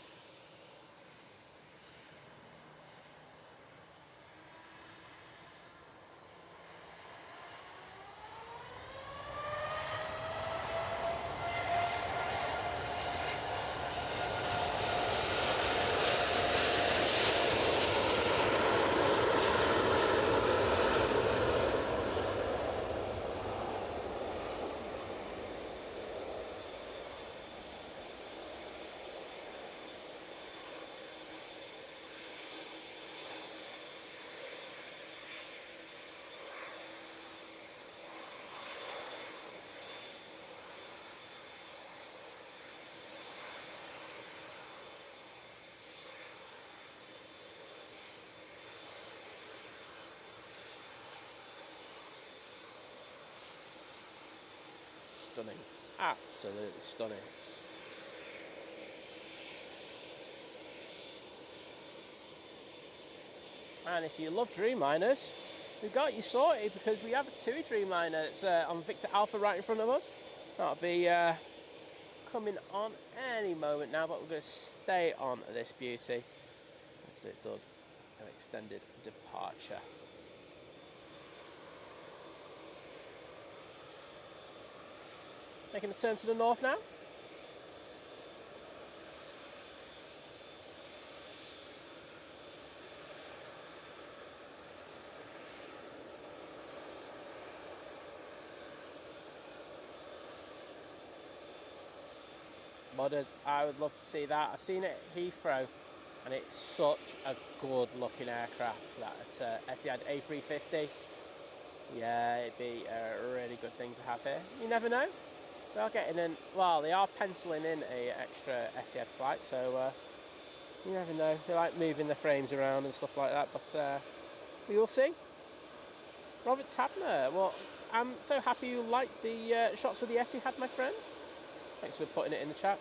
stunning. Absolutely stunning. And if you love Dreamliners, we've got you sorted, because we have a TUI Dreamliner that's on Victor Alpha right in front of us. That'll be coming on any moment now, but we're going to stay on this beauty as it does an extended departure. Making a turn to the north now. Modders, I would love to see that. I've seen it at Heathrow, and it's such a good looking aircraft, that Etihad A380. Yeah, it'd be a really good thing to have here. You never know. They are getting in, well, they are penciling in a extra Etihad flight, so you never know. They like moving the frames around and stuff like that, but we will see. Robert Tabner, well, I'm so happy you liked the shots of the Etihad, my friend. Thanks for putting it in the chat.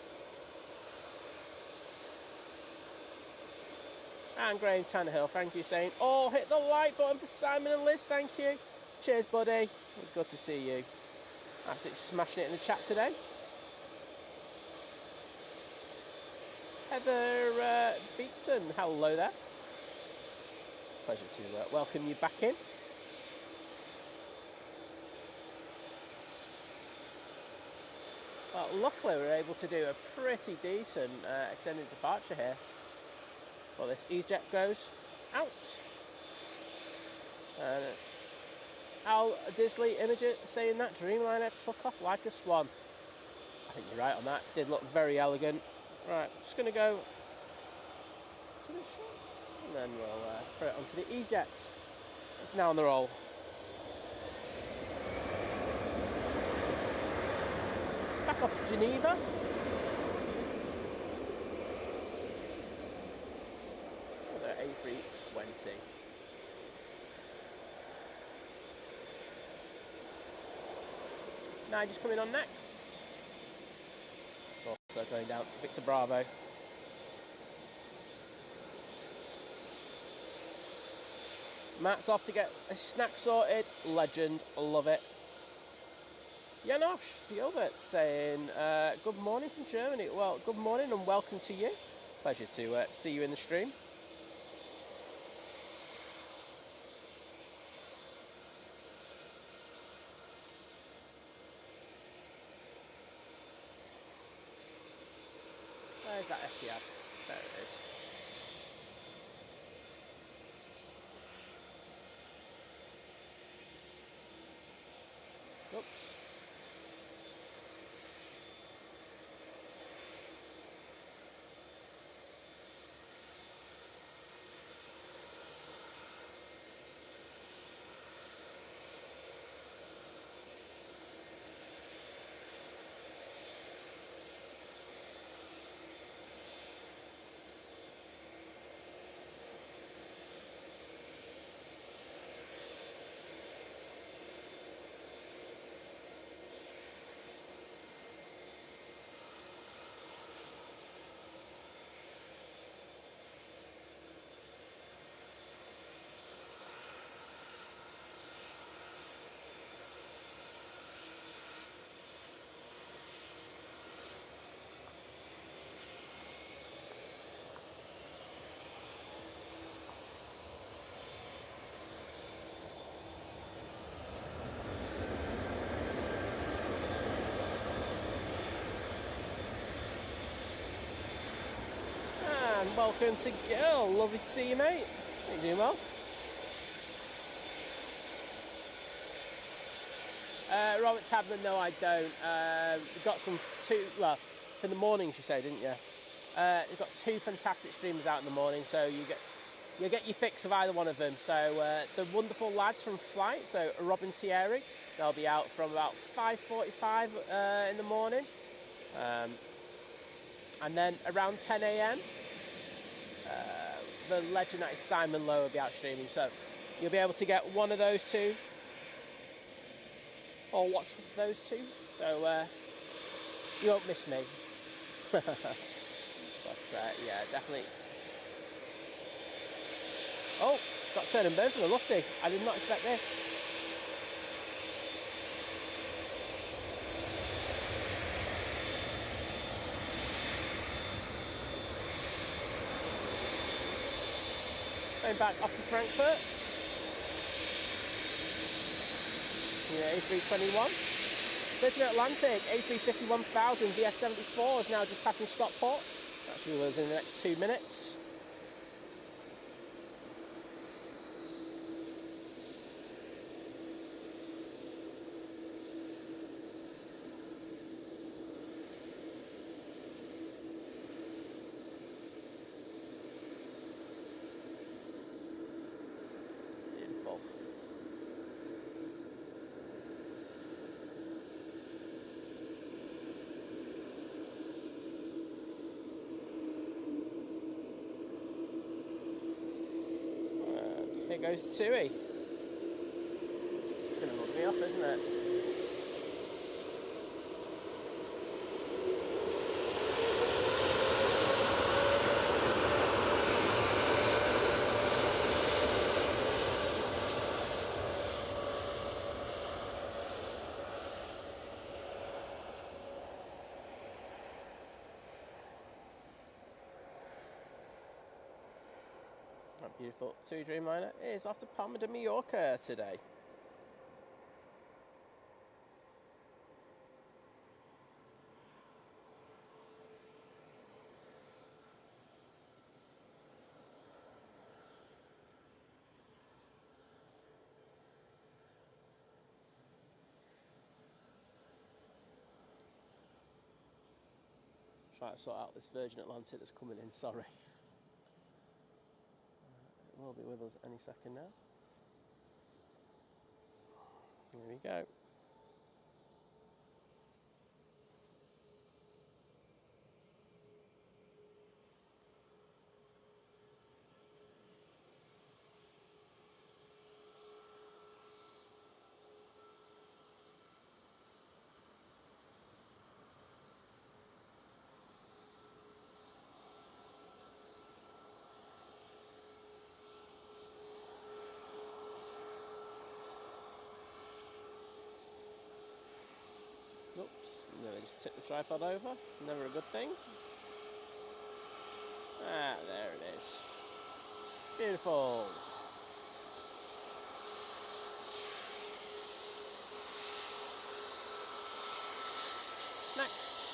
And Graham Tannehill, thank you, saying, oh, hit the like button for Simon and Liz, thank you. Cheers, buddy. Good to see you. Absolutely smashing it in the chat today. Heather Beaton, hello there. Pleasure to welcome you back in. Well, luckily we were able to do a pretty decent extended departure here. Well, this EasyJet goes out. And Al Disley Imager saying that Dreamliner took off like a swan. I think you're right on that. Did look very elegant. Right, just going to go to the shot, and then we'll throw it onto the EasyJet. It's now on the roll. Back off to Geneva. Another A320. Nigel's coming on next. It's also going down Victor Bravo. Matt's off to get a snack sorted. Legend, love it. Janosch Gilbert saying, good morning from Germany. Well, good morning and welcome to you. Pleasure to see you in the stream. Where's that Etihad? There it is. Oops. And welcome to Gil. Lovely to see you, mate. Are you doing well? Robert Tabner, no, I don't. We've got well, for the mornings, you say, didn't you? You've got two fantastic streamers out in the morning, so you get your fix of either one of them. So the wonderful lads from Flight, so Robin Thierry, they'll be out from about 5:45 in the morning, and then around 10 a.m. The legend that is Simon Lowe will be out streaming, so you'll be able to get one of those two. or watch those two. So you won't miss me. But yeah, definitely. Oh, got turn and burn from the lofty. I did not expect this. Going back off to Frankfurt. Yeah, A321. Virgin Atlantic, A350-1000 VS74 is now just passing Stockport. That should be with us in the next 2 minutes. Beautiful. Here goes the TUI. It's going to mug me off, isn't it? That beautiful TUI Dreamliner is off to Palma de Mallorca today. Try to sort out this Virgin Atlantic that's coming in, sorry. It will be with us any second now. Here we go. Oops, nearly just tipped the tripod over. Never a good thing. Ah, there it is. Beautiful. Next.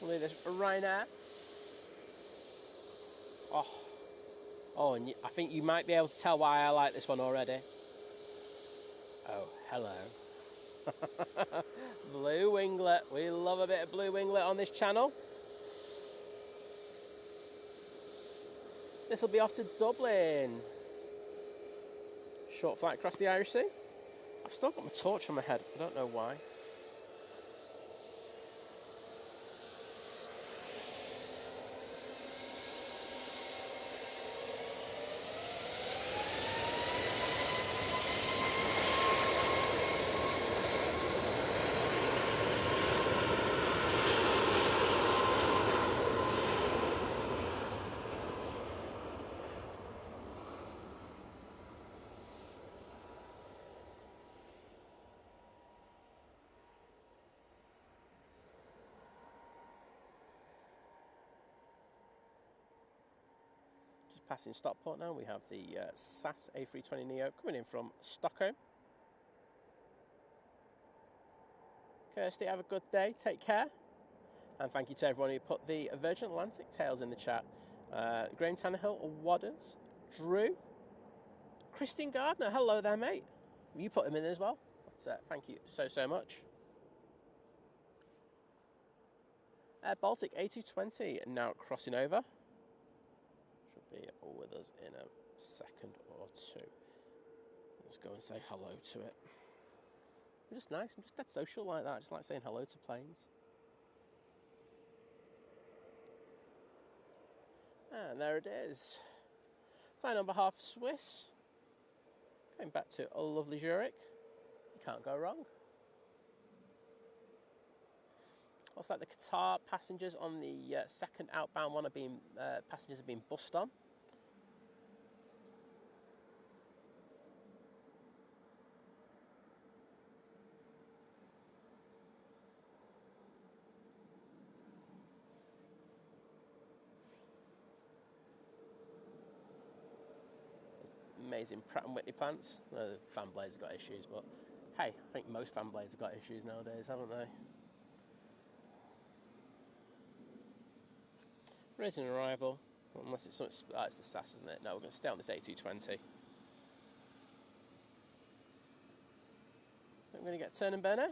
We'll leave this Ryanair. Oh, and I think you might be able to tell why I like this one already. Oh, hello. Blue winglet. We love a bit of blue winglet on this channel. This will be off to Dublin. Short flight across the Irish Sea. I've still got my torch on my head. I don't know why. Passing Stockport now, we have the SAS A320neo coming in from Stockholm. Kirsty, have a good day, take care. And thank you to everyone who put the Virgin Atlantic tails in the chat. Graham Tannehill, Wadders, Drew, Christine Gardner, hello there mate. You put them in as well, but thank you so much. Baltic A220 now crossing over. Be with us in a second or two. Let's go and say hello to it. I'm just nice, I'm just dead social like that. I just like saying hello to planes. And there it is. Flying on behalf of Swiss, going back to a lovely Zurich. You can't go wrong. Looks like the Qatar passengers on the second outbound one passengers have been bussed on. Amazing Pratt & Whitney plants. I know the fan blades have got issues, but hey, I think most fan blades have got issues nowadays, haven't they? Raising arrival, unless it's something, it's the SAS, isn't it? No, we're going to stay on this A220. I'm going to get turn and burn now.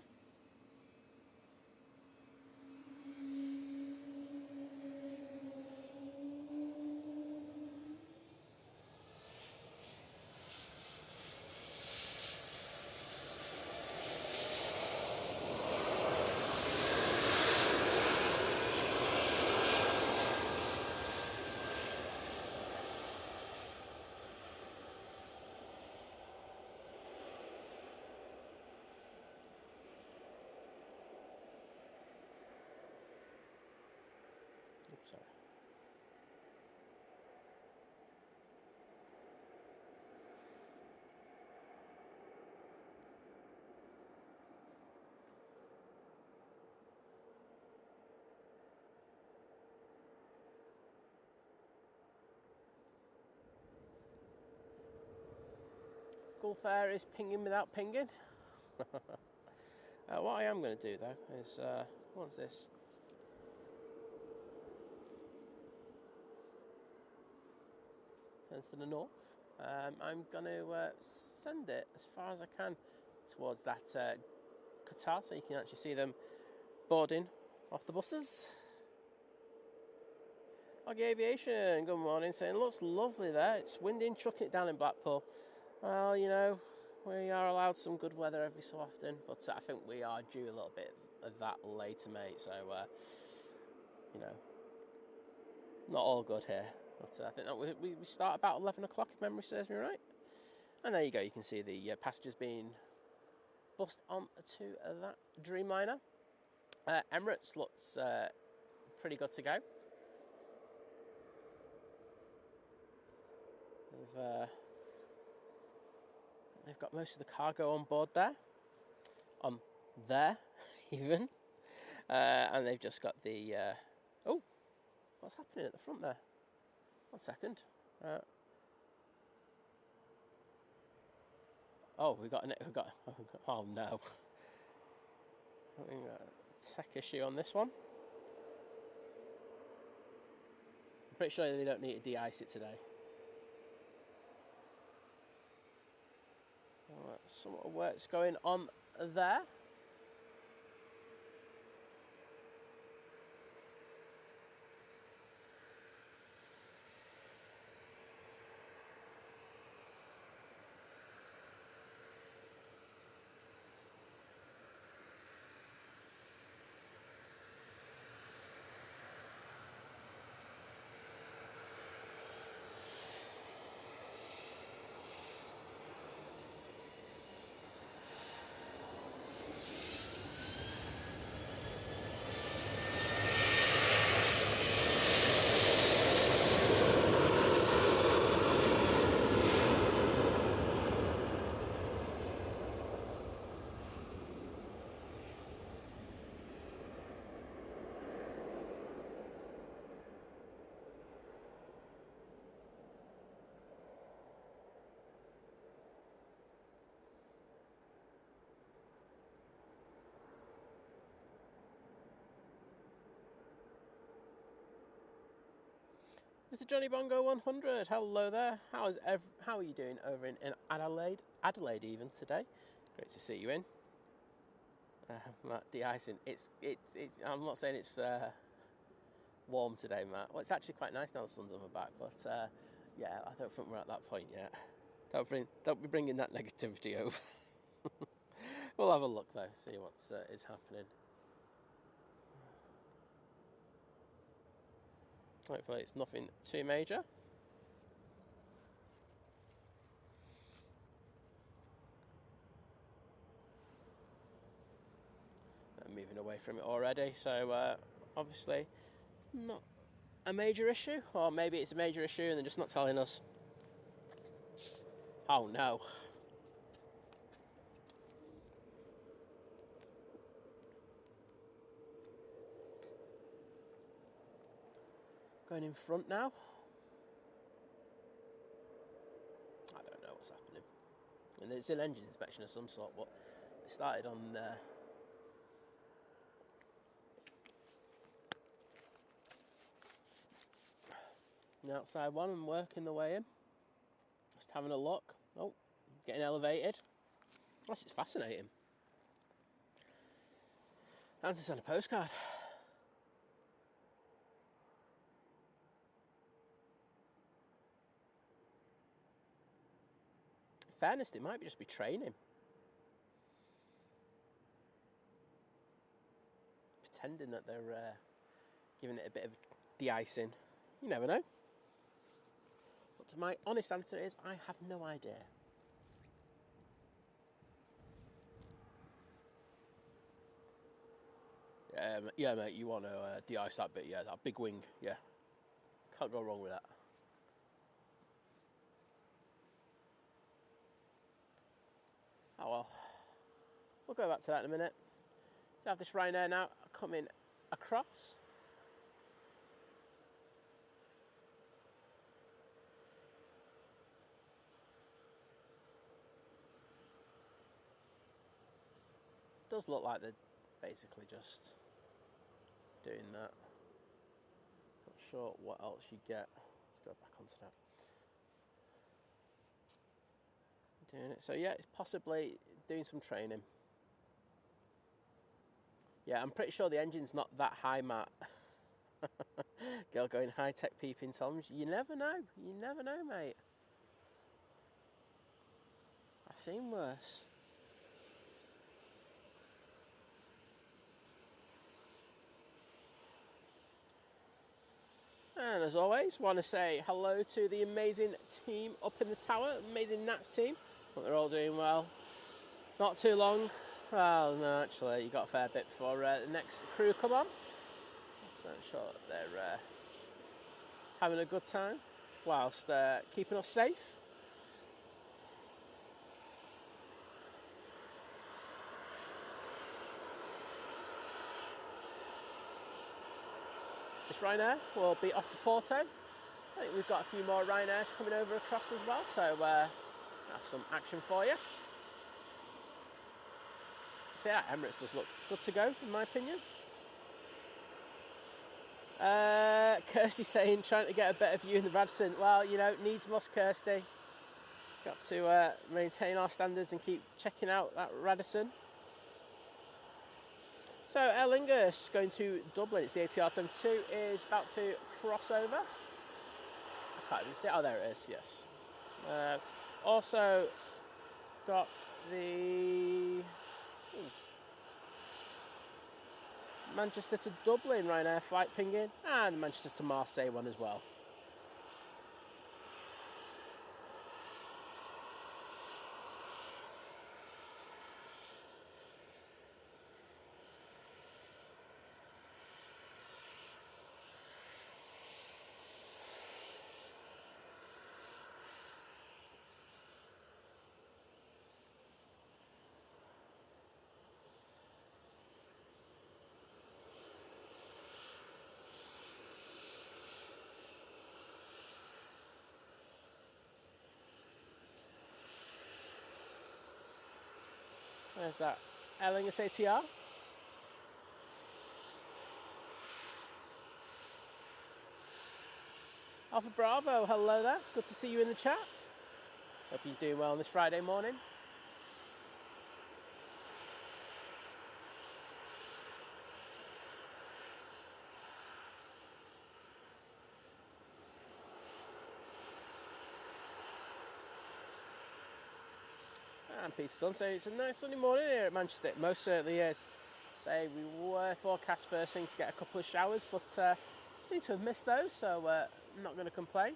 Oops, sorry. Gulf Air is pinging without pinging. What I am going to do though is, what's this? Turns to the north. I'm going to send it as far as I can towards that Qatar, so you can actually see them boarding off the buses. Okay, Aviation, good morning, saying looks lovely there. It's windy and chucking it down in Blackpool. Well, you know, we are allowed some good weather every so often, but I think we are due a little bit of that later, mate. So, you know, not all good here. But I think that we start about 11 o'clock, if memory serves me right. And there you go, you can see the passengers being bussed on to that Dreamliner. Emirates looks pretty good to go. They've got most of the cargo on board there. Even. And they've just got the... oh, what's happening at the front there? 1 second. We got oh no. We got a tech issue on this one. I'm pretty sure they don't need to de-ice it today. Some work's going on there. Mr. Johnny Bongo 100, hello there. How are you doing over in Adelaide even today? Great to see you in. Matt, de-icing. It's. I'm not saying it's warm today, Matt. Well, it's actually quite nice now the sun's on my back, but yeah, I don't think we're at that point yet. Don't be bringing that negativity over. We'll have a look though, see what is happening. Hopefully it's nothing too major. away from it already, so obviously not a major issue, or maybe it's a major issue and they're just not telling us. Oh no. Going in front now. I don't know what's happening. And it's an engine inspection of some sort, but it started on the outside one and working the way in. Just having a look. Oh, getting elevated. This is fascinating. Time to send a postcard. In fairness, it might just be training. Pretending that they're giving it a bit of de-icing. You never know. But my honest answer is, I have no idea. Yeah, mate, you want to de-ice that bit, yeah, that big wing, yeah. Can't go wrong with that. Oh well, we'll go back to that in a minute. So I have this Ryanair now coming across. Does look like they're basically just doing that. Not sure what else you get. Let's go back onto that. Doing it. So yeah, it's possibly doing some training. Yeah, I'm pretty sure the engine's not that high, Matt. Girl going high-tech peeping toms. You never know. You never know, mate. I've seen worse. And as always, want to say hello to the amazing team up in the tower, amazing Nats team. Hope they're all doing well. Not too long. Well, no, actually, you got a fair bit before the next crew come on. So I'm sure they're having a good time whilst keeping us safe. This Ryanair will be off to Porto. I think we've got a few more Ryanairs coming over across as well, so have some action for you. See, that Emirates does look good to go, in my opinion. Kirsty saying, trying to get a better view in the Radisson. Well, you know, needs must, Kirsty. Got to maintain our standards and keep checking out that Radisson. So, Aer Lingus going to Dublin. It's the Etihad 72, is about to cross over. I can't even see it. Oh, there it is, yes. Also got the Manchester to Dublin Ryanair flight pinging, and the Manchester to Marseille one as well. There's that Aer Lingus ATR. Alpha Bravo, hello there. Good to see you in the chat. Hope you're doing well on this Friday morning. And Peter Dunn saying it's a nice sunny morning here at Manchester. It most certainly is. Say we were forecast first thing to get a couple of showers, but seem to have missed those, so I'm not going to complain.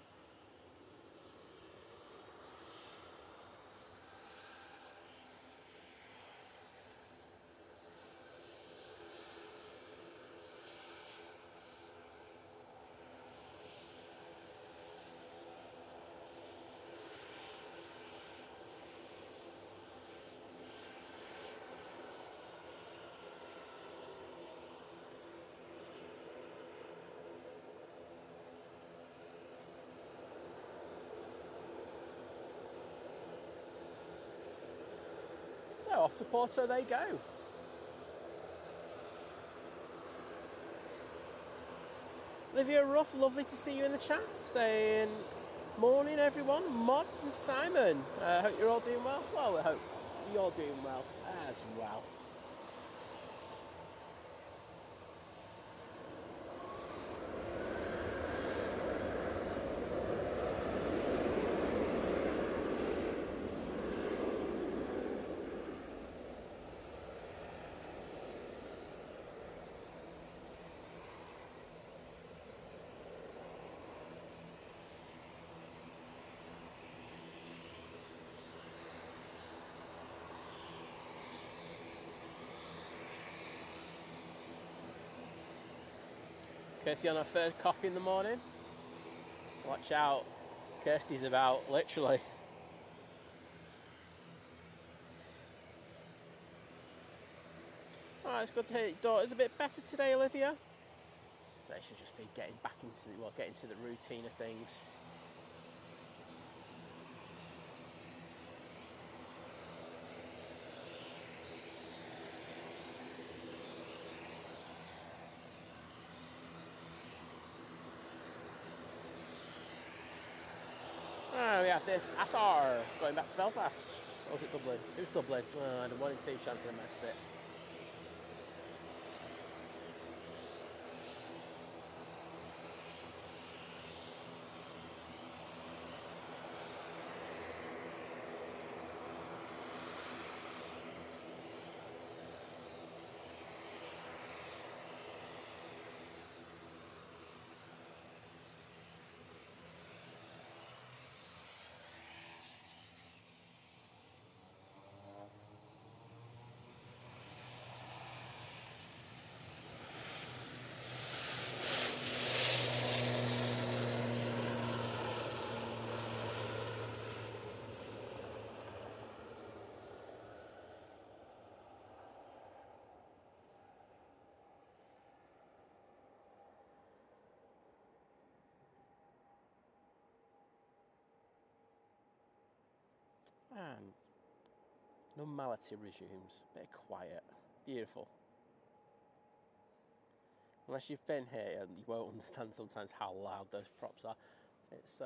off to Porto they go. Olivia Ruff, lovely to see you in the chat, saying, morning everyone, Mods and Simon. Hope you're all doing well. Well, I hope you're doing well as well. Kirsty on her first coffee in the morning. Watch out, Kirsty's about, literally. Oh, it's good to hear your daughter's a bit better today, Olivia. So she'll just be getting back into, well, getting to the routine of things. Oh, we have this Atar going back to Belfast. Or was it Dublin? It was Dublin. Oh, the 1 in 2 chance I missed it. And normality resumes. Bit of quiet. Beautiful. Unless you've been here, you won't understand sometimes how loud those props are. It's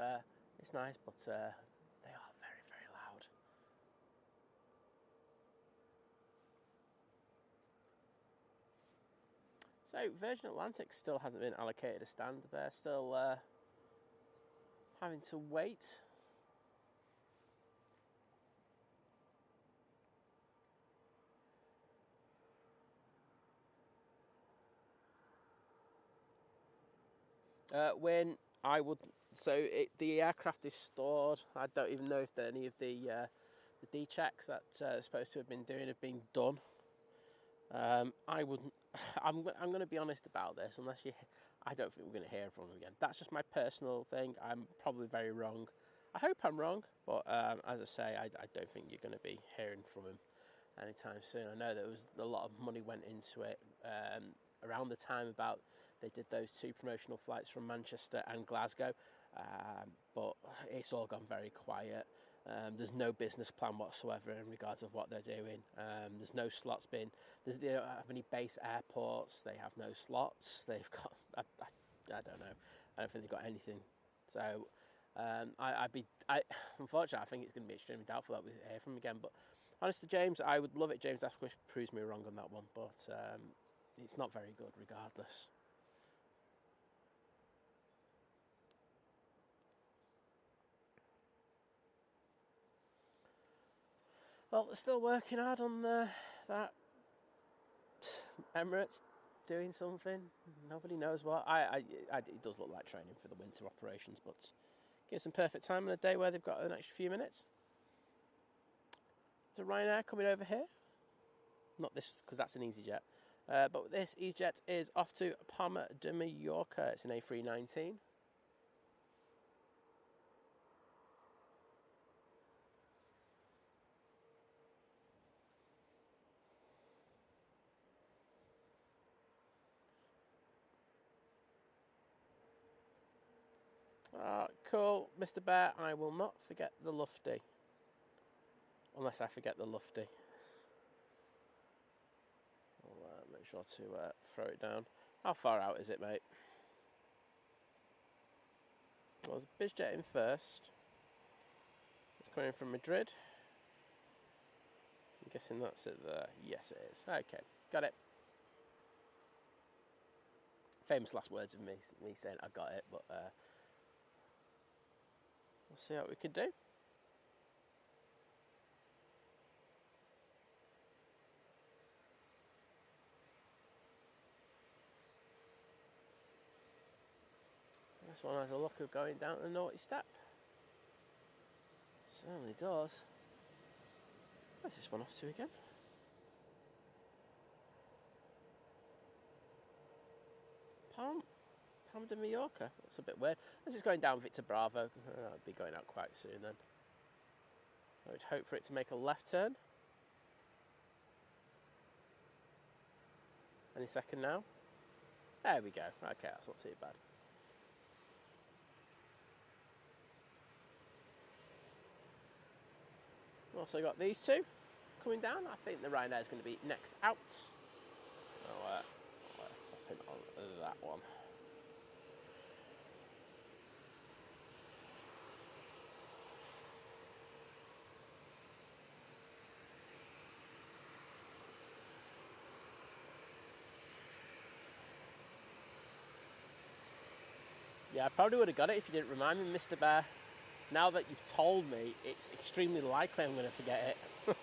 nice, but they are very, very loud. So Virgin Atlantic still hasn't been allocated a stand. They're still having to wait. When I would, the aircraft is stored. I don't even know if any of the D checks that are supposed to have been doing have been done. I wouldn't. I'm going to be honest about this. I don't think we're going to hear from them again. That's just my personal thing. I'm probably very wrong. I hope I'm wrong, but as I say, I don't think you're going to be hearing from him anytime soon. I know there was a lot of money went into it around the time about they did those 2 promotional flights from Manchester and Glasgow, but it's all gone very quiet. There's no business plan whatsoever in regards of what they're doing. There's no slots they don't have any base airports. They have no slots. They've got I don't know. I don't think they've got anything. So unfortunately, I think it's going to be extremely doubtful that we hear from them again. But honestly, James, I would love it. James Asquith proves me wrong on that one, but it's not very good regardless. Well, they're still working hard on that Emirates doing something. Nobody knows what. It does look like training for the winter operations, but gives them perfect time on a day where they've got an extra few minutes. There's a Ryanair coming over here. Not this, because that's an EasyJet. But this EasyJet is off to Palma de Mallorca. It's an A319. Cool, Mr. Bear. I will not forget the Lufty. Unless I forget the Lufty. make sure to throw it down. How far out is it, mate? Well, there's a BizJet in first. It's coming in from Madrid. I'm guessing that's it there. Yes, it is. Okay, got it. Famous last words of me saying I got it, but we'll see what we can do. This one has a look of going down the naughty step. Certainly does. Where's this one off to again? Palm de Mallorca. That's a bit weird. This is going down Victor Bravo. I'll be going out quite soon then. I would hope for it to make a left turn. Any second now. There we go. Okay, that's not too bad. Also got these two coming down. I think the Ryanair is going to be next out. I'll pop in on that one. Yeah, I probably would have got it if you didn't remind me, Mr. Bear. Now that you've told me, it's extremely likely I'm going to forget it.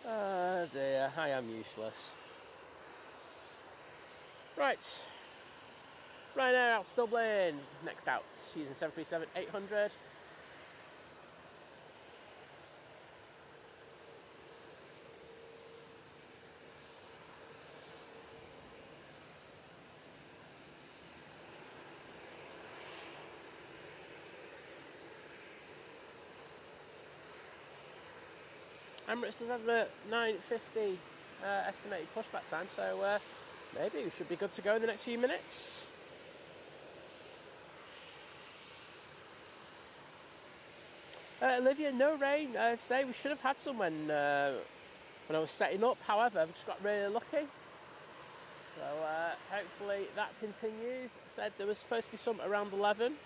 Oh dear, I am useless. Right. Ryanair out to Dublin. Next out, using 737-800. Emirates does have a 9:50 estimated pushback time, so maybe we should be good to go in the next few minutes. Olivia, no rain. Say we should have had some when I was setting up. However, I've just got really lucky. So hopefully that continues. Said there was supposed to be some around 11.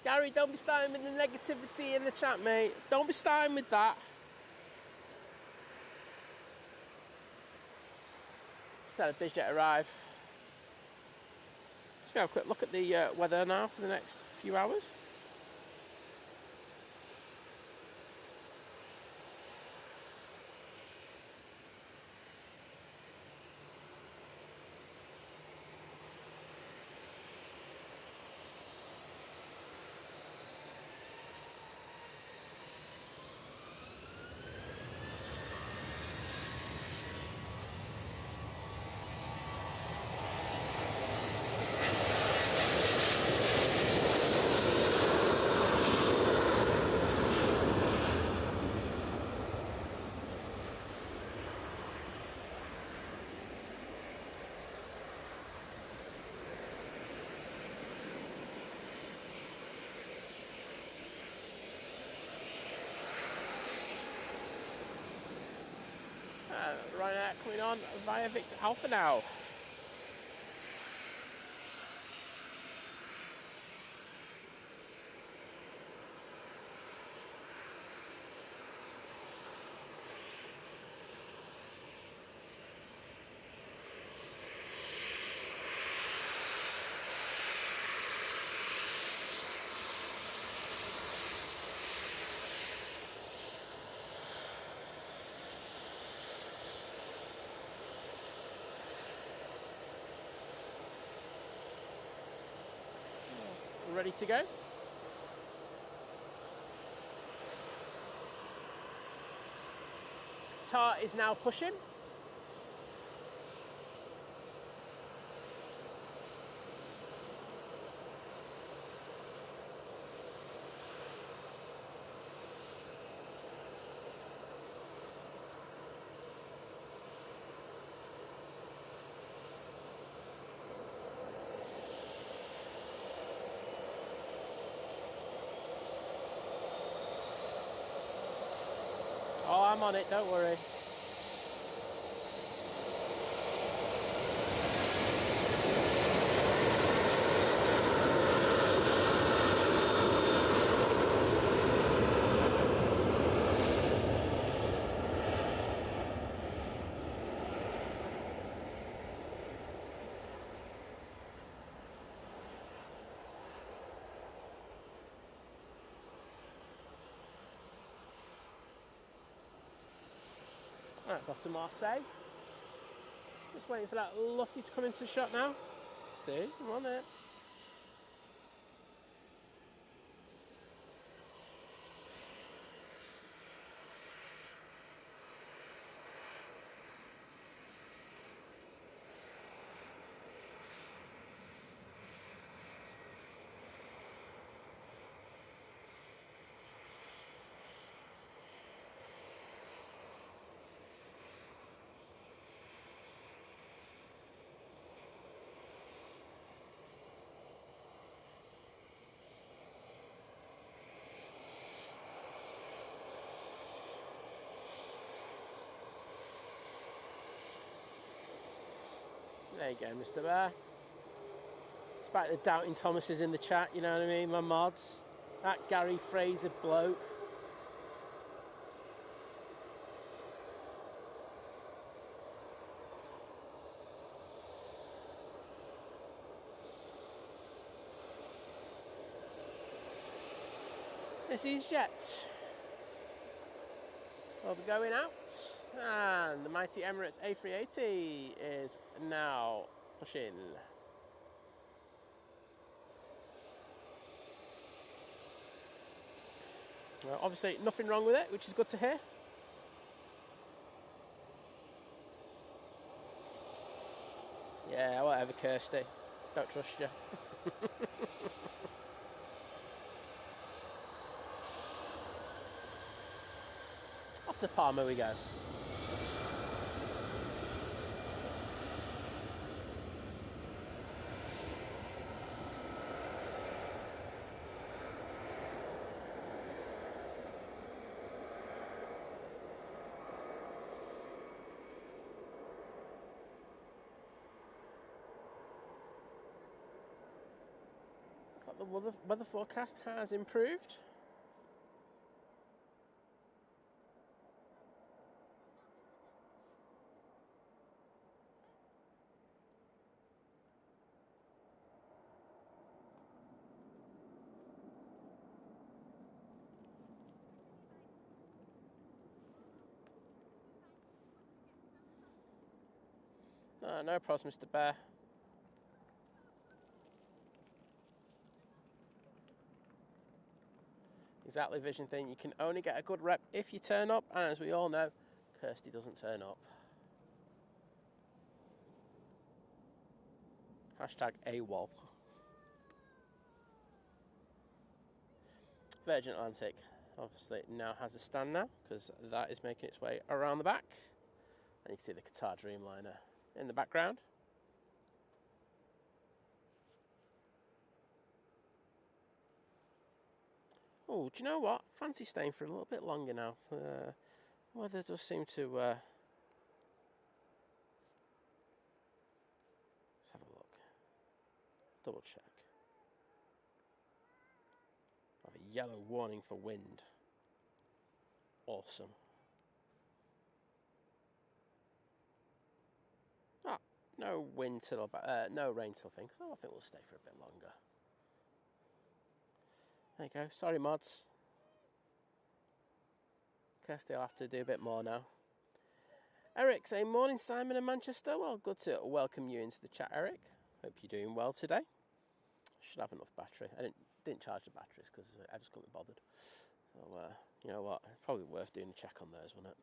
Gary, don't be starting with the negativity in the chat, mate. Don't be starting with that. Just had a BizJet arrive. Just going to have a quick look at the weather now for the next few hours. Ryanair coming on via Victor Alpha now. Ready to go. Qatar is now pushing. on it, don't worry. That's off to Marseille. Just waiting for that lofty to come into the shot now. See, I'm on it. There you go, Mr. Bear. Despite the doubting Thomases in the chat, you know what I mean, my mods. That Gary Fraser bloke. This is Jet. We'll be going out, and the mighty Emirates A380 is now pushing. Well, obviously nothing wrong with it, which is good to hear. Yeah, whatever, Kirsty. Don't trust you. Off to Palma we go. Looks like the weather forecast has improved. Oh, no problems, Mr. Bear. Exactly, vision thing. You can only get a good rep if you turn up, and as we all know, Kirsty doesn't turn up. Hashtag AWOL. Virgin Atlantic obviously now has a stand now, because that is making its way around the back. And you can see the Qatar Dreamliner in the background. Oh, do you know what? Fancy staying for a little bit longer now. Weather does seem to... Let's have a look. Double check. I have a yellow warning for wind. Awesome. Ah, no wind till about... no rain till thing, so I think we'll stay for a bit longer. There you go. Sorry, mods. Kirsty will have to do a bit more now. Eric saying, morning, Simon in Manchester. Well, good to welcome you into the chat, Eric. Hope you're doing well today. Should have enough battery. I didn't charge the batteries because I just couldn't be bothered. So, you know what? Probably worth doing a check on those, wasn't it?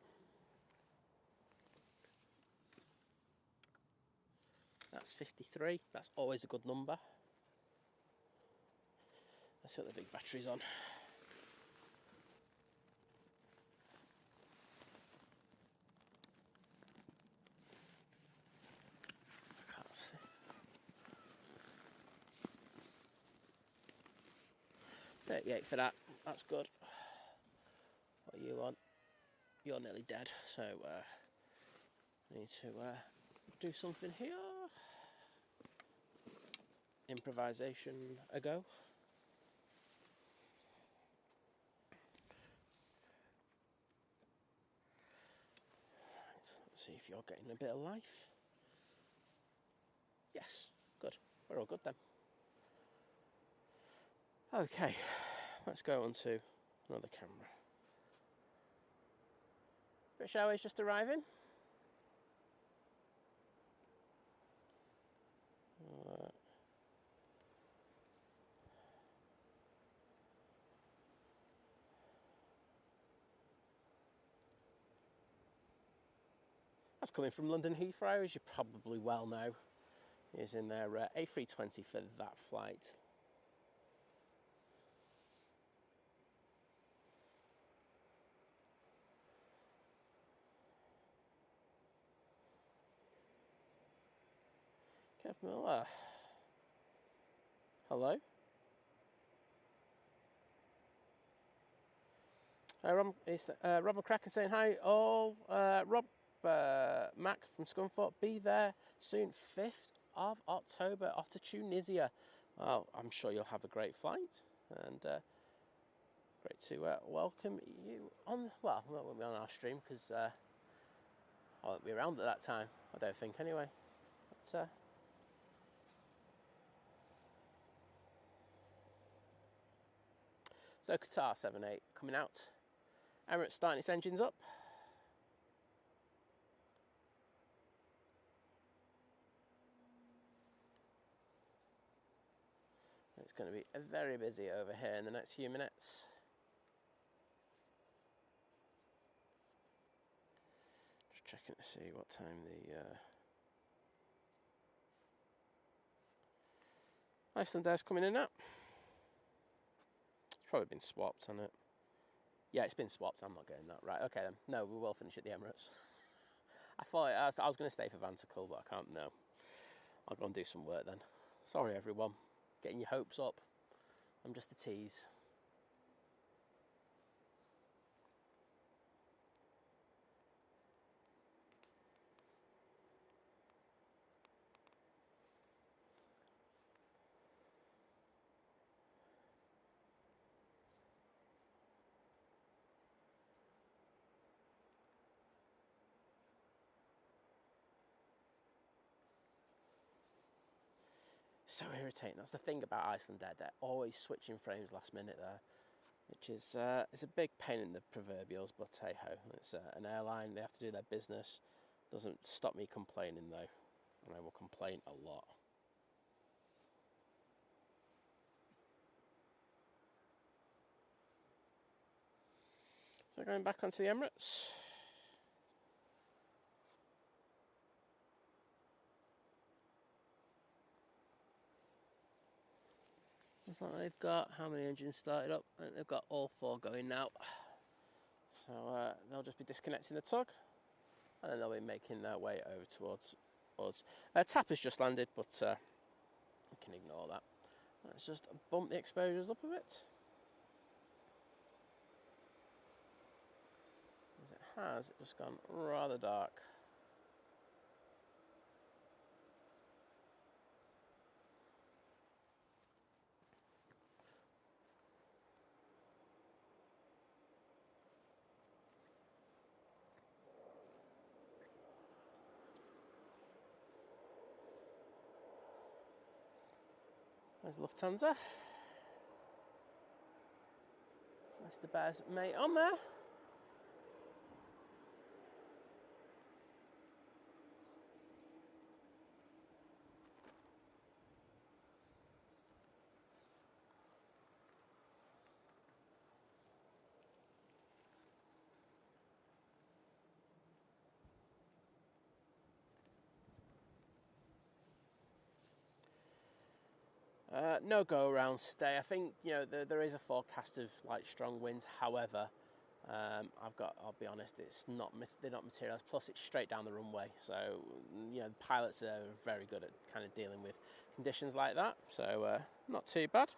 That's 53. That's always a good number. Let's see what the big battery's on. I can't see. 38 for that. That's good. What are you on? you're nearly dead, so I need to do something here. Improvisation a go. Let's see if you're getting a bit of life. Yes, good. We're all good then. Okay, let's go on to another camera. British Airways just arriving. That's coming from London Heathrow, as you probably well know. Using their A380 for that flight. Kev Miller. Hello. Rob McCracken saying hi all. Rob Mac from Scunthorpe, be there soon, 5th of October, off to Tunisia. Well, I'm sure you'll have a great flight, and great to welcome you on, well, we won't be on our stream, because I won't be around at that time, I don't think, anyway. But, so Qatar 787 coming out. Emirates starting its engines up. It's going to be very busy over here in the next few minutes. Just checking to see what time the Icelandair's coming in at. It's probably been swapped, hasn't it? Yeah, it's been swapped. I'm not getting that. Right, okay then. No, we will finish at the Emirates. I thought I was going to stay for Vantical, but I can't. No. I'll go and do some work then. Sorry, everyone. Getting your hopes up. I'm just a tease. So irritating. That's the thing about Icelandair. They're always switching frames last minute there, which is it's a big pain in the proverbials, but hey ho, it's an airline. They have to do their business. Doesn't stop me complaining though, and I will complain a lot. So going back onto the Emirates. Looks like they've got, how many engines started up? I think they've got all 4 going now. So they'll just be disconnecting the tug, and then they'll be making their way over towards us. TAP has just landed, but we can ignore that. Let's just bump the exposures up a bit. As it has, it's just gone rather dark. There's Lufthansa. Mr. Bear's mate on there. No go-arounds today. I think, you know, there is a forecast of like strong winds. However, I'll be honest, they're not materialised. Plus, it's straight down the runway, so you know the pilots are very good at kind of dealing with conditions like that. So not too bad.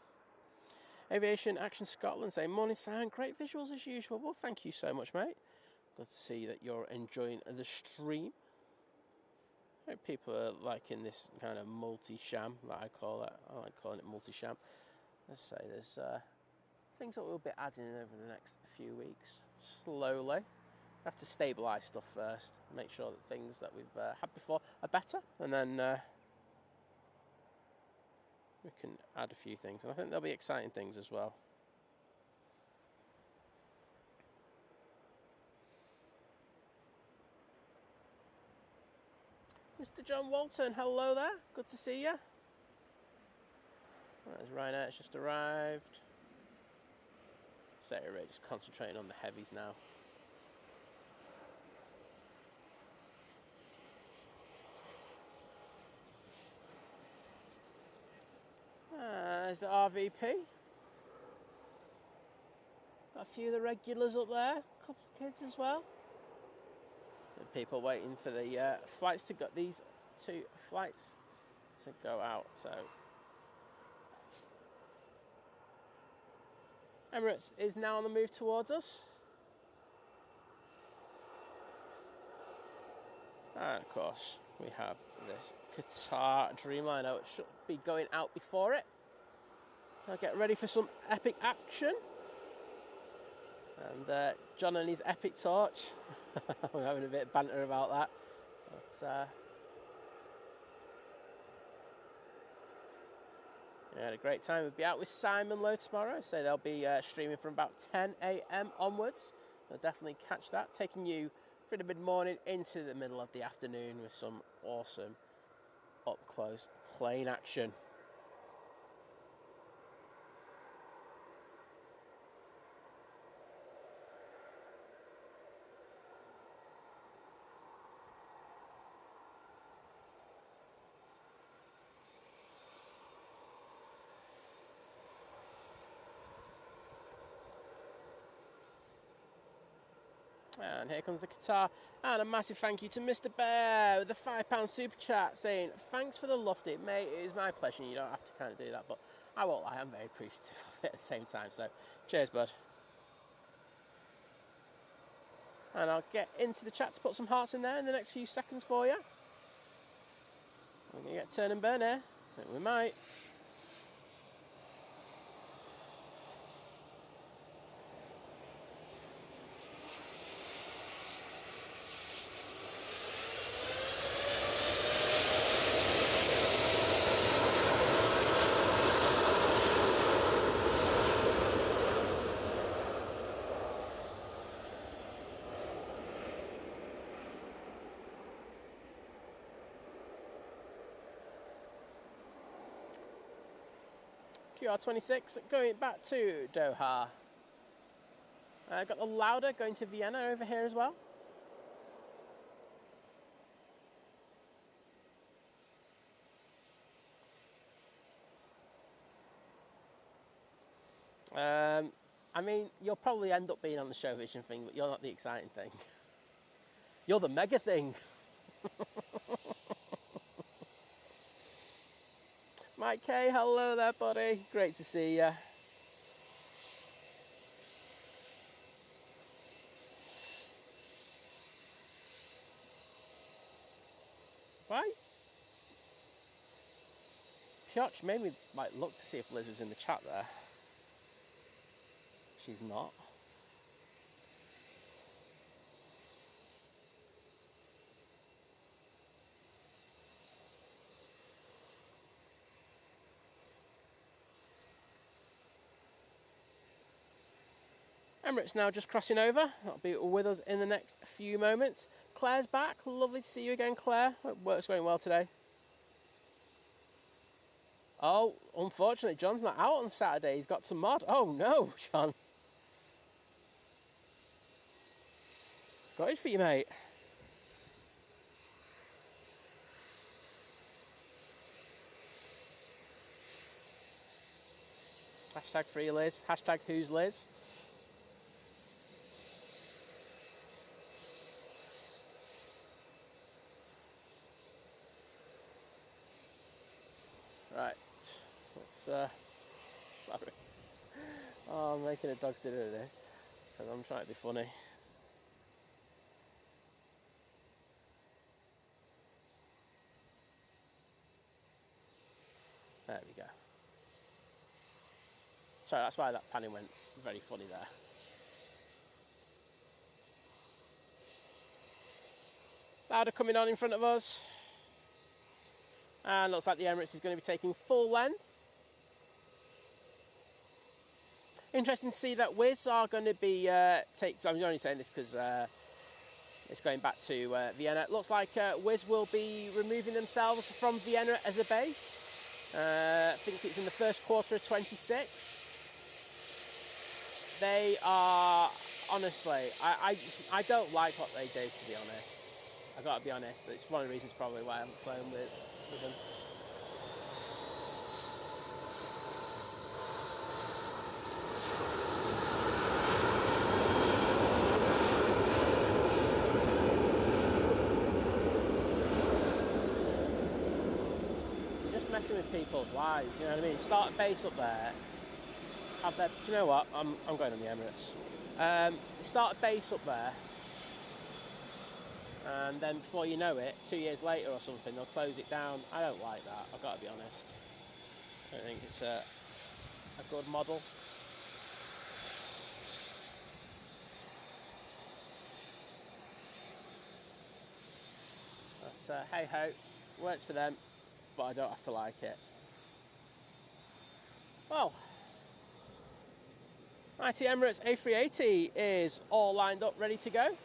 Aviation Action Scotland saying morning sound, great visuals as usual. Well, thank you so much, mate. Good to see that you're enjoying the stream. I hope people are liking this kind of multi-sham that I call it. I like calling it multi-sham. Let's say there's things that we'll be adding in over the next few weeks. Slowly. We have to stabilise stuff first. Make sure that things that we've had before are better. And then we can add a few things. And I think there'll be exciting things as well. Mr. John Walton, hello there. Good to see you. There's Ryanair, it's just arrived. Air just concentrating on the heavies now. There's the RVP. Got a few of the regulars up there. A couple of kids as well. And people waiting for the flights to go. These 2 flights to go out. So Emirates is now on the move towards us. And of course, we have this Qatar Dreamliner, which should be going out before it. I'll get ready for some epic action. And John and his epic torch. We're having a bit of banter about that. But, we had a great time. We'll be out with Simon Lowe tomorrow, so they'll be streaming from about 10 a.m. onwards. You'll definitely catch that, taking you through the mid-morning into the middle of the afternoon with some awesome up-close plane action. And here comes the Qatar. And a massive thank you to Mr. Bear with the £5 super chat saying, thanks for the lofty, mate. It is my pleasure. You don't have to kind of do that, but I won't lie, I'm very appreciative of it at the same time. So, cheers, bud. And I'll get into the chat to put some hearts in there in the next few seconds for you. We're going to get turn and burn here. I think we might. QR26 going back to Doha. Got the Lauda going to Vienna over here as well. I mean, you'll probably end up being on the show vision thing, but you're not the exciting thing. You're the mega thing. Mike K, hello there, buddy. Great to see you. Right? Pioch made me look to see if Liz was in the chat there. She's not. Emirates now just crossing over. That'll be with us in the next few moments. Claire's back. Lovely to see you again, Claire. Hope work's going well today. Oh, unfortunately, John's not out on Saturday. He's got some mod. Oh, no, John. Got it for you, mate. Hashtag free Liz. Hashtag who's Liz. Right, let's, sorry. Oh, I'm making a dog's dinner of this, because I'm trying to be funny. There we go. Sorry, that's why that panning went very funny there. Louder coming on in front of us. And looks like the Emirates is going to be taking full length. Interesting to see that Wizz are going to be I'm only saying this because it's going back to Vienna. It looks like Wizz will be removing themselves from Vienna as a base. I think it's in the first quarter of 26. They are, honestly, I don't like what they do, to be honest. I've got to be honest. It's one of the reasons probably why I haven't flown with them. Messing with people's lives, you know what I mean? Start a base up there, have their, do you know what? I'm going on the Emirates. Start a base up there, and then before you know it, 2 years later or something, they'll close it down. I don't like that, I've got to be honest. I don't think it's a good model. But hey ho, works for them. But I don't have to like it. Well, mighty Emirates A380 is all lined up, ready to go.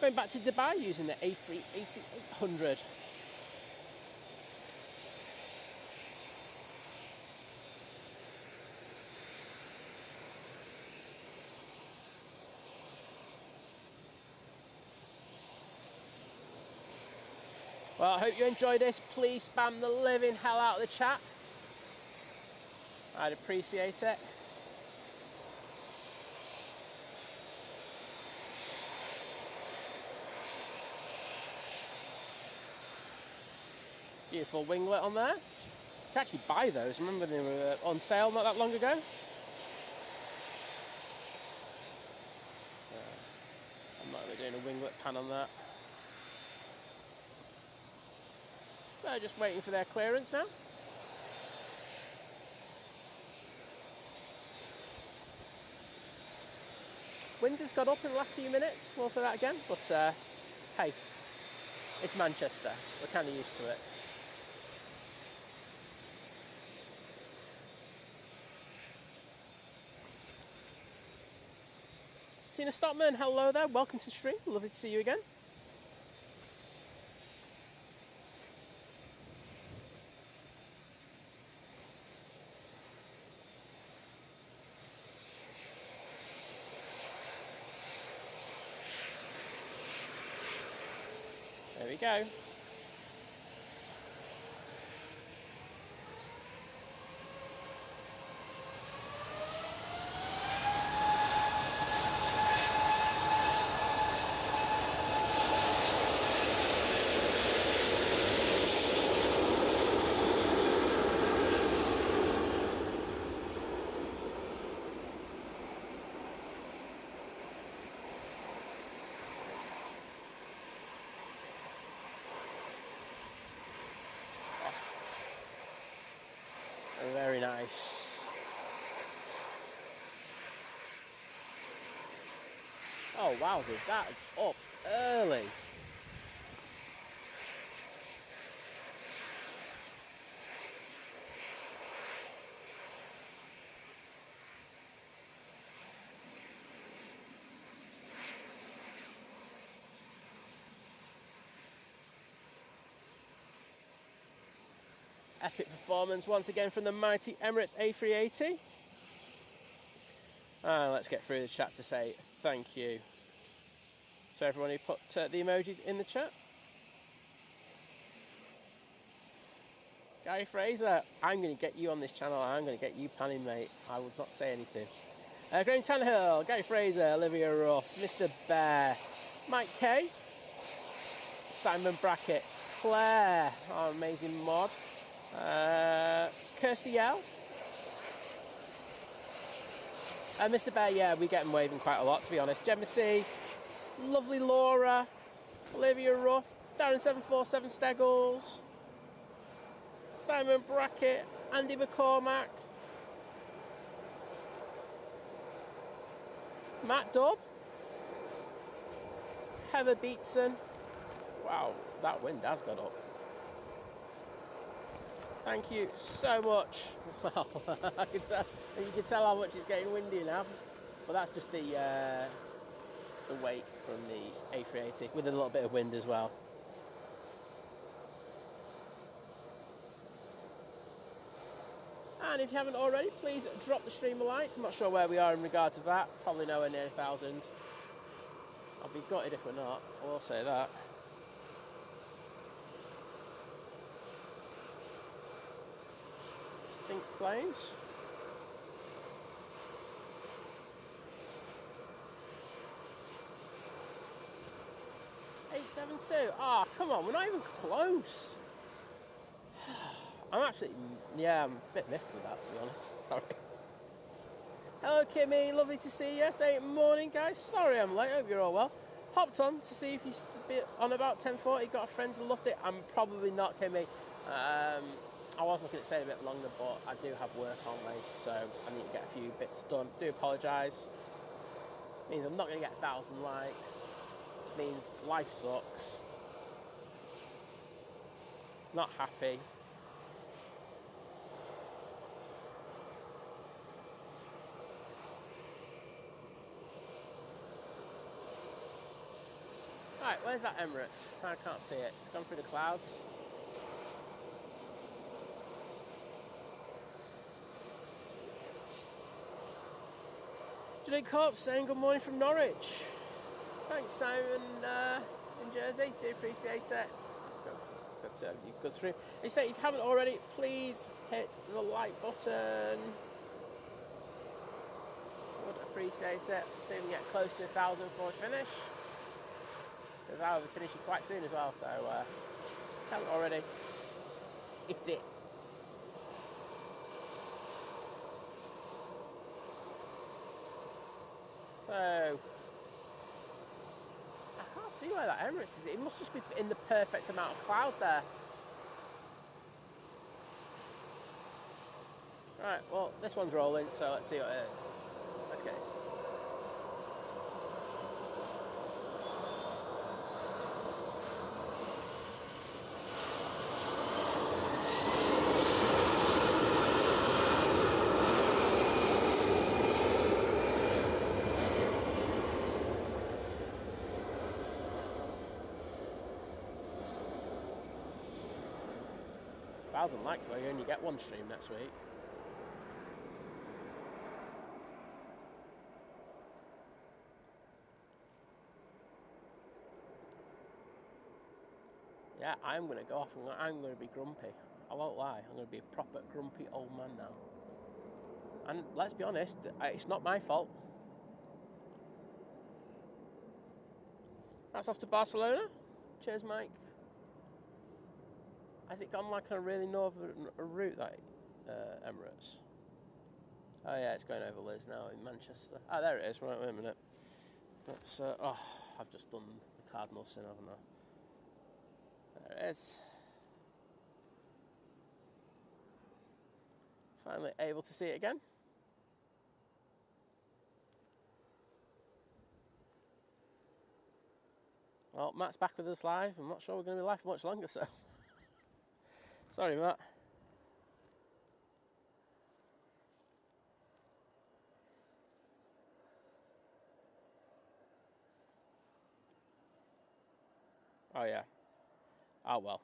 Going back to Dubai using the A380-800. Well, I hope you enjoyed this. Please spam the living hell out of the chat. I'd appreciate it. Beautiful winglet on there. You can actually buy those. Remember they were on sale not that long ago. So, I'm not really doing a winglet pan on that. So just waiting for their clearance now. Wind has got up in the last few minutes, we'll say that again, but hey, it's Manchester, we're kind of used to it. Tina Stockman, hello there, welcome to the stream, lovely to see you again. There we go. Very nice. Oh, wowzers, that is up early. Epic performance once again from the mighty Emirates A380. Let's get through the chat to say thank you. So everyone who put the emojis in the chat. Gary Fraser, I'm going to get you on this channel. I'm going to get you panning, mate. I would not say anything. Graham Tannehill, Gary Fraser, Olivia Ruff, Mr. Bear, Mike K, Simon Brackett, Claire, our amazing mod. Kirsty L. Mr. Bear, yeah, we get him waving quite a lot, to be honest. Gemma C, lovely Laura, Olivia Ruff, Darren 747 Steggles, Simon Brackett, Andy McCormack, Matt Dubb, Heather Beatson. Wow, that wind has got up. Thank you so much. Well, you can tell how much it's getting windy now. But that's just the wake from the A380 with a little bit of wind as well. And if you haven't already, please drop the stream a like. I'm not sure where we are in regard to that. Probably nowhere near 1,000. I'll be gutted if we're not. I will say that. Stink planes. $872. Ah, oh, come on, we're not even close. I'm actually, yeah, I'm a bit miffed with that, to be honest. Sorry. Hello, Kimmy. Lovely to see you. Say morning, guys. Sorry I'm late. Hope you're all well. Hopped on to see if you on about 10:40. Got a friend who loved it. I'm probably not, Kimmy. I was looking at staying a bit longer, but I do have work on later, so I need to get a few bits done. Do apologise. Means I'm not going to get 1,000 likes. Means life sucks. Not happy. Right, where's that Emirates? I can't see it. It's gone through the clouds. Julie Corp saying good morning from Norwich. Thanks, Simon in Jersey. Do appreciate it. Good stream. He said if you haven't already, please hit the like button. Would appreciate it. See if we can get close to 1,000 before we finish. Because I'll be finishing quite soon as well, so if you haven't already, hit it. So, I can't see where that Emirates is. It must just be in the perfect amount of cloud there. Right, well, this one's rolling, so let's see what it is. Let's get this. Likes, so you only get one stream next week. Yeah, I'm going to go off and I'm going to be grumpy. I won't lie, I'm going to be a proper grumpy old man now. And let's be honest, it's not my fault. That's off to Barcelona. Cheers, Mike. Has it gone like on a really northern route, that Emirates? Oh yeah, it's going over Liz now in Manchester. Oh, there it is. Right, wait a minute. That's, oh, I've just done the cardinal sin, haven't I? There it is. Finally able to see it again. Well, Matt's back with us live. I'm not sure we're going to be live for much longer, so... Sorry, Matt. Oh, yeah. Oh, well.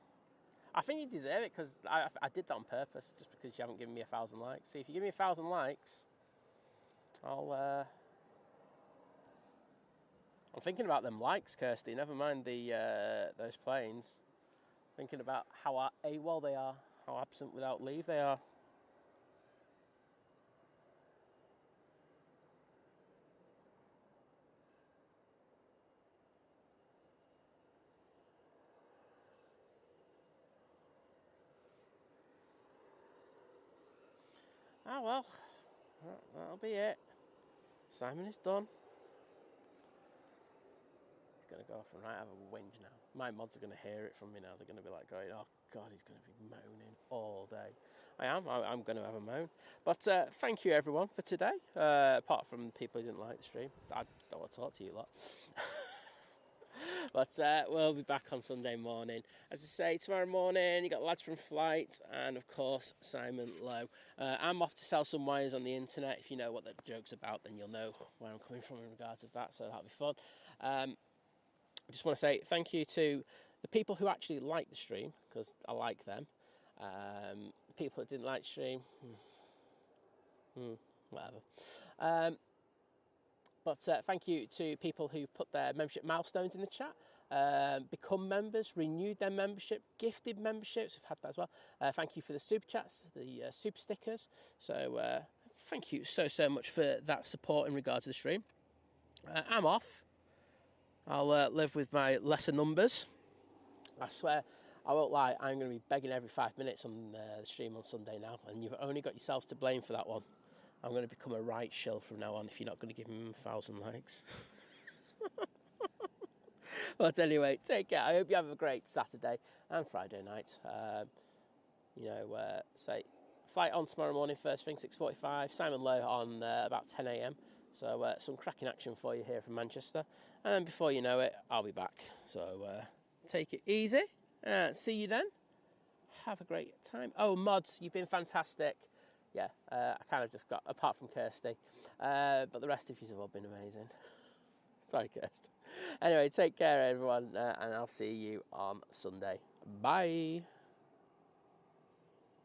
I think you deserve it, because I did that on purpose, just because you haven't given me 1,000 likes. See, if you give me 1,000 likes, I'm thinking about them likes, Kirsty. Never mind those planes. Thinking about how AWOL they are. How absent without leave they are. Oh well, that'll be it. Simon is done. He's going to go off and have a whinge now. My mods are going to hear it from me now. They're going to be like going, oh God, he's going to be moaning all day. I'm going to have a moan. But thank you everyone for today. Apart from people who didn't like the stream. I don't want to talk to you lot. But we'll be back on Sunday morning. As I say, tomorrow morning you got lads from Flight and of course Simon Lowe. I'm off to sell some wires on the internet. If you know what the joke's about, then you'll know where I'm coming from in regards to that, so that'll be fun. I just want to say thank you to the people who actually like the stream, because I like them. The people that didn't like the stream, whatever. But thank you to people who've put their membership milestones in the chat, become members, renewed their membership, gifted memberships. We've had that as well. Thank you for the super chats, the super stickers. So thank you so much for that support in regards to the stream. I'm off. I'll live with my lesser numbers. I swear, I won't lie, I'm going to be begging every 5 minutes on the stream on Sunday now, and you've only got yourselves to blame for that one. I'm going to become a right shill from now on if you're not going to give me 1,000 likes. But anyway, take care. I hope you have a great Saturday and Friday night. Say, flight on tomorrow morning, first thing, 6:45. Simon Lowe on about 10 a.m. So some cracking action for you here from Manchester. And then before you know it, I'll be back. So take it easy. See you then. Have a great time. Oh, mods, you've been fantastic. Yeah, I kind of just got, apart from Kirsty, but the rest of you have all been amazing. Sorry, Kirsty. Anyway, take care, everyone, and I'll see you on Sunday. Bye.